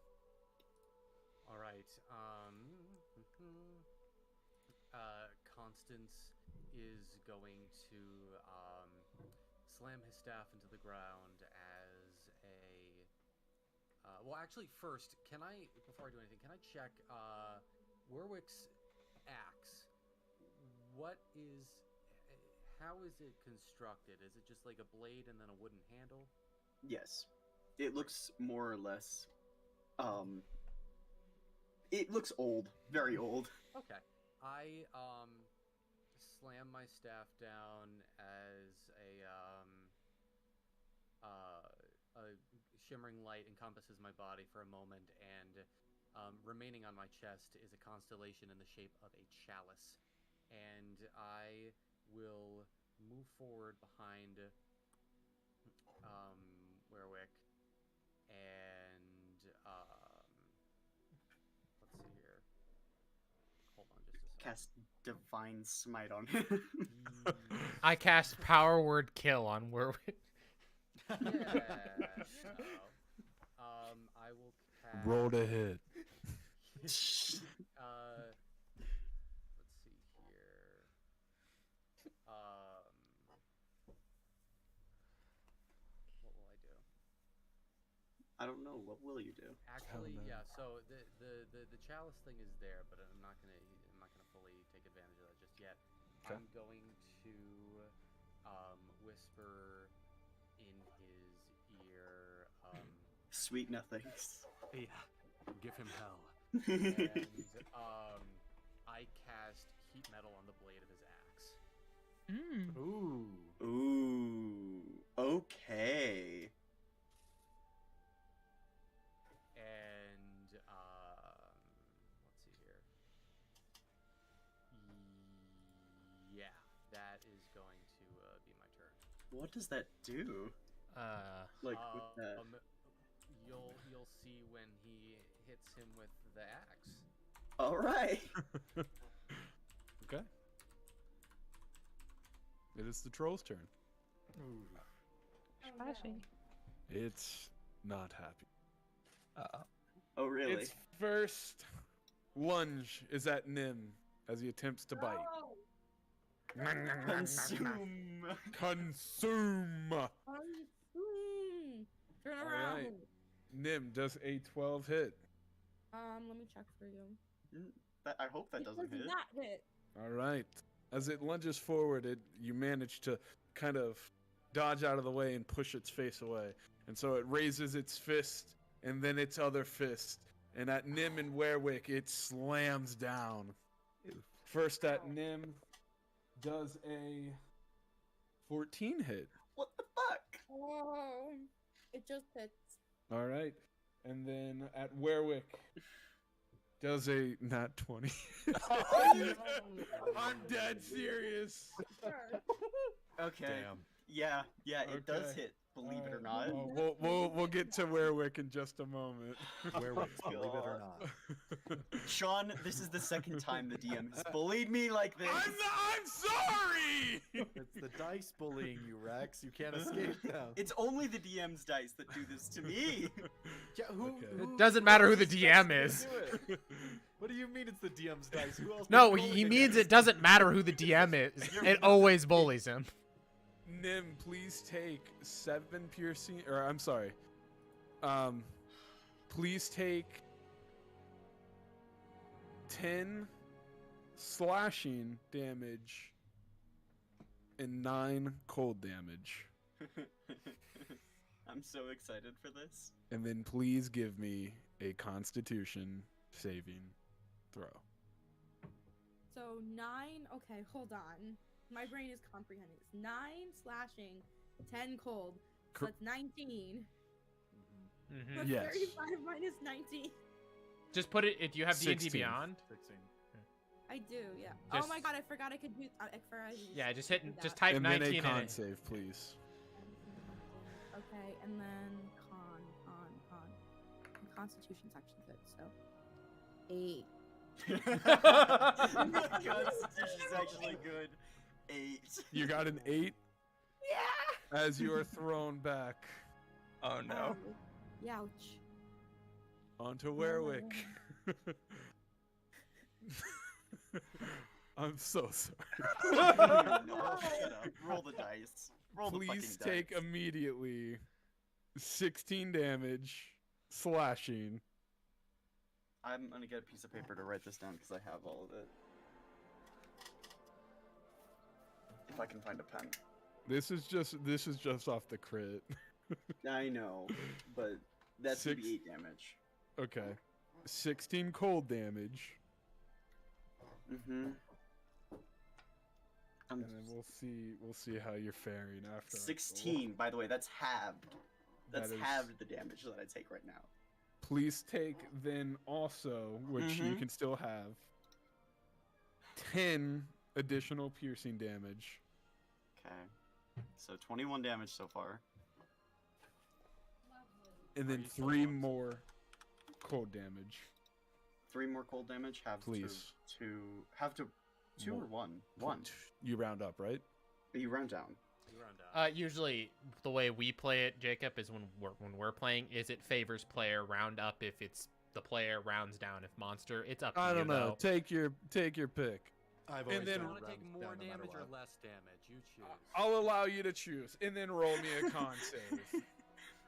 All right. Constance is going to slam his staff into the ground as a. Well, actually, first, can I, before I do anything, can I check Warwick's axe? What is? How is it constructed? Is it just like a blade and then a wooden handle? Yes, it looks more or less. It looks old, very old. Okay. I slam my staff down as a shimmering light encompasses my body for a moment, and remaining on my chest is a constellation in the shape of a chalice. And I will move forward behind Werwick and let's see here. Hold on just a second. Cast divine smite on him. I cast Power Word Kill on Warwick. Yeah. I will has. Roll to hit. let's see here. What will I do? I don't know. What will you do? Actually, know. yeah. So the chalice thing is there, but I'm not gonna fully take advantage of that just yet. Okay. I'm going to whisper in his ear. Sweet nothings. Yeah, give him hell. And I cast heat metal on the blade of his axe. Ooh. Ooh. Okay. And let's see here. Yeah, that is going to be my turn. What does that do? Like with that? You'll see when he hits him with the axe. All right. Okay. It is the troll's turn. Spicy. It's not happy. Oh really? Its first lunge is at Nim as he attempts to bite. Consume. Consume! Turn All around. right. Nim, does a 12 hit? Let me check for you. I hope that doesn't does hit. not hit. All right. As it lunges forward, you manage to kind of dodge out of the way and push its face away. And so it raises its fist and then its other fist. And at Nim and Werwick, it slams down. First at Nim, does a 14 hit. What the fuck? Oh, it just hits. All right. And then at Werwick, does a not 20. I'm dead serious. Okay. Damn. Yeah, it does Okay. hit. Believe it or not. We'll get to Werwick in just a moment. Werewolves, believe it or not. Sean, this is the second time the DM has bullied me like this. I'm sorry. It's the dice bullying you, Rex. You can't escape them. It's only the DM's dice that do this to me. Yeah, Okay. It doesn't matter who the expects DM me to is. do it? What do you mean it's the DM's dice? Who else? No, would you he roll means against? it doesn't matter who the DM is. It always bullies him. Nim, please take 7 piercing, or I'm sorry. Please take 10 slashing damage and 9 cold damage. I'm so excited for this. And then please give me a Constitution saving throw. So 9. Okay, hold on. My brain is comprehending this. 9 slashing, 10 cold. So Cor- that's 19. Mhm. Plus Yes. 35 minus 19. Just put it. Do you have D&D 16. Beyond? 16. I do, yeah. Just- Oh my god, I forgot I could do. Yeah, just do hit. Just that. type And then 19 a in con it. save, please. Okay, and then con. Constitution's actually good, so 8. Constitution's actually good. 8. You got an 8 Yeah. as you are thrown back Oh no. Youch. onto Werwick. I'm so sorry. No, shut up. Roll the dice. Roll the fucking Please dice. take immediately 16 damage slashing. I'm gonna get a piece of paper to write this down because I have all of it. If I can find a pen. This is just off the crit. I know, but that's gonna Six- be 8 damage. Okay. 16 cold damage. Mm-hmm. And then we'll see how you're faring after. I roll. 16, by the way, that's halved. That's That is- halved the damage that I take right now. Please take then also, which you Mhm. can still have, 10 additional piercing damage. Okay. So 21 damage so far. And then you still 3 want- more cold damage. 3 more cold damage. Have Please. to have to 2 or More. 1. 1. You round up, right? You round down. Usually, the way we play it, Jacob, is when we're playing, is it favors player round up if it's the player, rounds down if monster. It's up to you. I don't know. Though. Take your pick. I've And always then- done You want to rounds take more down no matter damage or what. less damage? You choose. I'll allow you to choose, and then roll me a con save.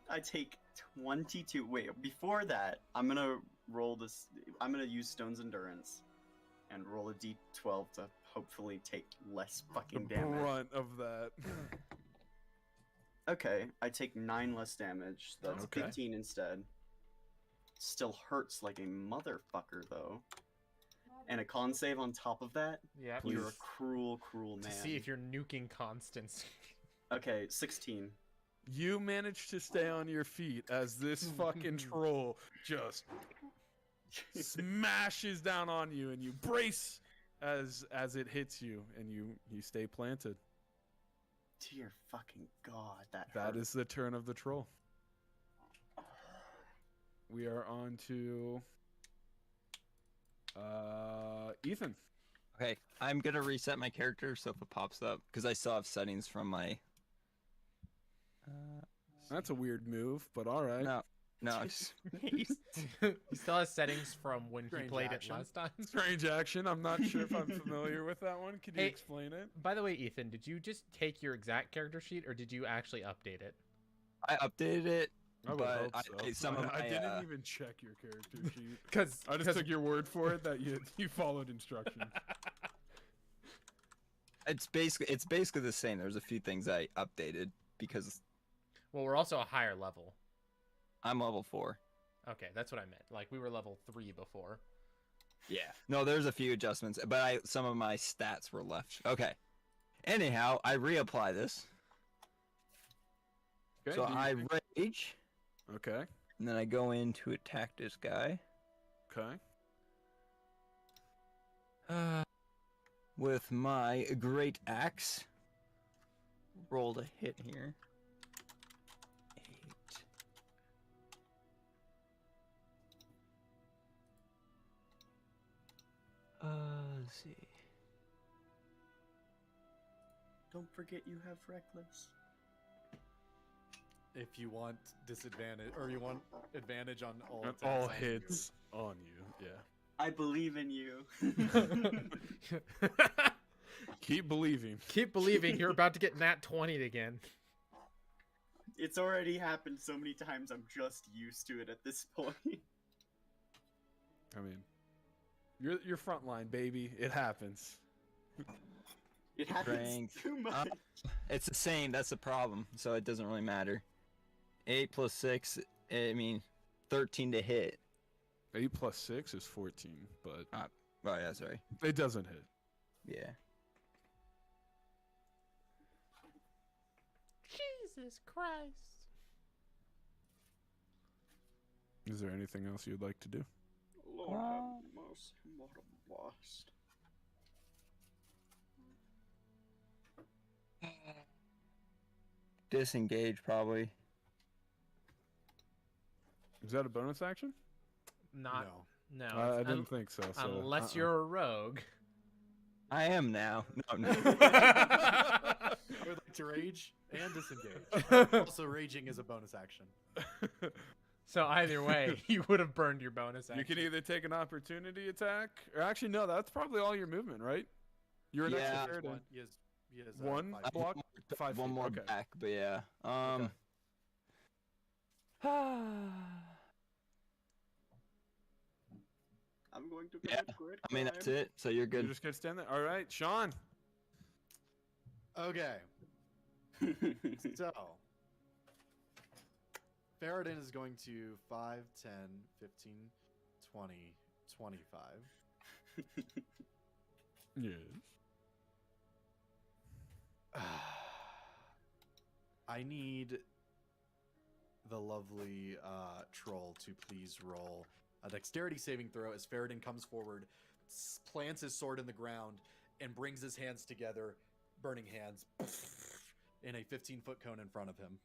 I take 22. Wait, before that, I'm gonna roll this. I'm gonna use Stone's Endurance and roll a d12 to hopefully take less The fucking damage. brunt of that. Okay, I take 9 less damage. That's Okay. 15 instead. Still hurts like a motherfucker though. And a con save on top of that. Yeah. You're a Please. cruel, cruel man. To see if you're nuking Constance. Okay, 16. You managed to stay on your feet as this fucking troll just smashes down on you, and you brace as it hits you, and you stay planted. Dear fucking god, that That hurt. is the turn of the troll. We are on to Ethan. Okay, I'm gonna reset my character so if it pops up, because I still have settings from my. That's a weird move, but all right. No, just He still has settings from when he Strange played action. it last time. Strange action. I'm not sure if I'm familiar with that one. Could you Hey. explain it? By the way, Ethan, did you just take your exact character sheet, or did you actually update it? I updated it, I would but hope so. some of I my, didn't even check your character sheet. Because I just took your word for it that you followed instructions. it's basically the same. There's a few things I updated because well, we're also a higher level. I'm level 4. Okay, that's what I meant. Like we were level 3 before. Yeah. No, there's a few adjustments, but some of my stats were left. Okay. Anyhow, I reapply this. Okay, So do you I think- rage, Okay. and then I go in to attack this guy. Okay. With my great axe. Rolled a hit here. 8. Let's see. Don't forget you have reckless. If you want disadvantage, or you want advantage on all And attacks all on you. hits on you. Yeah. I believe in you. Keep believing. Keep believing you're about to get nat 20'd again. It's already happened so many times. I'm just used to it at this point. I mean, you're frontline, baby. It happens. It happens Strength. too much. It's the same, that's the problem, so it doesn't really matter. 8 plus 6, I mean, 13 to hit. 8 plus 6 is 14, but Oh, yeah, sorry. it doesn't hit. Yeah. Jesus Christ. Is there anything else you'd like to do? Lord have mercy, what a blast. Disengage, probably. Is that a bonus action? Not. No. No. I it's didn't think so. Unless you're a rogue. I am now. No. I would like to rage and disengage. Also, raging is a bonus action. So either way, you would have burned your bonus action. You can either take an opportunity attack, or actually, no, that's probably all your movement, right? You're next Yeah. to Sheridan. He has, One 5 block, 5 One feet, more okay. back, but yeah. I'm going to Yeah, commit great I mean, that's crime. it, so you're You good. just gonna stand there. All right, Shawn. Okay, so Faradin is going to 5, 10, 15, 20, 25. Yes. I need the lovely troll to please roll a dexterity saving throw as Faradin comes forward, plants his sword in the ground, and brings his hands together, burning hands, in a 15-foot cone in front of him.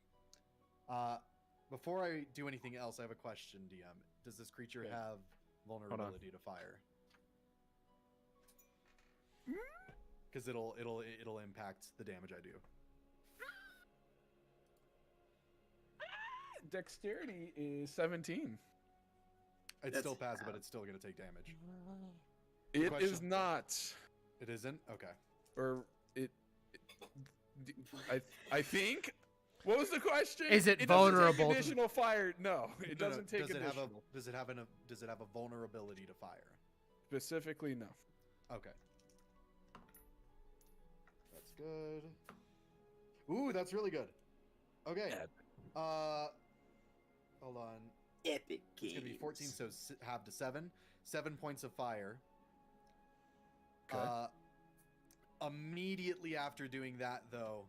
Before I do anything else, I have a question, DM. Does this creature Okay. have vulnerability to fire? Because it'll impact the damage I do. dexterity is 17. It's That's still passes, but half. it's still going to take damage. It Question. is not. It isn't? Okay. Or I think. What was the question? Is it doesn't vulnerable to- take additional fire? No, it No, doesn't take does it additional. does it have a vulnerability to fire? Specifically, no. Okay. That's good. Ooh, that's really good. Okay. Hold on. Epic It's gonna be 14, so half to 7. 7 points of fire. Okay. Immediately after doing that, though,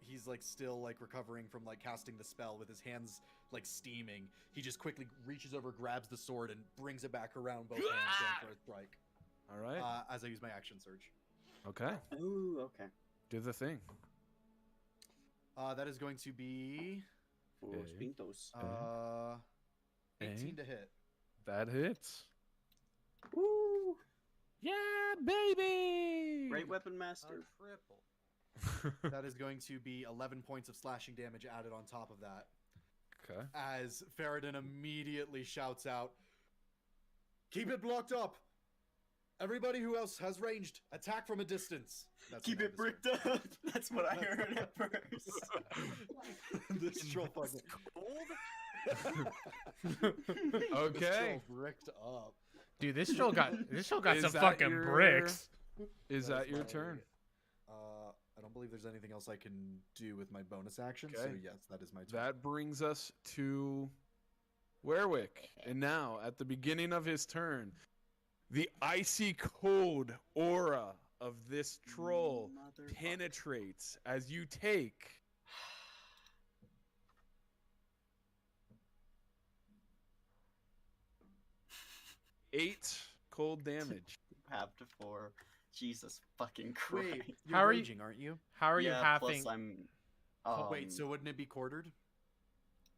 he's like still like recovering from like casting the spell with his hands like steaming, he just quickly reaches over, grabs the sword, and brings it back around both hands, going for a strike. All right. As I use my action surge. Okay. Ooh, okay. Do the thing. That is going to be Fours pintos. 18 to hit. That hits. Woo! Yeah, baby. Great weapon master. Triple. That is going to be 11 points of slashing damage added on top of that. Okay. As Faradin immediately shouts out, "Keep it blocked up! Everybody who else has ranged, attack from a distance." That's Keep the it bricked up. That's what I heard at first. This troll fucking Okay. This troll bricked up. Dude, this show got Is some that fucking your- bricks. Is That that is your my- turn? I don't believe there's anything else I can do with my bonus action, so Okay. yes, that is my turn. That brings us to Werwick. And now, at the beginning of his turn, the icy cold aura of this troll Motherfucker. penetrates as you take 8 cold damage. Half to 4. Jesus fucking Christ. Wait, you're How are you- raging, aren't you? How are you Yeah, having? Plus I'm. Wait, so wouldn't it be quartered?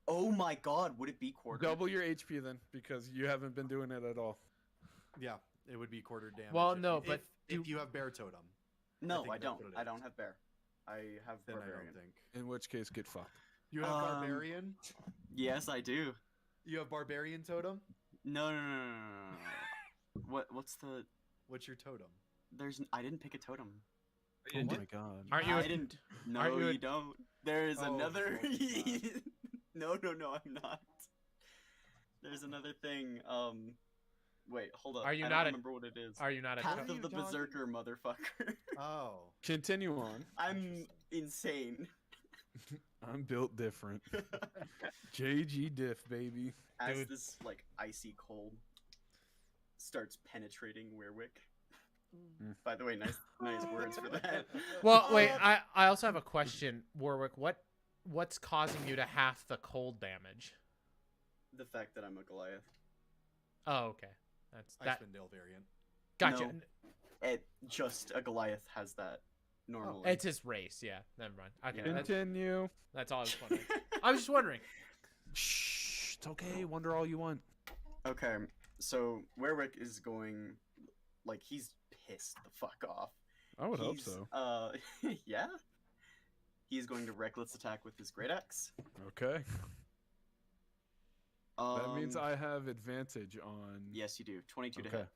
Oh my God! Would it be quarter? Double your HP then, because you haven't been doing it at all. Yeah, it would be quartered damage. Well, if no, you, but if you have bear totem, No, think I that's don't. what it I is. don't have bear. I have then I barbarian. don't think. In which case, get fucked. You have barbarian. Yes, I do. You have barbarian totem. No. What's the? What's your totem? I didn't pick a totem. Oh my god. Aren't you? I didn't. No, aren't you you a- don't. There is Oh, another. of course No, I'm not. There's another thing. Wait, hold up. Are you I not don't a- remember what it is. Are you not a? Path What are of you the talking- Berserker, motherfucker. Oh, Continue on. I'm insane. I'm built different. JG diff, baby. As Dude. this like icy cold starts penetrating Werwick. Mm. By the way, nice words for that. Well, wait. I also have a question, Warwick. What's causing you to half the cold damage? The fact that I'm a Goliath. Oh, okay. That's that. Icewind Dale variant. Gotcha. No. Just a Goliath has that normally. It's his race. Yeah. Never mind. Okay. Yeah. Continue. That's all I was wondering. I was just wondering. Shh. It's okay. Wonder all you want. Okay, so Werwick is going, like, he's pissed the fuck off. I would hope He's, so. Yeah. He's going to reckless attack with his great axe. Okay. That means Um, I have advantage on. Yes, you do. 22 to Okay. hit.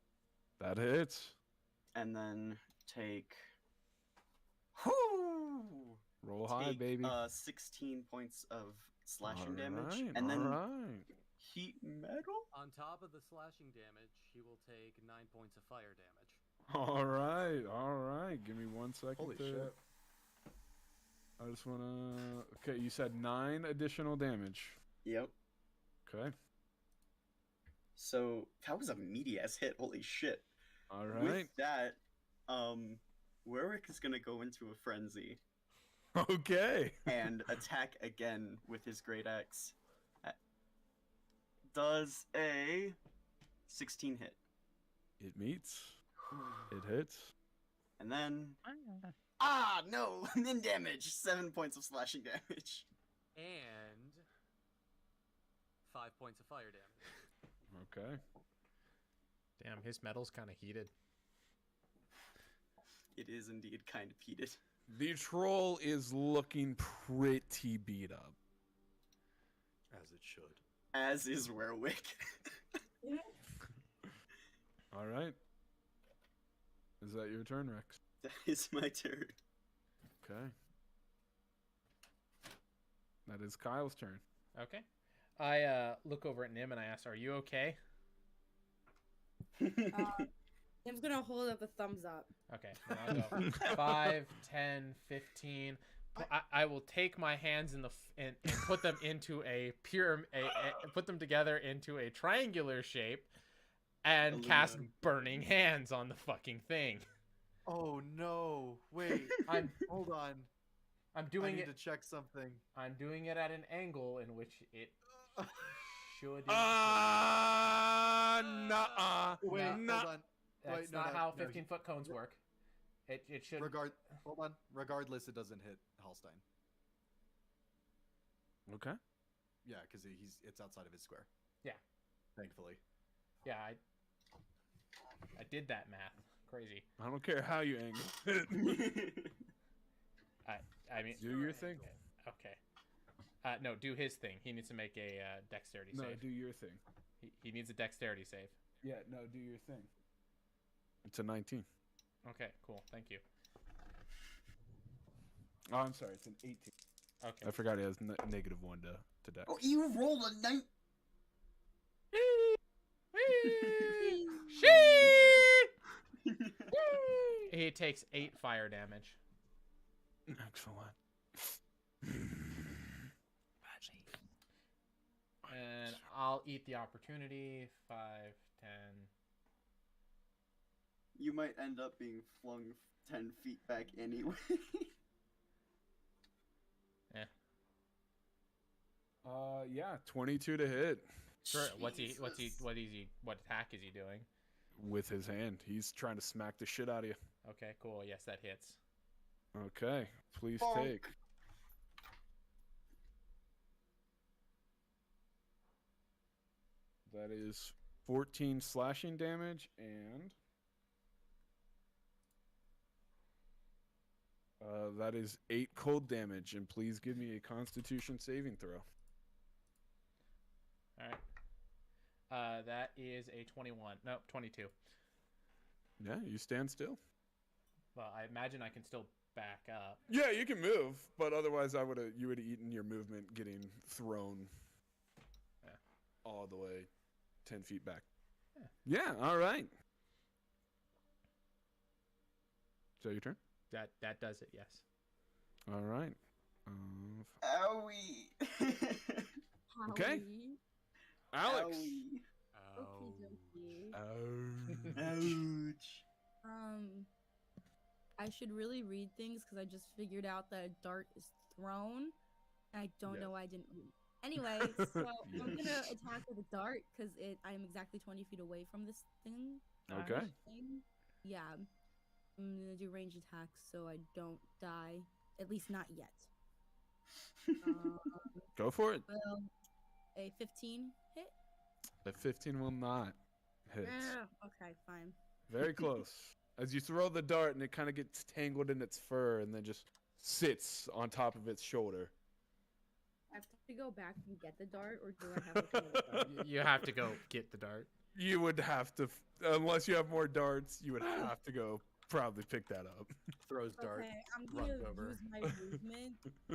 That hits. And then take. Whoo! Roll high, Take, baby. 16 points of slashing damage. Alright, And then alright. heat metal? On top of the slashing damage, he will take 9 points of fire damage. All right. Give me 1 second. Holy to... shit. I just wanna. Okay, you said 9 additional damage. Yep. Okay. So that was a meaty ass hit. Holy shit. All With right. that, Werwick is gonna go into a frenzy Okay. and attack again with his great axe. Does a 16 hit. It meets. It hits. And then Ah. no, min damage. 7 points of slashing damage. And 5 points of fire damage. Okay. Damn, his metal's kind of heated. It is indeed kind of heated. The troll is looking pretty beat up. As it should. As is Werwick. All right. Is that your turn, Rex? That is my turn. Okay. That is Kyle's turn. Okay. I look over at Nim and I ask, "Are you okay?" I'm gonna hold up a thumbs up. Okay. Then I'll go 5, 10, 15. I will take my hands and put them into a put them together into a triangular shape, and cast burning hands on the fucking thing. Oh no! Wait, hold on. I'm doing I need it. to check something. I'm doing it at an angle in which it should. Nuh-uh. Wait, No. hold on. That's Wait, not how 15-foot cones work. It should. Hold on. Regardless, it doesn't hit Hallstein. Okay. Yeah, because it's outside of his square. Yeah. Thankfully. Yeah, I did that math. Crazy. I don't care how you angle it. I mean, Do your thing. Okay. No, do his thing. He needs to make a dexterity No, save. do your thing. He needs a dexterity save. Yeah, no, do your thing. It's a 19. Okay, cool. Thank you. Oh, I'm sorry. It's an 18. Okay. I forgot he has -1 to dex. Oh, you rolled a 9. He takes 8 fire damage. Excellent. And I'll eat the opportunity. 5, 10. You might end up being flung 10 feet back anyway. Yeah, 22 to hit Sure. What Jesus. attack is he doing? with his hand. He's trying to smack the shit out of you. Okay, cool. Yes, that hits. Okay, please Bonk. take. That is 14 slashing damage and that is 8 cold damage. And please give me a Constitution saving throw. All right. That is a 21. No, 22. Yeah, you stand still. Well, I imagine I can still back up. Yeah, you can move, but otherwise you would have eaten your movement getting thrown all the way 10 feet back. Yeah, all right. Is that your turn? That does it, yes. All right. Owie. Okay. Alex. Owie. Okey-dokey. Ouch. I should really read things because I just figured out that a dart is thrown. And I don't know why I didn't read. Anyway, so I'm gonna attack with a dart because I'm exactly 20 feet away from this thing. Okay. Yeah. I'm gonna do range attacks so I don't die. At least not yet. Go for it. Well, a 15 hit? A 15 will not hit. Okay, fine. Very close. As you throw the dart and it kind of gets tangled in its fur and then just sits on top of its shoulder. I have to go back and get the dart, or do I have to go with it? You have to go get the dart. You would have to, unless you have more darts, you would have to go probably pick that up. Throws dart. Okay, I'm gonna runs over. use my movement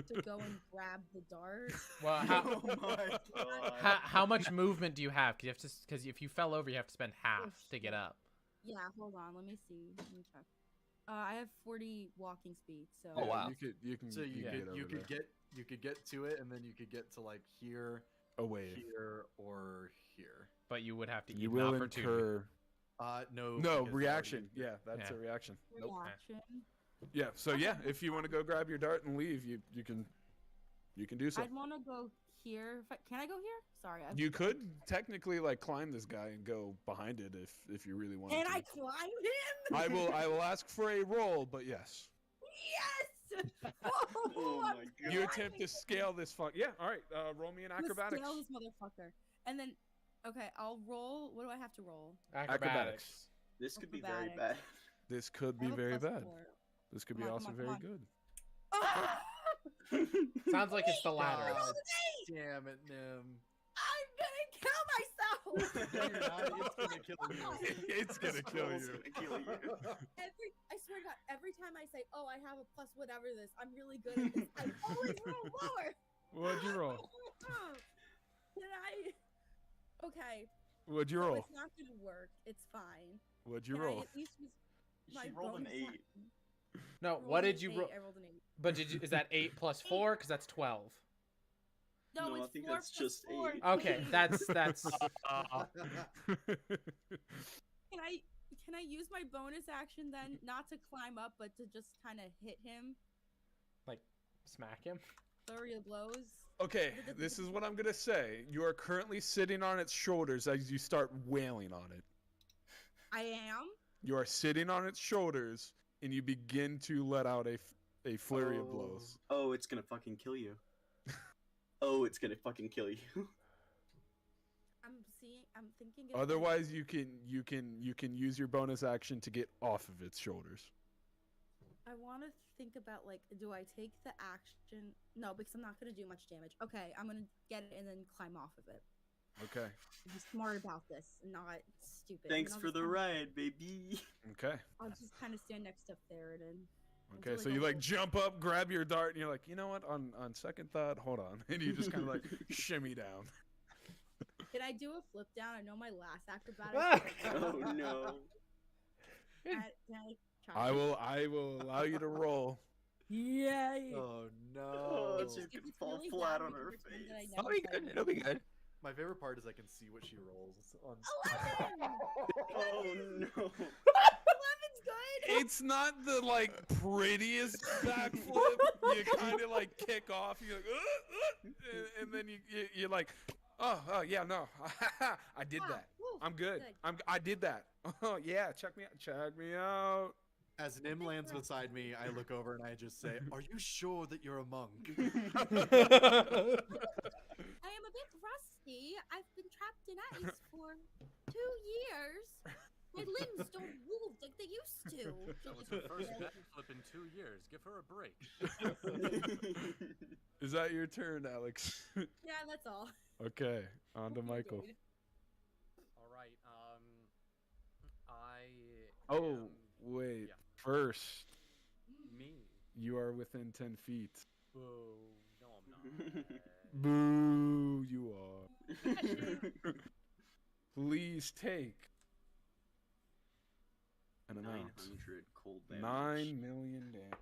to go and grab the dart. Well, Oh my god. how much movement do you have? Because if you fell over, you have to spend half to get up. Yeah, hold on. Let me see. Let me check. I have 40 walking speed, so. Oh, wow. You can So you get over could there. you could get to it, and then you could get to like here, away. here, or here. But you would have to eat You an will opportunity. incur. No. No, because reaction. already- Yeah, that's Yeah. a reaction. Nope. Reaction. Yeah, so yeah, if you want to go grab your dart and leave, you can do so. I'd want to go here. Can I go here? Sorry. You could technically like climb this guy and go behind it if you really wanted Can to. I climb him? I will ask for a roll, but yes. Yes! Oh I'm my god. You attempt to scale this fuck. Yeah, all right. Roll me an gonna acrobatics. scale this motherfucker. And then, okay, I'll roll. What do I have to roll? This could be very bad. Acrobatics. This could I be have a very +4. bad. This could be Come on, also come on, very come on. good. Sounds like it's the latter. God damn it, Nim. I'm gonna kill myself. No, you're not. It's gonna kill you. It's gonna kill Scroll's you. gonna kill you. I swear to God, every time I say, "Oh, I have a plus whatever this," I'm really good at this. I always roll lower. What'd you roll? Can I? Okay. What'd you So roll? it's not gonna work. It's fine. What'd you Can roll? I at least use my She rolled an bonus 8. action? No, Roll what an did you 8, roll? I rolled an 8. But is that 8 plus 4? Because that's 12. No, No, I it's think 4 that's plus just 4. 8. Okay, that's Can I use my bonus action then, not to climb up, but to just kind of hit him? like smack him. Flurry of blows. Okay, this is what I'm gonna say. You are currently sitting on its shoulders as you start wailing on it. I am. You are sitting on its shoulders, and you begin to let out a flurry of blows. Oh, it's gonna fucking kill you. Oh, it's gonna fucking kill you. I'm thinking. If Otherwise, you can use your bonus action to get off of its shoulders. I want to think about, like, do I take the action? No, because I'm not gonna do much damage. Okay, I'm gonna get it and then climb off of it. Okay. Be smart about this, not stupid. And Thanks I'll for just the kinda- ride, baby. Okay. I'll just kind of stand next to Theroden. Okay, so you like jump up, grab your dart, and you're like, you know what? On second thought, hold on, and you just kind of like shimmy down. Can I do a flip down? I know my last acrobatic. Oh no. Can I try? I will allow you to roll. Yay! Oh no. Oh, If she it's can really fall bad, flat we on can her pretend that I face. never It'll be tried good. it. It'll be good. My favorite part is I can see what she rolls on. 11! Oh no. 11's good! It's not the like prettiest backflip. You kind of like kick off. You're like, and then you're like, oh yeah, no, I did that. Woo, I'm good. I did that. Oh yeah, check me out. Check me out. As Nim lands beside me, I look over and I just say, "Are you sure that you're a monk?" I am a bit rusty. I've been trapped in ice for 2 years. My limbs don't move like they used to. That was her first backflip in 2 years. Give her a break. Is that your turn, Alex? Yeah, that's all. Okay, on to Michael. Dude. All right. I. Oh am- wait, yeah. first Me. you are within 10 feet. Boo. No, I'm not. Boo, you are. Please take an amount. 900 cold damage. 9 million damage.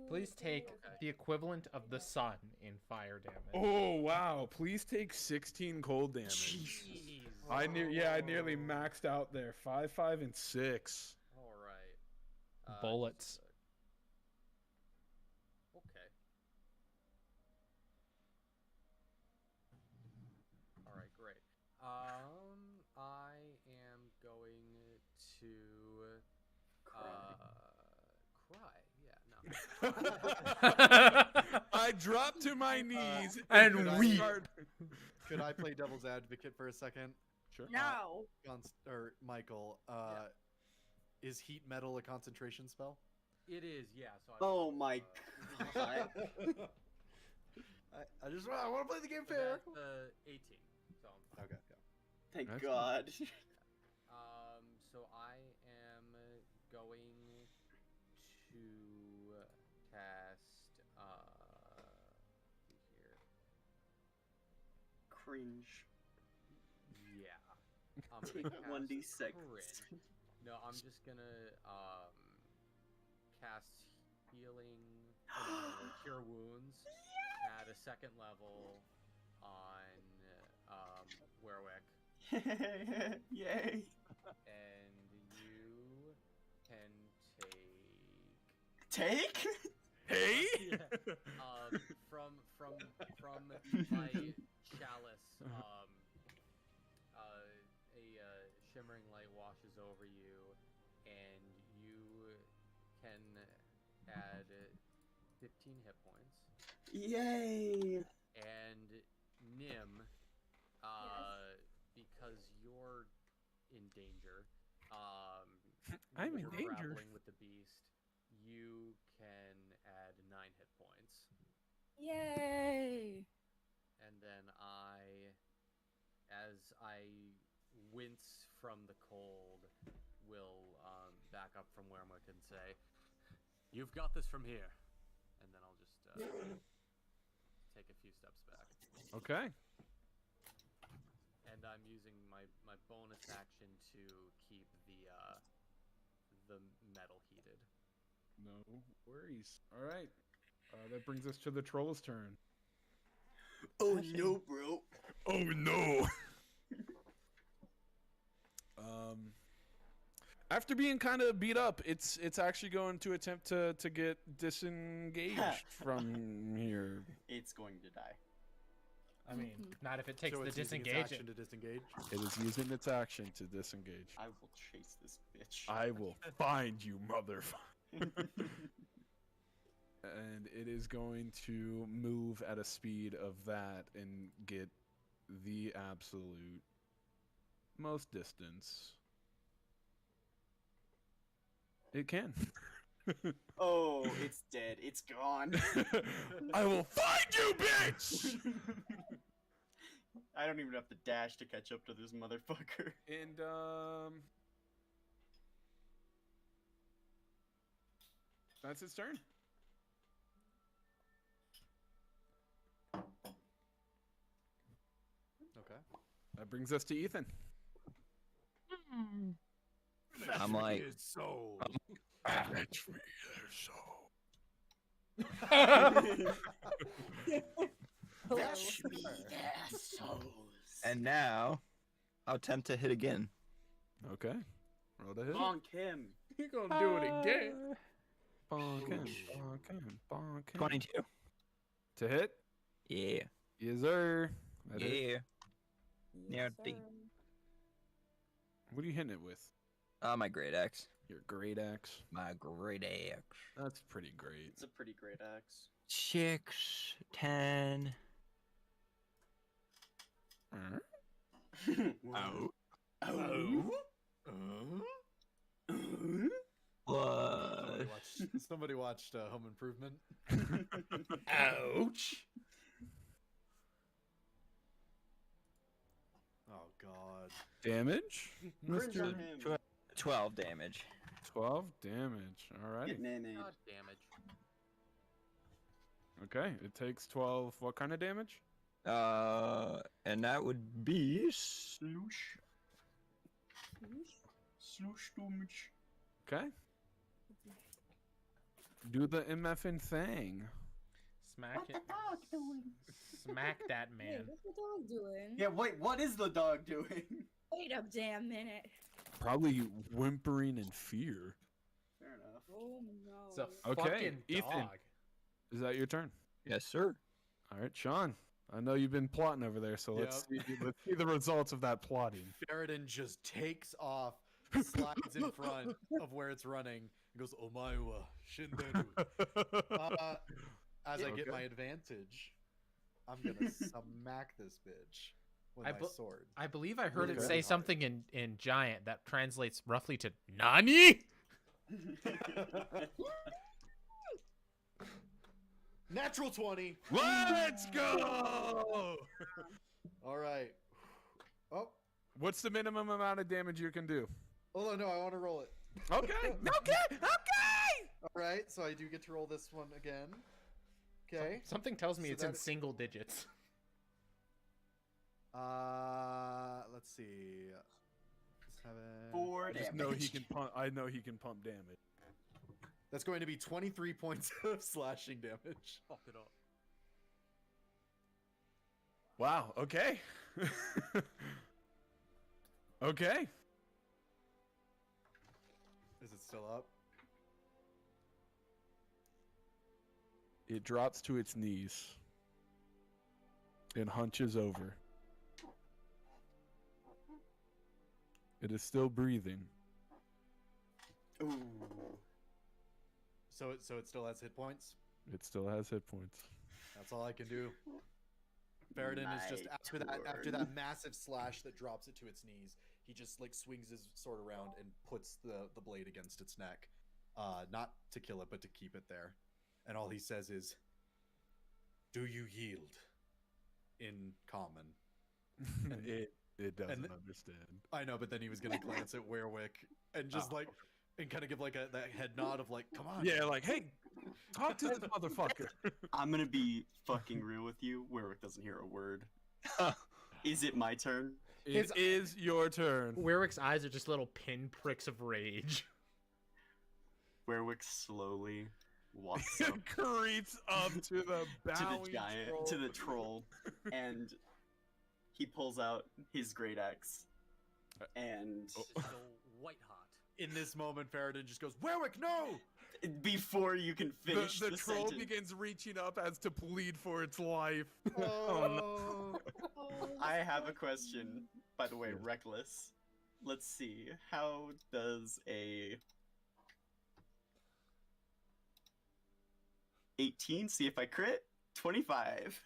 Please take the equivalent of the sun in fire damage. Oh wow! Please take 16 cold damage. Jeez. I nearly maxed out there. 5, 5, and 6. All right. Bullets. Okay. All right, great. I am going to cry. Yeah, no. I drop to my knees And I weep. start- Could I play devil's advocate for a second? Sure. No. Or Michael, is heat metal a concentration spell? It is, yeah. So Oh my god. I want to play the game So fair. that's 18. So I'm fine. Okay. Thank That's God. So I am going to cast here. Cringe. Yeah. I'm gonna Take cast 1d6. Cringe. No, I'm just gonna cast healing cure wounds at a 2nd level on Werwick. Yay. And you can take Take? Hey. from my chalice a shimmering light washes over you and you can add 15 hit points. Yay. And Nim, because you're in danger, I'm in you're danger. grappling with the beast, you can add 9 Yay! And then as I wince from the cold, will back up from where I'm and say, "You've got this from here." And then I'll just take a few steps back. Okay. And I'm using my bonus action to keep the metal heated. No worries. All right. That brings us to the troll's turn. Oh no, bro. Oh no. After being kind of beat up, it's actually going to attempt to get disengaged from here. It's going to die. I mean, not if it takes So the it's using its disengage. action to disengage. It is using its action to disengage. I will chase this bitch. I will find you, motherfucker. And it is going to move at a speed of that and get the absolute most distance it can. Oh, it's dead. It's gone. I will find you, bitch! I don't even have to dash to catch up to this motherfucker. And that's its turn. Okay. That brings us to Ethan. I'm like, Fetch me their soul. Fetch me their souls. and now I'll attempt to hit again. Okay. Roll to hit. Bonk him. You're gonna do it again. Bonk him, bonk him, bonk him. 22. To hit? Yeah. Yes, sir. That is- Yeah. Yeah, Yes, the- sir. What are you hitting it with? My great axe. Your great axe. My great axe. That's pretty great. It's a pretty great axe. 6, 10. Oh. What? Somebody watched Home Improvement. Ouch. Oh God. Damage? Cringe on Mr. him. 12 damage. 12 damage. Alrighty. Get nay-nayed. God damage. Okay, it takes 12. What kind of damage? And that would be Sloosh. Sloosh damage. Okay. Do the MFN thing. Smack What it. the dog doing? Smack that Hey, man. what's the dog doing? Yeah, wait, what is the dog doing? Wait a damn minute. Probably whimpering in fear. Fair enough. Oh It's no. a Okay, fucking Ethan. dog. Is that your turn? yes, sir. All right, Shawn. I know you've been plotting over there, so let's see the results of that plotting. Ferretin just takes off, slides in front of where it's running, and goes, "Omaiwa shinderu." As I get Okay. my advantage, I'm gonna smack this bitch with I my bu- sword. I believe I heard it Okay. say something in giant that translates roughly to Nani? Natural 20. Let's go! All right. Oh, What's the minimum amount of damage you can do? hold on. No, I want to roll it. Okay, okay. All right, so I do get to roll this one again. Okay. Something tells me So it's in that- single digits. Let's see. 7. 4 I damage. just know he can pump. I know he can pump damage. That's going to be 23 points of slashing damage. Fuck it up. Wow. Okay. Okay. Is it still up? It drops to its knees and hunches over. It is still breathing. Ooh. So it still has hit points. It still has hit points. That's all I can do. Ferretin is just after that massive slash that drops it to its knees. He just like swings his sword around and puts the blade against its neck, not to kill it, but to keep it there. And all he says is, Do you yield? In common. And- it doesn't and- understand. I know, but then he was gonna glance at Werwick and just Oh. like, and kind of give like that head nod of like, come on. Yeah, like, hey, talk to this motherfucker. I'm gonna be fucking real with you. Werwick doesn't hear a word. Is it my turn? It is your turn. Werwick's eyes are just little pinpricks of rage. Werwick slowly walks up Creeps up to the to bowing the giant, troll. to the troll, and he pulls out his great axe. And It's still white hot. In this moment, Faradin just goes, Werwick, no! before you can finish the troll sentence, begins reaching up as to plead for its life. Oh, I have a question, by the way, Yes. Reckless. Let's see. How does a 18 see if I crit? 25.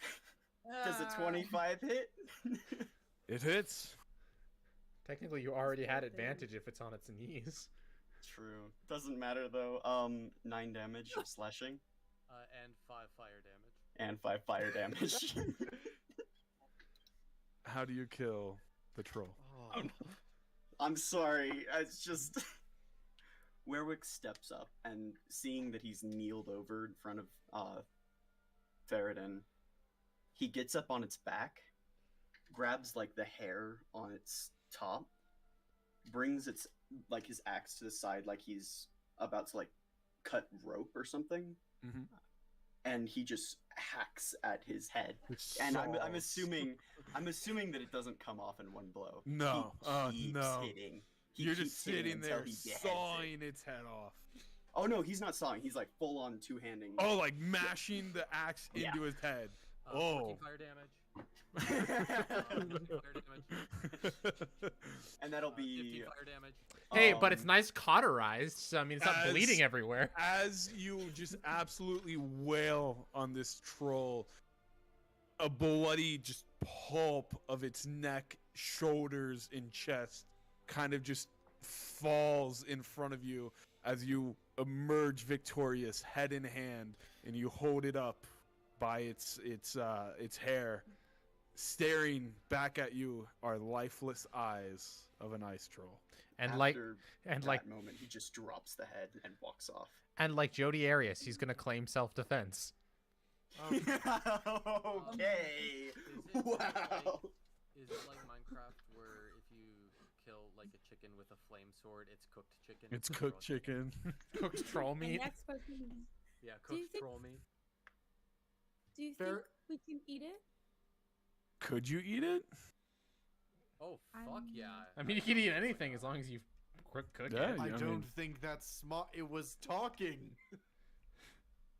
Does a 25 hit? It hits. Technically, you already had advantage if it's on its knees. True. Doesn't matter though. 9 damage of slashing And 5 fire damage. and 5 fire damage. How do you kill the troll? I'm sorry. It's just Werwick steps up and seeing that he's kneeled over in front of Faradin, he gets up on its back, grabs like the hair on its top, brings its like his axe to the side like he's about to like cut rope or something. Mhm. And he just hacks at his head. It's And I'm sauce. assuming that it doesn't come off in one blow. No, He keeps no. hitting. He You're keeps just hitting sitting until there he beheads it. sawing its head off. Oh no, he's not sawing. He's like full on two-handing. Oh, like mashing the axe Yeah. into his head. 14 Oh. fire damage. 15 fire damage. And that'll 15 be fire damage. Hey, but it's um, nice cauterized, so I mean, it's not As- bleeding everywhere. As you just absolutely wail on this troll, a bloody just pulp of its neck, shoulders, and chest kind of just falls in front of you as you emerge victorious, head in hand, and you hold it up by its hair. Staring back at you are lifeless eyes of an ice troll. And after and that like moment, he just drops the head and walks off. Jody Arias, he's gonna claim self-defense. Okay. Is it Wow. Is it like Minecraft where if you kill like a chicken with a flame sword, it's cooked chicken? It's Or cooked roast- chicken. Cooked troll My meat. next question is, Yeah, Do you cooked think- troll meat. do you Fair- think we can eat it? Could you eat it? Oh fuck yeah! I mean, you can eat anything as long as you cook Yeah, it. I I don't mean- think that's smart. It was talking.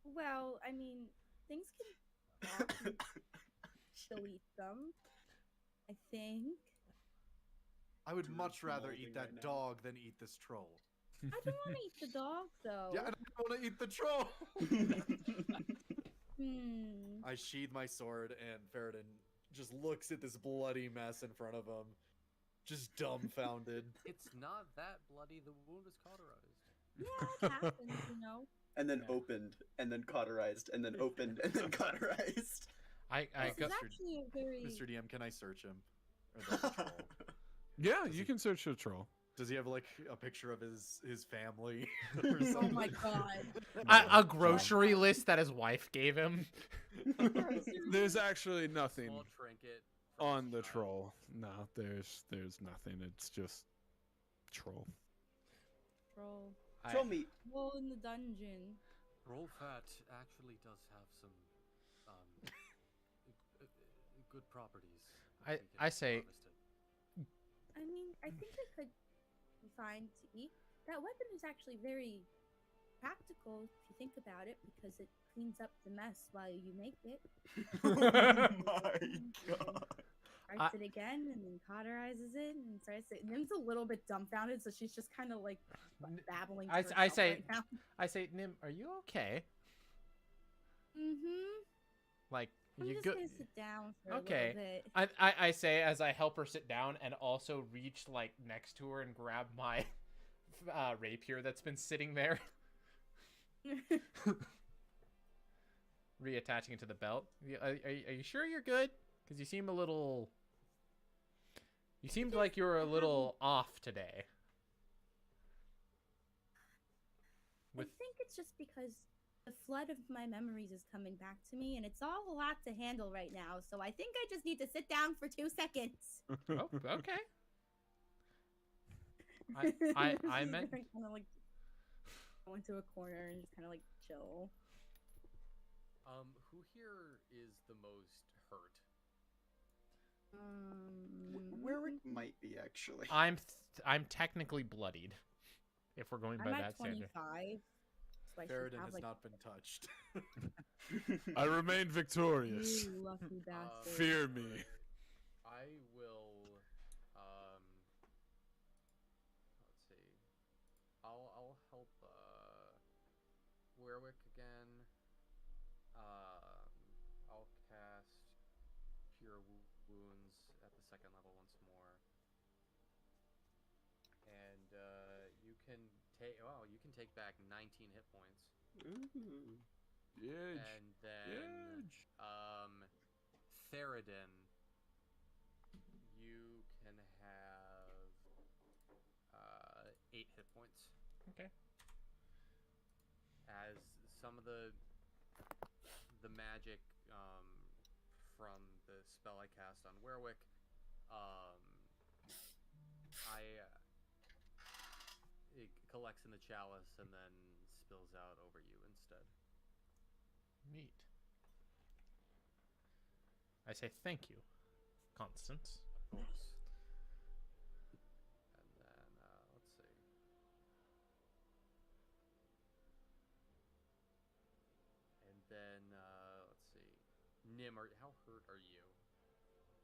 Well, I mean, things can talk and she'll eat them. I think. I would Druid's much rather molding eat that right now. dog than eat this troll. I don't want to eat the dog though. Yeah, and I don't want to eat the troll. I sheathe my sword, and Faradin just looks at this bloody mess in front of him, just dumbfounded. It's not that bloody. The wound is cauterized. Yeah, it happens, you know. And then Yeah. opened, and then cauterized, and then opened, and then cauterized. I This got is actually a very. Mr. DM, can I search him? Or the troll? Yeah, Does you he- can search the troll. Does he have like a picture of his family or Oh something? my god. a grocery list that his wife gave him. There's actually nothing Small trinket. from on his the child. troll. No, there's nothing. It's just troll. Troll. Troll meat. Troll in the dungeon. Roll fat actually does have some good properties. I- We can I say- harvest it. I mean, I think it could be fine to eat. That weapon is actually very practical if you think about it, because it cleans up the mess while you make it. Oh my god. Starts it again and then cauterizes it and starts it. Nim's a little bit dumbfounded, so she's just kind of like babbling. I- to I herself say- right now. I say, Nim, are you okay? Mm-hmm. Like, I'm you just good? gonna sit down for Okay. a little bit. I say as I help her sit down and also reach like next to her and grab my rapier that's been sitting there. reattaching it to the belt. Are you sure you're good? Because you seem a little. You seemed like you were a little off today. I think it's just because the flood of my memories is coming back to me, and it's all a lot to handle right now. So I think I just need to sit down for 2 seconds. Oh, okay. I meant kind of like go into a corner and just kind of like chill. Who here is the most hurt? Warwick might be actually. I'm technically bloodied. If we're going by I'm that at 25. standard. So I should Faradin have, has like, not been touched. I remain victorious. You lucky bastard. Fear me. I will. Let's see. I'll help Werwick again. I'll cast Cure Wounds at the 2nd level once more, and you can take. Oh, you can take back 19 hit points. Ooh. Yidge. And then, Theradin, you can have 8 hit points. Okay. As some of the magic from the spell I cast on Werwick, it collects in the chalice and then spills out over you instead. Neat. I say thank you, Constance. Of course. And then, let's see. And then, let's see. Nim, how hurt are you?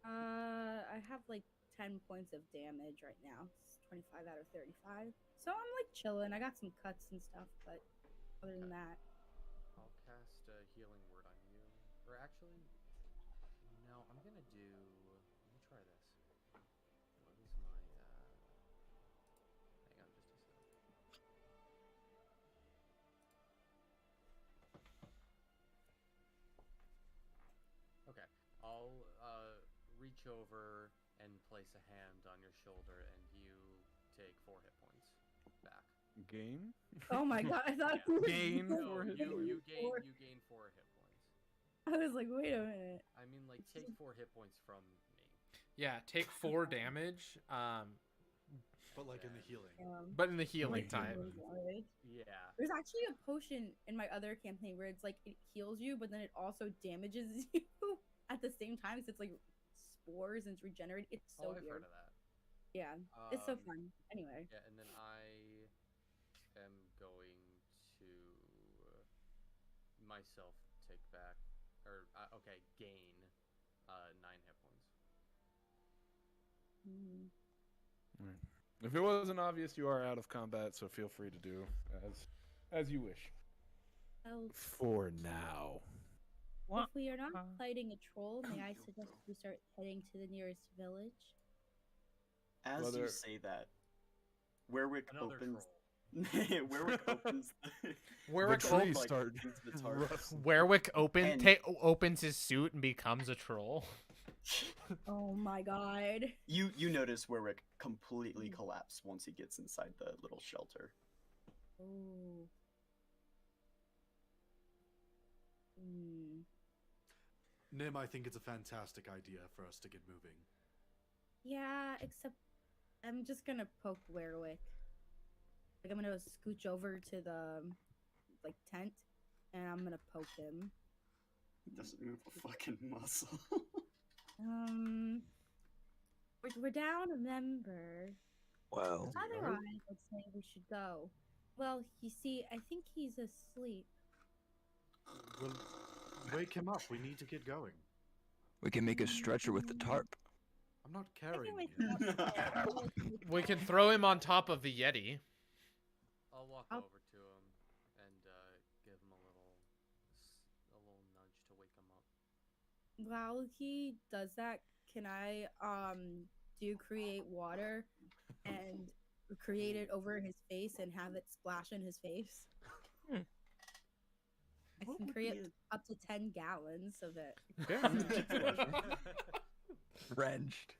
I have like 10 points of damage right now. It's 25 out of 35. So I'm like chilling. I got some cuts and stuff, but other than that, I'll cast a healing word on you. Or actually, no, I'm gonna do. Let me try this. What is my? Hang on, just a sec. Okay, I'll reach over and place a hand on your shoulder, and you take 4 hit points back. Gain? oh my god, I thought you Gain No, for hit you points? gain 4 hit points. I was like, wait a minute. I mean, like, take 4 hit points from me. Yeah, take 4 damage. But like in the healing. But in the healing Like, time. Yeah. There's actually a potion in my other campaign where it's like it heals you, but then it also damages you at the same time. So it's like spores and it's regenerated. It's so I've weird. heard of that. Yeah, it's so Um, fun. Anyway, Yeah, and then I am going to myself take back, or gain 9 hit points. If it wasn't obvious, you are out of combat, so feel free to do as you wish. well, For now. if we are not fighting a troll, may I suggest we start heading to the nearest village? As you Whether- say that, Werwick Another opens. troll. Werwick opens. Werwick The trees like, start into the tarp. rustling. Werwick And- opens his suit and becomes a troll. Oh my god. You notice Werwick completely collapse once he gets inside the little shelter. Oh. Nim, I think it's a fantastic idea for us to get moving. Yeah, except I'm just gonna poke Werwick. Like I'm gonna scooch over to the like tent, and I'm gonna poke him. He doesn't move a fucking muscle. We're down a member. Well, Otherwise, I'd say we should go. Well, you see, I think he's asleep. Well, wake him up. We need to get going. we can make a stretcher with the tarp. I'm not I can carrying wake you. him up. We can throw him on top of the Yeti. I'll walk I'll- over to him and give him a little nudge to wake him up. While he does that, can I do create water and create it over his face and have it splash in his face? I What can would create be up to 10 gallons of it. Drenched.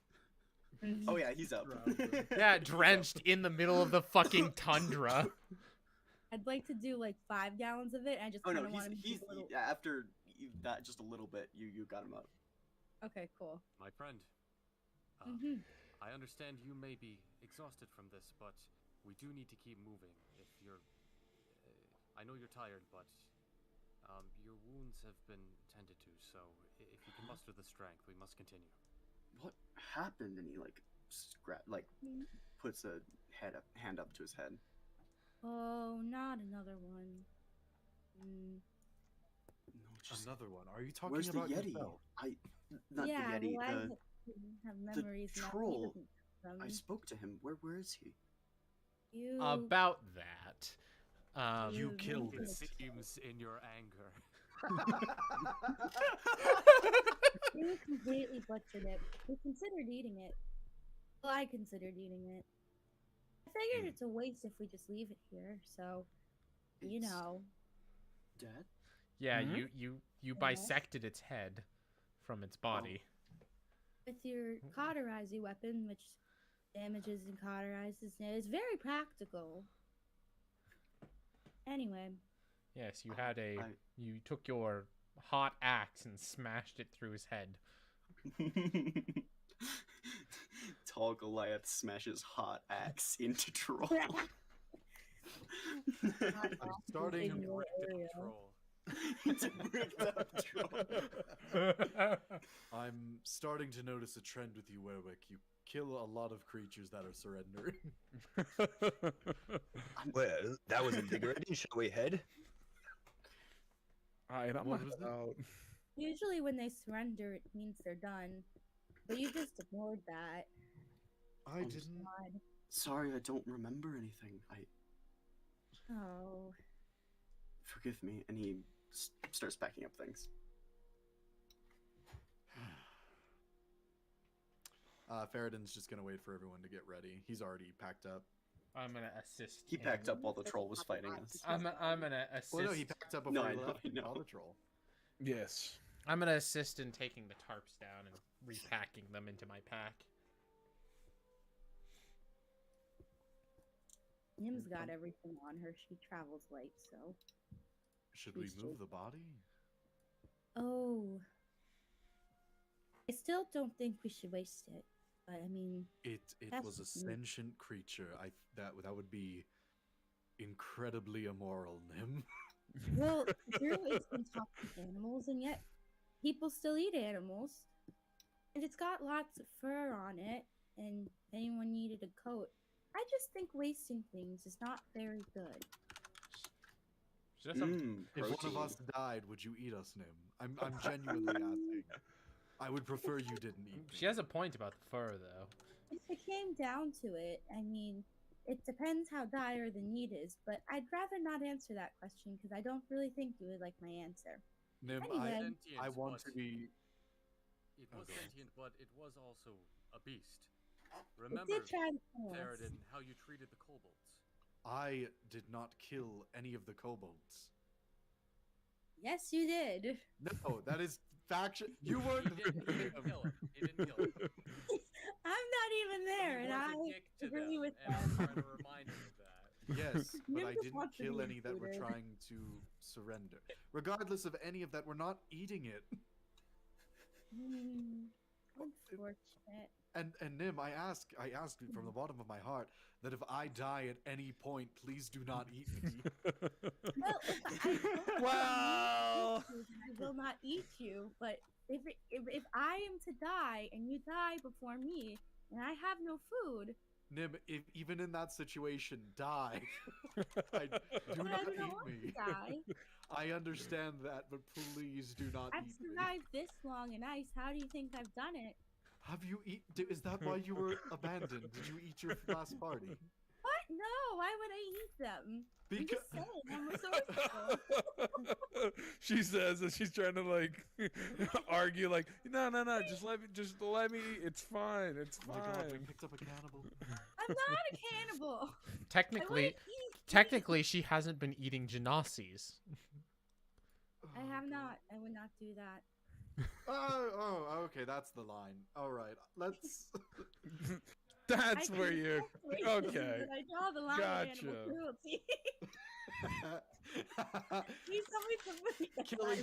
Oh yeah, he's up. Yeah, drenched in the middle of the fucking tundra. I'd like to do like 5 gallons of it. And I just Oh kind no, of want to he's a little. yeah, after that just a little bit, you got him up. Okay, cool. My friend, I understand you may be exhausted from this, but we do need to keep moving. If you're, I know you're tired, but your wounds have been tended to. So if you can muster the strength, we must continue. What happened? And he like puts a hand up to his head. Oh, not another one. No, just, Another one. Are you talking where's the about Yeti? yourself? Not Yeah, the Yeti. well, I The have memories now. He troll. doesn't have I them. spoke to him. Where is he? You About that. You you killed It it. seems in your anger. You completely butchered it. We considered eating it. Well, I considered eating it. I figured it's a waste if we just leave it here. So, you It's know. dead. Yeah, Mhm. you bisected its head from its body. With your cauterizing weapon, which damages and cauterizes, it's very practical. Anyway, Yes, you had a I- you took your hot axe and smashed it through his head. Tall Goliath smashes hot axe into troll. I'm starting in your area. Troll. It's a bricked up troll. I'm starting to notice a trend with you, Werwick. You kill a lot of creatures that are surrendering. Well, that was invigorating, shall we head? Alright, I'm What was it? out. Usually when they surrender, it means they're done. But you just ignored that. I didn't. God. Sorry, I don't remember anything. Oh. Forgive me. And he starts packing up things. Faradin's just gonna wait for everyone to get ready. He's already packed up. I'm gonna assist. He him. packed up while the troll was fighting us. I'm gonna assist. Well, no, he packed up No, before I he know, left I and saw know. the troll. Yes. I'm gonna assist in taking the tarps down and repacking them into my pack. Nim's got everything on her. She travels light, so. Should we She's move just- the body? Oh. I still don't think we should waste it. But I mean, It That's was a just me. sentient creature. That would be incredibly immoral, Nim. well, druids can talk to animals, and yet people still eat animals. And it's got lots of fur on it, and if anyone needed a coat. I just think wasting things is not very good. Just a- If one of Protein. us died, would you eat us, Nim? I'm genuinely asking. I would prefer you didn't eat me. She has a point about the fur, though. If it came down to it, I mean, it depends how dire the need is, but I'd rather not answer that question because I don't really think you would like my answer. Nim, Anyway. I want to be. It was Okay. sentient, but it was also a beast. It Remember, did try to kill us. Faradin, how you treated the kobolds. I did not kill any of the kobolds. Yes, you did. No, that is faction. You weren't. He didn't kill him. He didn't kill him. I'm not even there, He and was a I dick to agree them, with and I'm that. trying to remind him of that. Yes, but Nim I just didn't wants to kill be any that were included. trying to surrender. Regardless of any of that, we're not eating it. Unfortunate. And Nim, I ask you from the bottom of my heart that if I die at any point, please do not eat me. Well, if I don't Wow. I will not eat you. But if I am to die and you die before me, and I have no food, Nim, if even in that situation, die. do then not I don't eat want me. to die. I understand that, but please do not I've eat me. survived this long in ice. How do you think I've done it? Have you eat? Is that why you were abandoned? Did you eat your last party? What? No. Why would I eat them? I'm Because just saying. I'm resourceful. She says that she's trying to like argue, like, no, just let me. It's fine. It's oh my god, we fine. picked up a cannibal. I'm not a cannibal. I Technically, wouldn't eat technically, she hasn't been eating genasies. I have not. I would not do that. Okay, that's the line. All right, let's. That's I where can you're. accept racism, Okay. but I draw the line at animal Gotcha. cruelty. Please tell me somebody gets killing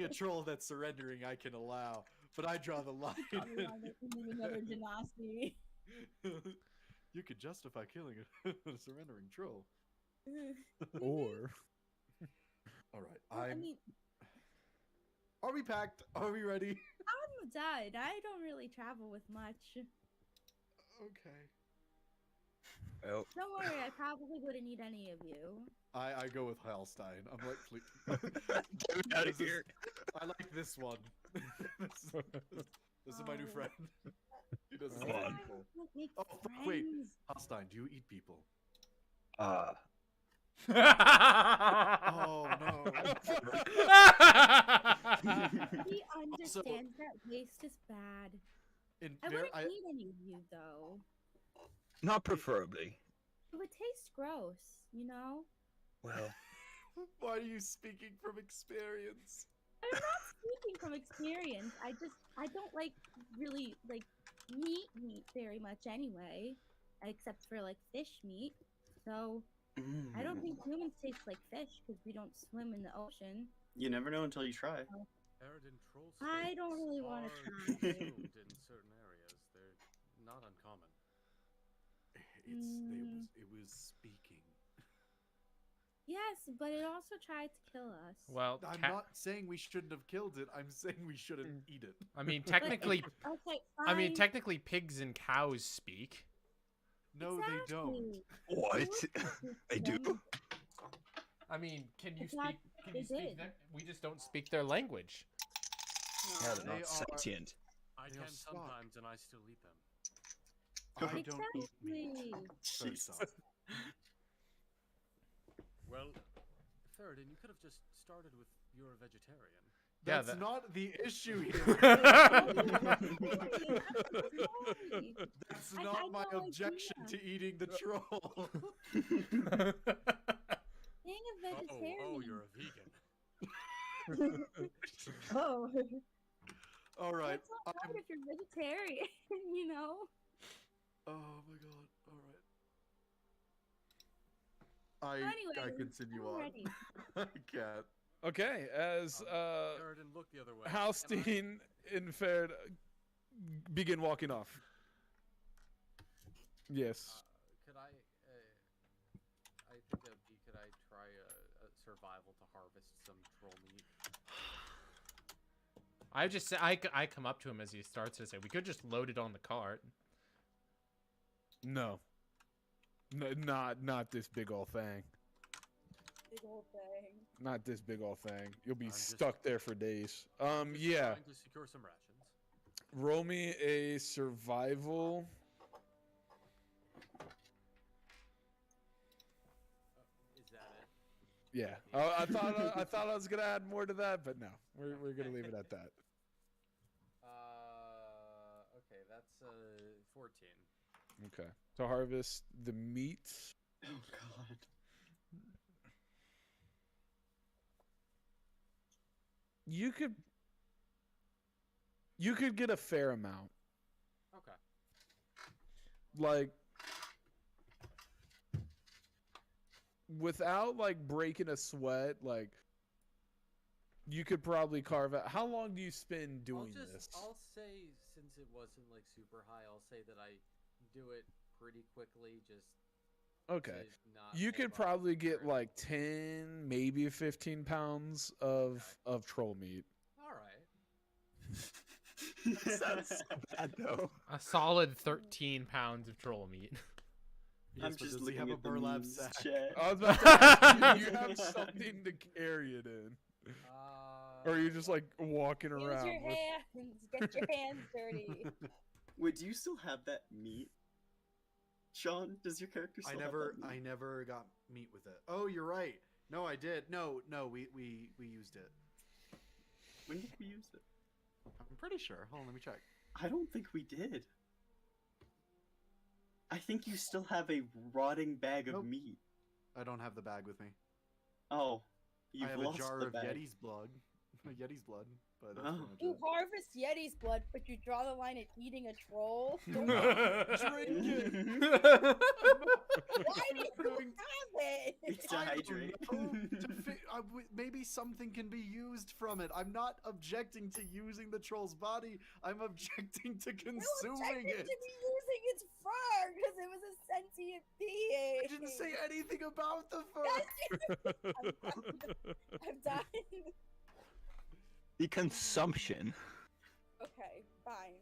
a troll that's surrendering, I can allow, but I draw the line. Draw the line at eating another genasi. You could justify killing a surrendering troll. Or. All right, I mean, Are we packed? Are we ready? I'm dead. I don't really travel with much. Okay. Well, Don't worry, I probably wouldn't need any of you. I go with Heilstein. I'm like, please. get me out of here. I like this one. this is my new Oh. friend. He doesn't Come eat on. people. Don't make Oh, fuck, wait. friends. Heilstein, do you eat people? Oh no. He understands that waste is bad. I wouldn't eat any of you, though. Not preferably. It would taste gross, you know? Well, Why are you speaking from experience? I'm not speaking from experience. I don't like really like meat very much anyway, except for like fish meat. So I don't think humans taste like fish because we don't swim in the ocean. You never know until you try. I don't really want to try. Consumed in certain areas. They're not uncommon. It was speaking. Yes, but it also tried to kill us. Well, I'm not saying we shouldn't have killed it. I'm saying we shouldn't eat it. I mean, technically, Okay, I mean, fine. technically, pigs and cows speak. No, they don't. Exactly. what? They do? I mean, can you It's not- speak? Can they you speak? did. We just don't speak their language. Yeah, they're They not are- sentient. I They can are smart. sometimes, and I still eat them. I don't eat meat. Exactly. First off. Well, Faradin, you could have just started with you're a vegetarian. Yeah, That's not the issue here. That's I not had my no objection idea. to eating the troll. Being a vegetarian. Oh, you're a vegan. Oh. All right. That's not hard if you're vegetarian, you know? Oh my god. All right. I Anyway, continue I'm on. ready. I can't. Okay, as Faradin, look the other way. Halstein and Ferd begin walking off. Yes. Could I think that could I try a survival to harvest some troll meat? I come up to him as he starts to say, we could just load it on the cart. No. Not this big old thing. Big old thing. Not this big old thing. You'll be I'm just- stuck there for days. Just Yeah. trying to secure some rations. Roll me a survival. Is that it? Yeah. I thought I was gonna add more to that, but no. We're gonna leave it at that. Okay, that's 14. Okay. To harvest the meat. Oh god. You could get a fair amount. Okay. Like without like breaking a sweat, like you could probably carve out. How long do you spend doing this? I'll say, since it wasn't like super high, I'll say that I do it pretty quickly, just Okay. to not You hold could up probably get for- like 10, maybe 15 pounds of troll meat. All right. Sounds so bad though. A solid 13 pounds of troll meat. I'm Yes, but just does he looking have a at the burlap memes sack? chat. I was about to ask you, do you have something to carry it in? Or are you just like walking Use around your with... hands. Get your hands dirty. Wait, do you still have that meat? Sean, does your character still have that meat? I never got meat with it. Oh, you're right. No, I did. No, we used it. When did we use it? I'm pretty sure. Hold on, let me check. I don't think we did. I think you still have a rotting bag of Nope. meat. I don't have the bag with me. Oh, you've I have a lost jar the of bag. Yeti's blood. Yeti's blood, but that's Oh. pretty much You it. harvest Yeti's blood, but you draw the line at eating a troll. Don't Drink it. Why do you have it? It's I don't hydrate. know. Maybe something can be used from it. I'm not objecting to using the troll's body. I'm objecting to You consuming objected it. to be using its fur because it was a sentient being. I didn't say anything about the fur. I'm done. The consumption. Okay, fine.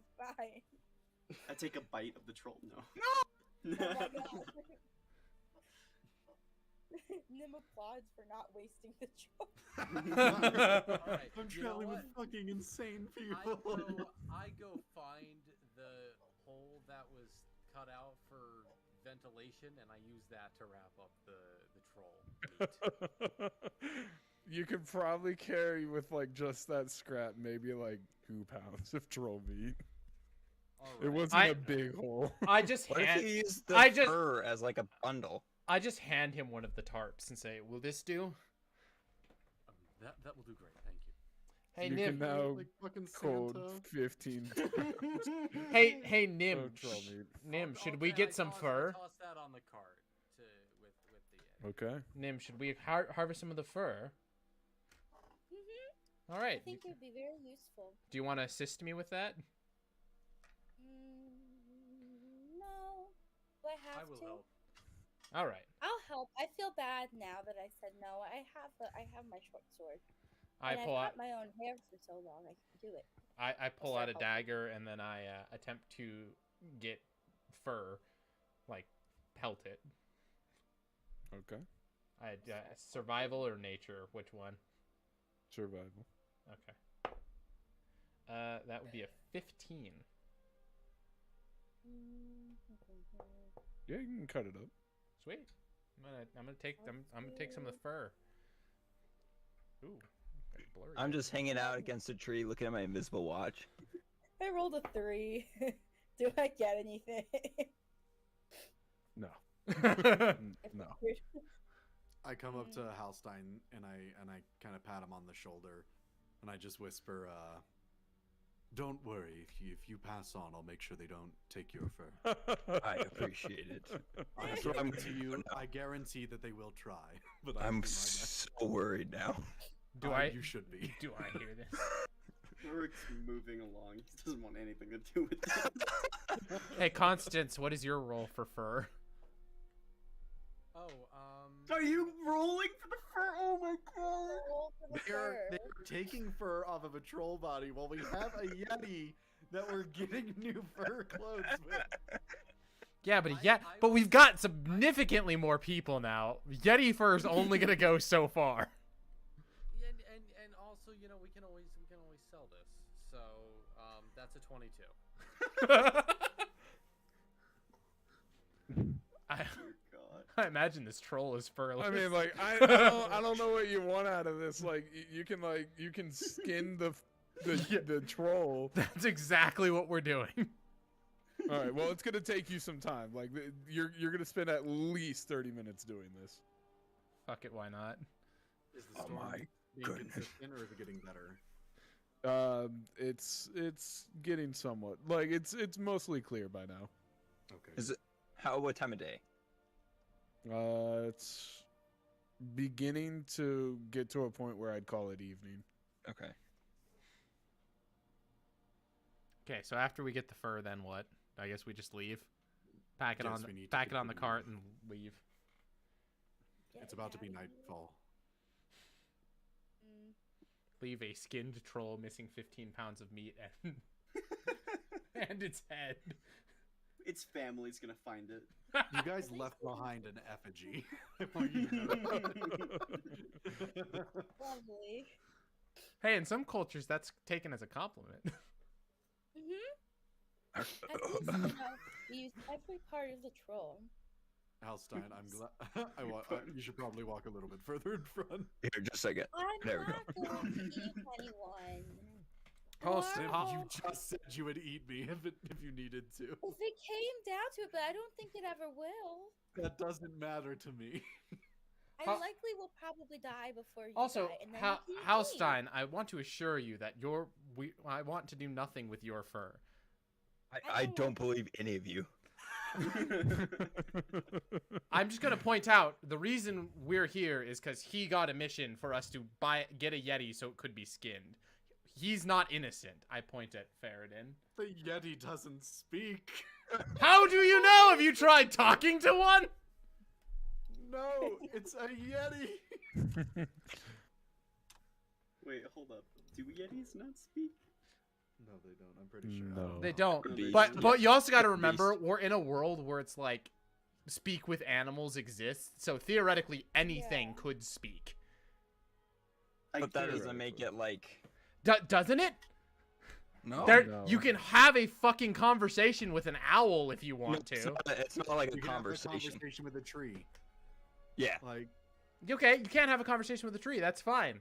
I take a bite of the troll. No. Oh my god. Nim applauds for not wasting the troll. Alright, I'm you know traveling with what? fucking insane I people. go find the hole that was cut out for ventilation, and I use that to wrap up the troll meat. You could probably carry with like just that scrap, maybe like 2 pounds of troll meat. It Alright. wasn't I- a big hole. I just What if hand you use the I just- fur as like a bundle? I just hand him one of the tarps and say, "Will this do?" That will do great, thank you. Hey You Nim. can now like fucking cold Santa. 15 Hey Nim. of troll meat. Nim, should Okay, we I get some toss- fur? I toss that on the cart with the Okay. Nim, should we harvest some of the fur? All I right. think it would be very useful. Do you want to assist me with that? No. Do I have I will to? help. All right. I'll help. I feel bad now that I said no. I have my short sword. I And pull I've out cut my own hair for so long. I can do it. I pull start out a helping. dagger and then I attempt to get fur, like pelt it. Okay. I survival or nature, which one? Survival. Okay. That would be a 15. Yeah, you can cut it up. Sweet. I'm gonna take some of the fur. Ooh. very blurry. I'm just hanging out against a tree looking at my invisible watch. I rolled a 3. Do I get anything? No. No. I come up to Halstein and I kind of pat him on the shoulder, and I just whisper, "Don't worry. If you pass on, I'll make sure they don't take your fur. I appreciate it. I guarantee that they will try. But I'm do my best. so worried now. You should be. Do I hear this? Rick's moving along. He doesn't want anything to do with it. Hey Constance, what is your role for fur? Oh, Are you rolling for the fur? Oh my god! Roll for the They're fur. taking fur off of a troll body while we have a yeti that we're getting new fur clothes with. Yeah, but I but would- we've got significantly more people now. Yeti fur's only gonna go so far. yeah, and also, you know, we can always sell this. So, that's a 22. I, Dear God. I imagine this troll is furless. I mean, like, I don't know what you want out of this. Like, you can skin the troll. That's exactly what we're doing. All right. Well, it's gonna take you some time. Like, you're gonna spend at least 30 minutes doing this. Fuck it, why not? Is the Oh storm my being goodness. consistent, or is it getting better? It's getting somewhat like it's mostly clear by now. Okay. Is it what time of day? It's beginning to get to a point where I'd call it evening. Okay. Okay, so after we get the fur, then what? I guess we just leave. Pack it Yes, on we need to pack it on the continue. cart and leave. Get It's about to be out of here. nightfall. Leave a skinned troll missing 15 pounds of meat and and its head. Its family's gonna find it. You guys left behind an effigy. I want you to know that. Lovely. Hey, in some cultures that's taken as a compliment. At least, you know, we use every part of the troll. Halstein, I'm glad. You should probably walk a little bit further in front. Here, just a second. I'm There we not going to eat anyone. Halstein, Wow. You just said you would eat me if you needed to. If it came down to it, but I don't think it ever will. That doesn't matter to me. I How- likely will probably die before you Also, die. And then you can eat me. Halstein, I want to assure you that I want to do nothing with your fur. I don't believe any of you. I'm just gonna point out the reason we're here is because he got a mission for us to get a Yeti so it could be skinned. He's not innocent. I point at Faradin. The Yeti doesn't speak. How do you know? Have you tried talking to one? No, it's a Yeti. Wait, hold up. Do Yetis not speak? No, they don't. I'm pretty sure. No. They don't. Beast. But you also got to remember we're in a world where it's like speak with animals exists, so theoretically anything Yeah. could speak. But that get it. doesn't make it like. Doesn't it? No. No. You can have a fucking conversation with an owl if you want It's to. not like a You can have a conversation. conversation with a tree. Yeah. Like, Okay, you can't have a conversation with a tree. That's fine.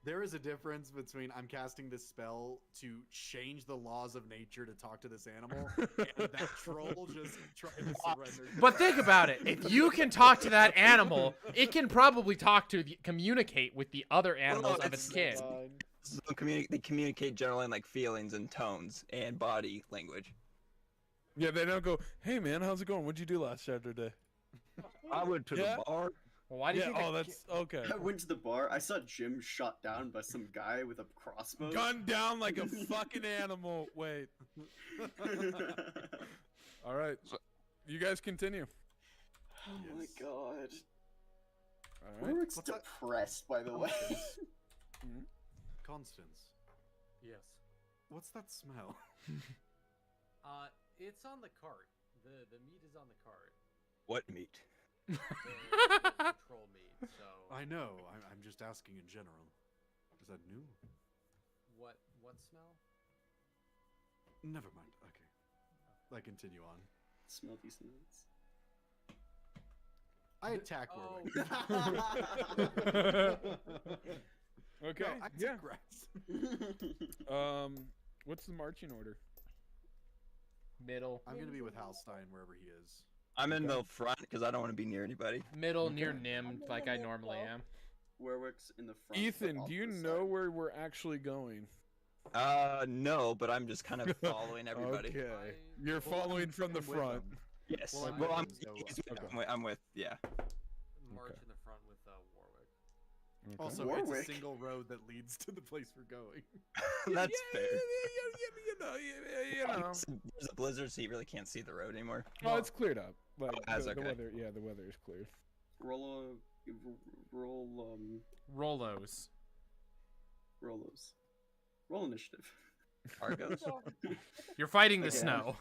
there is a difference between I'm casting this spell to change the laws of nature to talk to this animal, and that troll just trying to surrender. But think about it. If you can talk to that animal, it can probably communicate with the other animals of its kin. So they communicate generally in like feelings and tones and body language. Yeah, they don't go, hey man, how's it going? What'd you do last Saturday? I went to Yeah. the bar. Well, why do you Yeah, think oh, that's okay. I went to the bar. I saw Jim shot down by some guy with a crossbow. Gunned down like a fucking animal. Wait. All right. You guys continue. Oh my Yes. god. All right. Warwick's What's that? depressed, by the way. Constance, Yes. what's that smell? It's on the cart. The meat is on the cart. What meat? The control meat. So I know. I'm just asking in general. Is that new? what smell? Never mind. Okay. I continue on. Smell these nuts. I attack Oh. Warwick. Okay. No, I take Yeah. grass. What's the marching order? middle, I'm gonna be with Halstein wherever he is. I'm in Okay. the front because I don't want to be near anybody. middle Okay. near Nim, like I normally am. Warwick's in the front. Ethan, but do you off the know side. where we're actually going? No, but I'm just kind of following everybody. Okay. You're Well, following from the I'm with front. him. Yes. Well, Well, I'm I'm, with him, so, he's with- okay. I'm with, yeah. March Okay. in the front with Warwick. Okay. Also, Warwick. it's a single road that leads to the place we're going. That's yeah, fair. you know. There's a blizzard, so you really can't see the road anymore. Oh, it's cleared up. Like, that's the okay. weather, yeah, the weather is cleared. Roll Rolos. roll initiative. Argos? You're fighting the Okay. snow.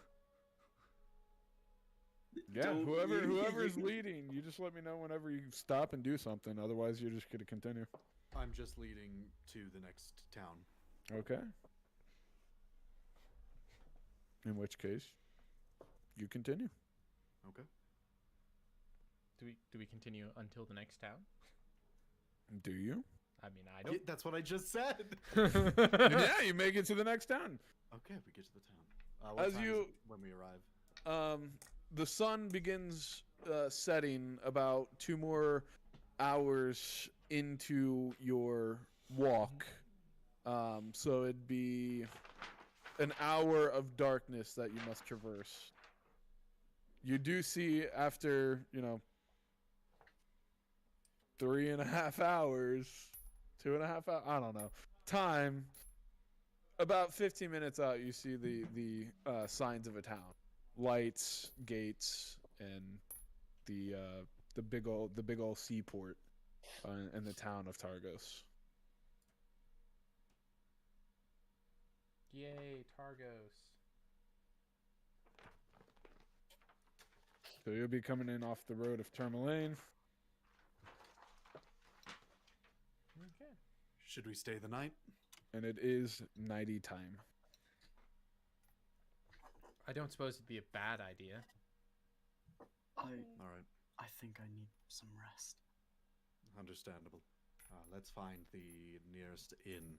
Yeah, Don't- whoever's leading, you just let me know whenever you stop and do something. Otherwise, you're just gonna continue. I'm just leading to the next town. Okay. In which case, you continue. Okay. Do we continue until the next town? Do you? I mean, I Yeah, don't. that's what I just said. And yeah, you make it to the next town. Okay, we get to the town. What As time is you- it when we arrive. The sun begins setting about 2 more hours into your walk. So it'd be an hour of darkness that you must traverse. You do see after, 3.5 hours, 2.5 hours, I don't know, time, about 15 minutes out, you see the signs of a town. Lights, gates, and the big old seaport in the town of Targos. Yay, Targos. So you'll be coming in off the road of Tourmaline. Okay. Should we stay the night? And it is nighty time. I don't suppose it'd be a bad idea. All right. I think I need some rest. Understandable. Let's find the nearest inn.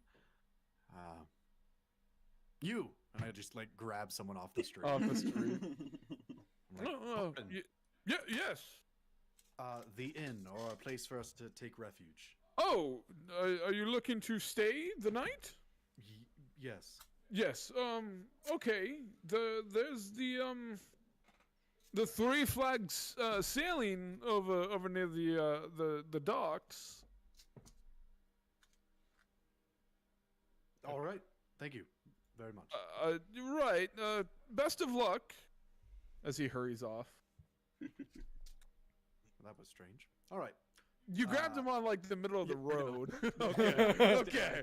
You! And I just like grab someone off the street. Off the street. I'm like, Oh, "Open." yes. The inn, or a place for us to take refuge. Oh, are you looking to stay the night? Yes. Yes. Okay. There's the Three Flags sailing over near the docks. All right. Thank you very much. Right. Best of luck. As he hurries off. That was strange. All right. You grabbed him on like the middle of the road. Okay.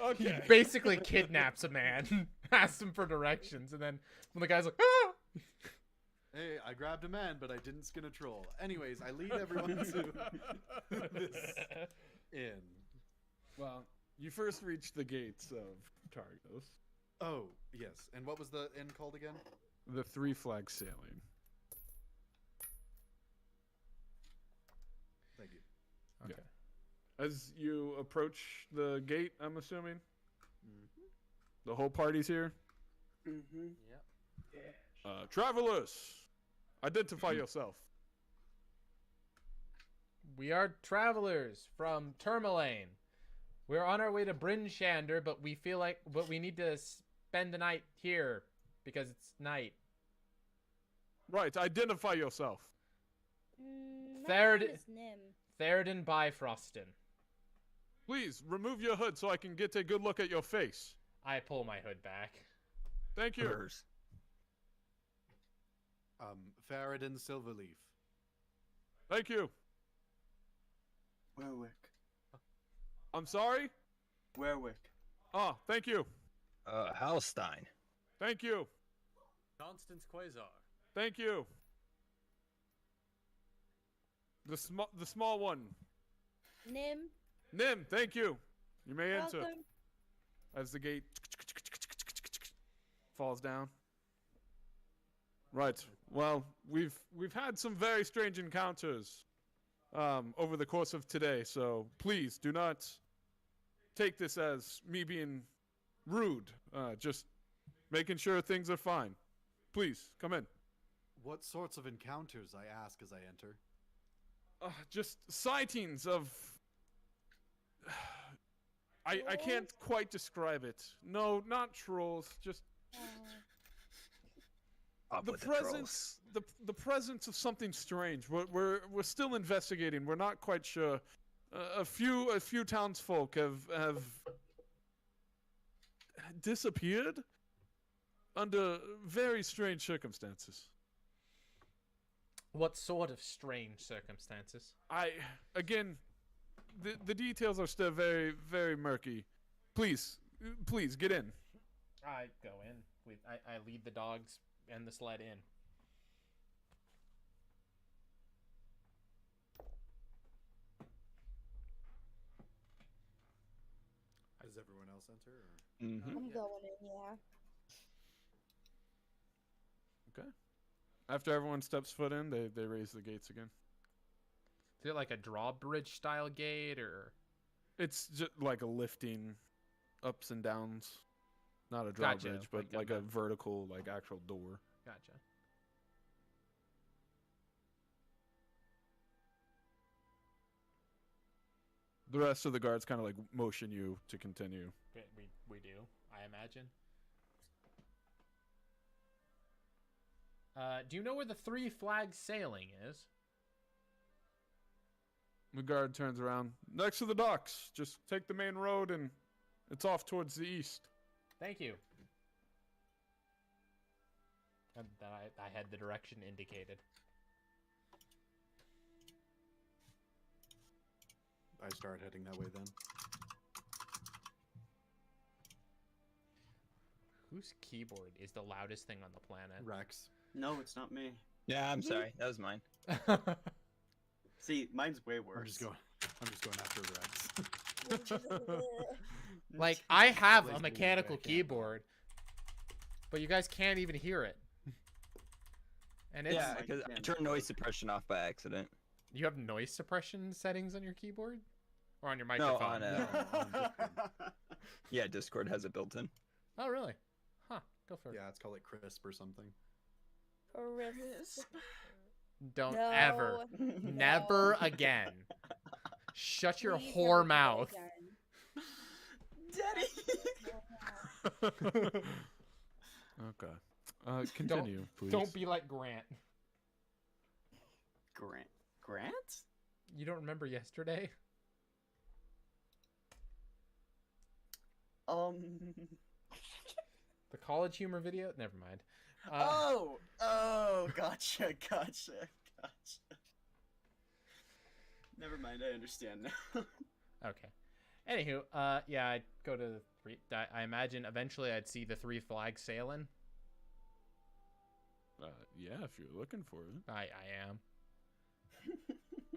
Okay. He basically kidnaps a man, asks him for directions, and then when the guy's like, ah! Hey, I grabbed a man, but I didn't skin a troll. Anyways, I lead everyone to this inn. Well, you first reach the gates of Targos. Oh, yes. And what was the inn called again? The Three Flags sailing. Thank you. Okay. As you approach the gate, I'm assuming Mm-hmm. the whole party's here. Mm-hmm. Yep. Travelers, identify yourself. We are travelers from Tourmaline. We're on our way to Bryn Shander, but we need to spend the night here because it's night. Right, identify yourself. My Third- name is Nim. Theoden Bifroston. Please remove your hood so I can get a good look at your face. I pull my hood back. Thank you. Hers. Faradin Silverleaf. Thank you. Werwick. I'm sorry? Werwick. Ah, thank you. Halstein. Thank you. Constance Quasar. Thank you. The small one. Nim. Nim, thank you. You may enter. Welcome. As the gate falls down. Right. Well, we've had some very strange encounters over the course of today, so please do not take this as me being rude. Just making sure things are fine. Please, come in. What sorts of encounters, I ask as I enter? Just sightings of... I can't quite describe it. No, not trolls. Just Up the with the trolls. presence, the presence of something strange. We're still investigating. We're not quite sure. A few townsfolk have disappeared under very strange circumstances. What sort of strange circumstances? The details are still very, very murky. Please get in. I go in. I lead the dogs and the sled in. Does everyone else enter? Or? Mm-hmm. I'm going in, yeah. Okay. After everyone steps foot in, they raise the gates again. Is it like a drawbridge style gate or? It's just like a lifting ups and downs. Not a Gotcha, drawbridge, but like like a- a vertical, like actual door. Gotcha. The rest of the guards kind of like motion you to continue. We do, I imagine. Do you know where the Three Flags sailing is? The guard turns around. Next to the docks. Just take the main road and it's off towards the east. Thank you. And I had the direction indicated. I start heading that way then. Whose keyboard is the loudest thing on the planet? Rex. No, it's not me. Yeah, I'm sorry. That was mine. See, mine's way worse. I'm just going after Rex. Like, I have Plays a me mechanical way, I can't. keyboard, but you guys can't even hear it. And it's Yeah, like because I him. turned noise suppression off by accident. you have noise suppression settings on your keyboard or on your No, microphone. on yeah, Discord has it built in. Oh, really? Huh. Go for it. Yeah, it's called like crisp or something. Crisp. Don't No. ever. Never again. Shut your Please whore never do that mouth. again. Daddy. Okay. Continue, please. Don't be like Grant. Grant? You don't remember yesterday? The college humor video? Never mind. Oh, gotcha. Never mind, I understand now. Okay. Anywho, yeah, I'd go to the three. I imagine eventually I'd see the three flags sailing. Yeah, if you're looking for it. I am.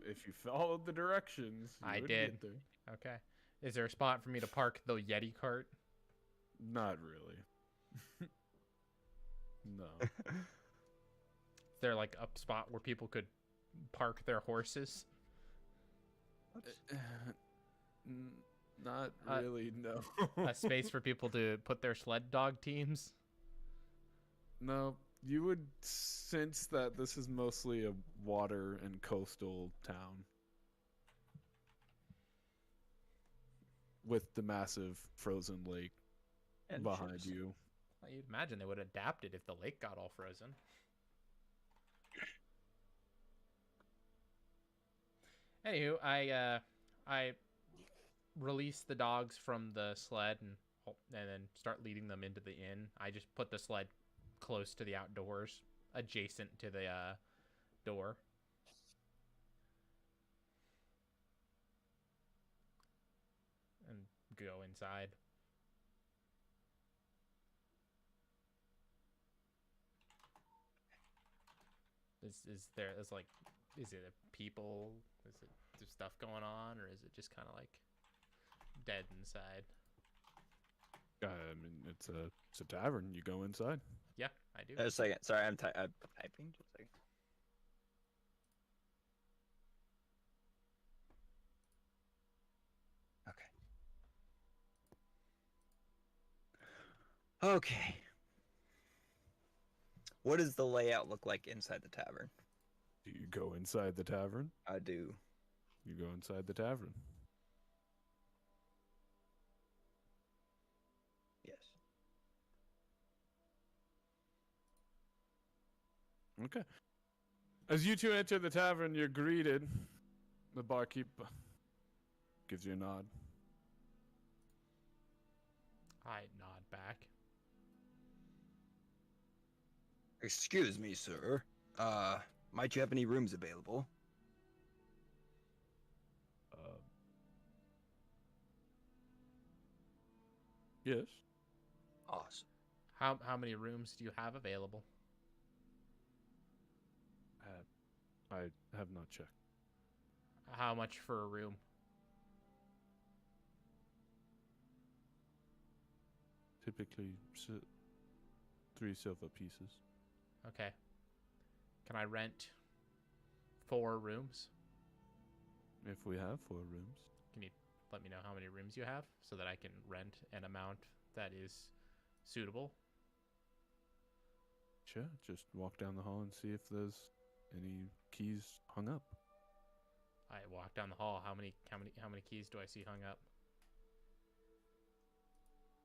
If you followed the directions, you I would did. get there. Okay. Is there a spot for me to park the Yeti cart? Not really. No. Is there like a spot where people could park their horses? Not really, no. A space for people to put their sled dog teams? No, you would sense that this is mostly a water and coastal town. With the massive frozen lake And behind ships. you. Well, you'd imagine they would adapt it if the lake got all frozen. Anywho, I release the dogs from the sled and then start leading them into the inn. I just put the sled close to the outdoors, adjacent to the door. And go inside. Is it a people? Is it there's stuff going on, or is it just kind of like dead inside? I mean, it's a tavern. You go inside. Yeah, I do. A second. Sorry, I'm typing. Just a second. Okay. Okay. What does the layout look like inside the tavern? Do you go inside the tavern? I do. You go inside the tavern. Yes. Okay. As you two enter the tavern, you're greeted. The barkeep gives you a nod. I nod back. Excuse me, sir. Might you have any rooms available? Yes. Awesome. How many rooms do you have available? I have not checked. How much for a room? Typically, 3 silver pieces. Okay. Can I rent 4 rooms? If we have 4 rooms. Can you let me know how many rooms you have so that I can rent an amount that is suitable? Sure. Just walk down the hall and see if there's any keys hung up. I walk down the hall. How many keys do I see hung up?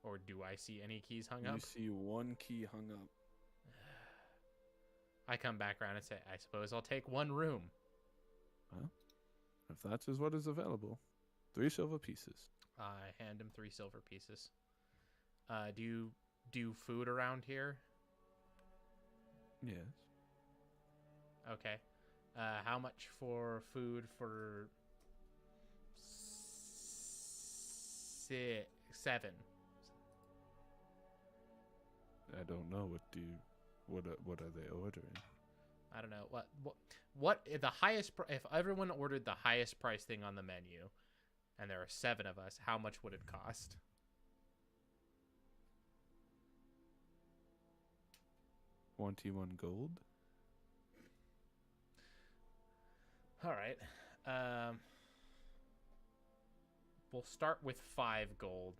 Or do I see any keys hung up? You see 1 key hung up. I come back around and say, I suppose I'll take 1 room. Well, if that is what is available, 3 silver pieces. I hand him 3 silver pieces. Do you do food around here? Yes. Okay. How much for food for 7? I don't know. What are they ordering? I don't know. What the highest if everyone ordered the highest price thing on the menu and there are 7 of us, how much would it cost? $21 gold. All right. We'll start with 5 gold.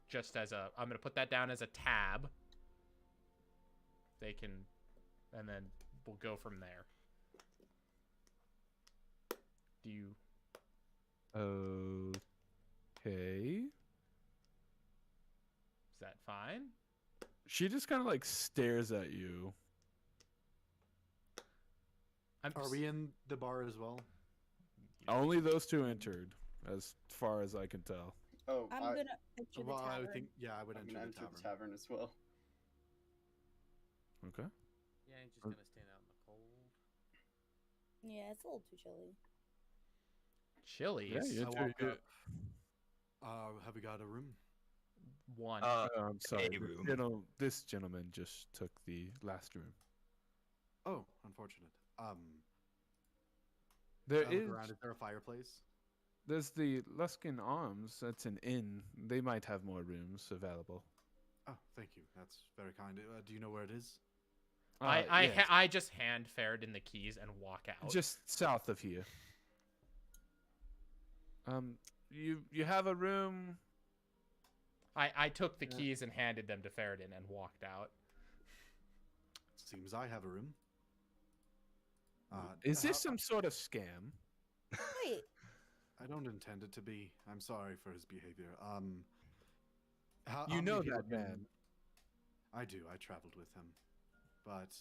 Just as I'm going to put that down as a tab. They can, and then we'll go from there. Do you? Okay. Is that fine? She just kind of like stares at you. Are we in the bar as well? Only those two entered, as far as I can tell. Oh, I'm gonna enter the Well, I tavern. would think, yeah, I would I'm enter gonna the enter tavern. the tavern as well. Okay. Yeah, he's just gonna stand out in the cold. Yeah, it's a little too chilly. Chili's. Yeah, you I enter. walk up. Have we got a room? One. I'm sorry. A room. This gentleman just took the last room. Oh, unfortunate. There I look is. around. Is there a fireplace? There's the Luskin Arms. That's an inn. They might have more rooms available. Oh, thank you. That's very kind. Do you know where it is? Yes, I just hand Ferretin the keys and walk out. just south of here. You have a room. I took the keys and handed them to Ferretin and walked out. Seems I have a room. Is this how- some sort of scam? Wait, I don't intend it to be. I'm sorry for his behavior. How You many know people that can- man. I do. I traveled with him. But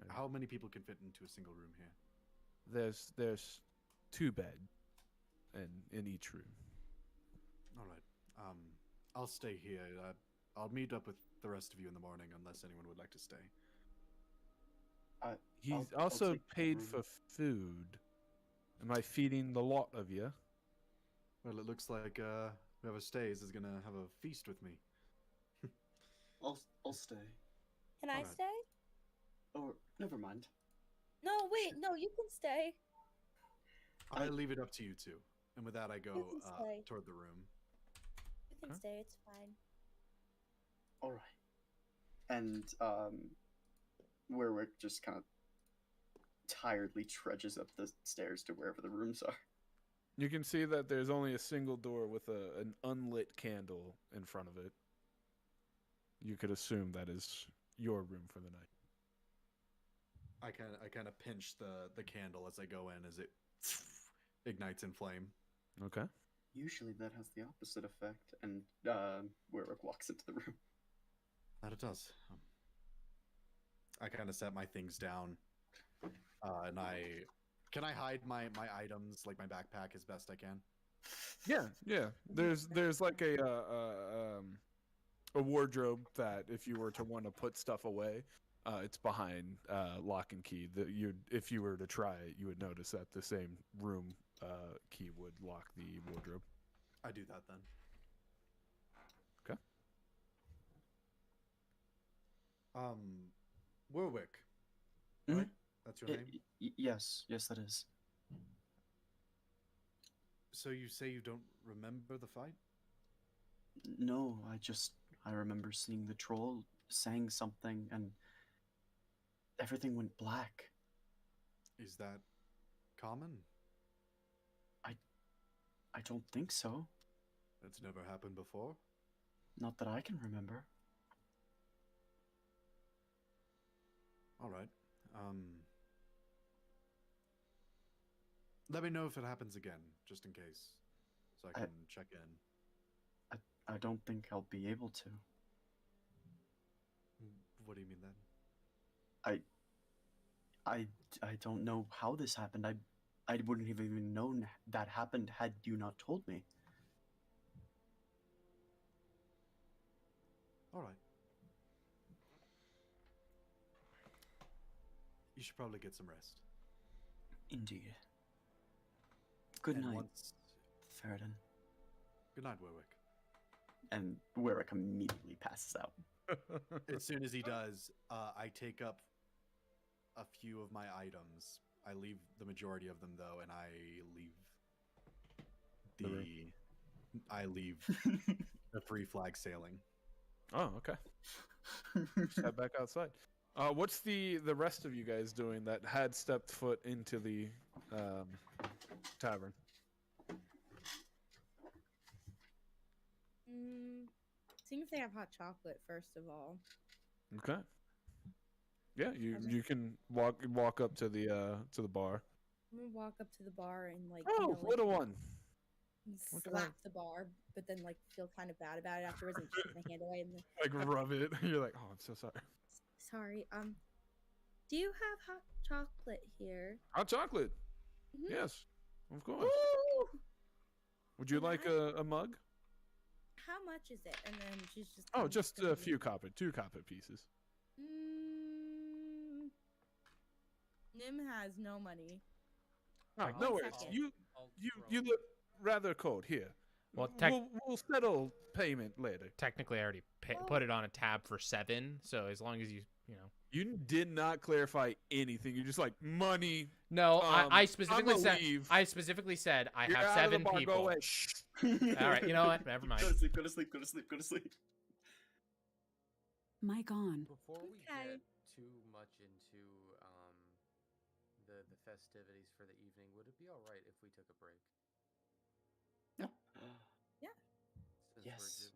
how many people can fit into a single room here? There's 2 beds in each room. All right. I'll stay here. I'll meet up with the rest of you in the morning, unless anyone would like to stay. He's I'll also take the paid room. for food. Am I feeding the lot of you? Well, it looks like whoever stays is gonna have a feast with me. I'll stay. can I Alright. stay? Or never mind. No, wait, no, you can stay. I leave it up to you two. And with that, I go can stay. toward the room. You can Okay. stay, it's fine. All right. And Werwick just kind of tiredly trudges up the stairs to wherever the rooms are. You can see that there's only a single door with an unlit candle in front of it. You could assume that is your room for the night. I kind of pinch the candle as I go in, as it ignites in flame. Okay. Usually that has the opposite effect, and Werwick walks into the room. That it does. I kind of set my things down, and can I hide my items, like my backpack, as best I can? Yeah. There's like a wardrobe that if you were to want to put stuff away, it's behind lock and key. That if you were to try it, you would notice that the same room key would lock the wardrobe. I do that then. Okay. Warwick. Mhm. Right? That's your name? Yes, that is. So you say you don't remember the fight? No, I remember seeing the troll saying something, and everything went black. Is that common? I don't think so. That's never happened before? Not that I can remember. All right. Let me know if it happens again, just in case, so I can check in. I don't think I'll be able to. What do you mean then? I don't know how this happened. I wouldn't have even known that happened had you not told me. All right. You should probably get some rest. Indeed. Good And night, once- Ferretin. Good night, Warwick. And Werwick immediately passes out. As soon as he does, I take up a few of my items. I leave the majority of them though, and I leave the free flag sailing. Oh, okay. Just head back outside. What's the rest of you guys doing that had stepped foot into the tavern? Seeing if they have hot chocolate first of all. Okay. Yeah, you can walk up to the bar. I'm gonna walk up to the bar and like, Oh, little one. What can I- slap the bar, but then like feel kind of bad about it afterwards and take my hand away and then, Like rub it. You're like, oh, I'm so sorry. sorry. Do you have hot chocolate here? Hot chocolate. Mhm. Yes, of course. Ooh! Would you Can like I- a mug? How much is it? And then she's just. Oh, gonna just bring a me- few two copper pieces. Nim has no money. Oh, I'll- no One worries. second. I'll You throw- look rather cold. Here. Well, we'll settle payment later. Technically, I already Oh. put it on a tab for 7. So as long as you know. You did not clarify anything. You're just like money. No, I specifically I'ma said. leave. I specifically said I You're have out of the 7 bar, people. Go away. All right, you know what? Never mind. Go to sleep. Go to sleep. Go to sleep. Go to sleep. Mic on. Before we Okay. get too much into the festivities for the evening, would it be all right if we took a break? Yeah. Yeah. Since Yes. we've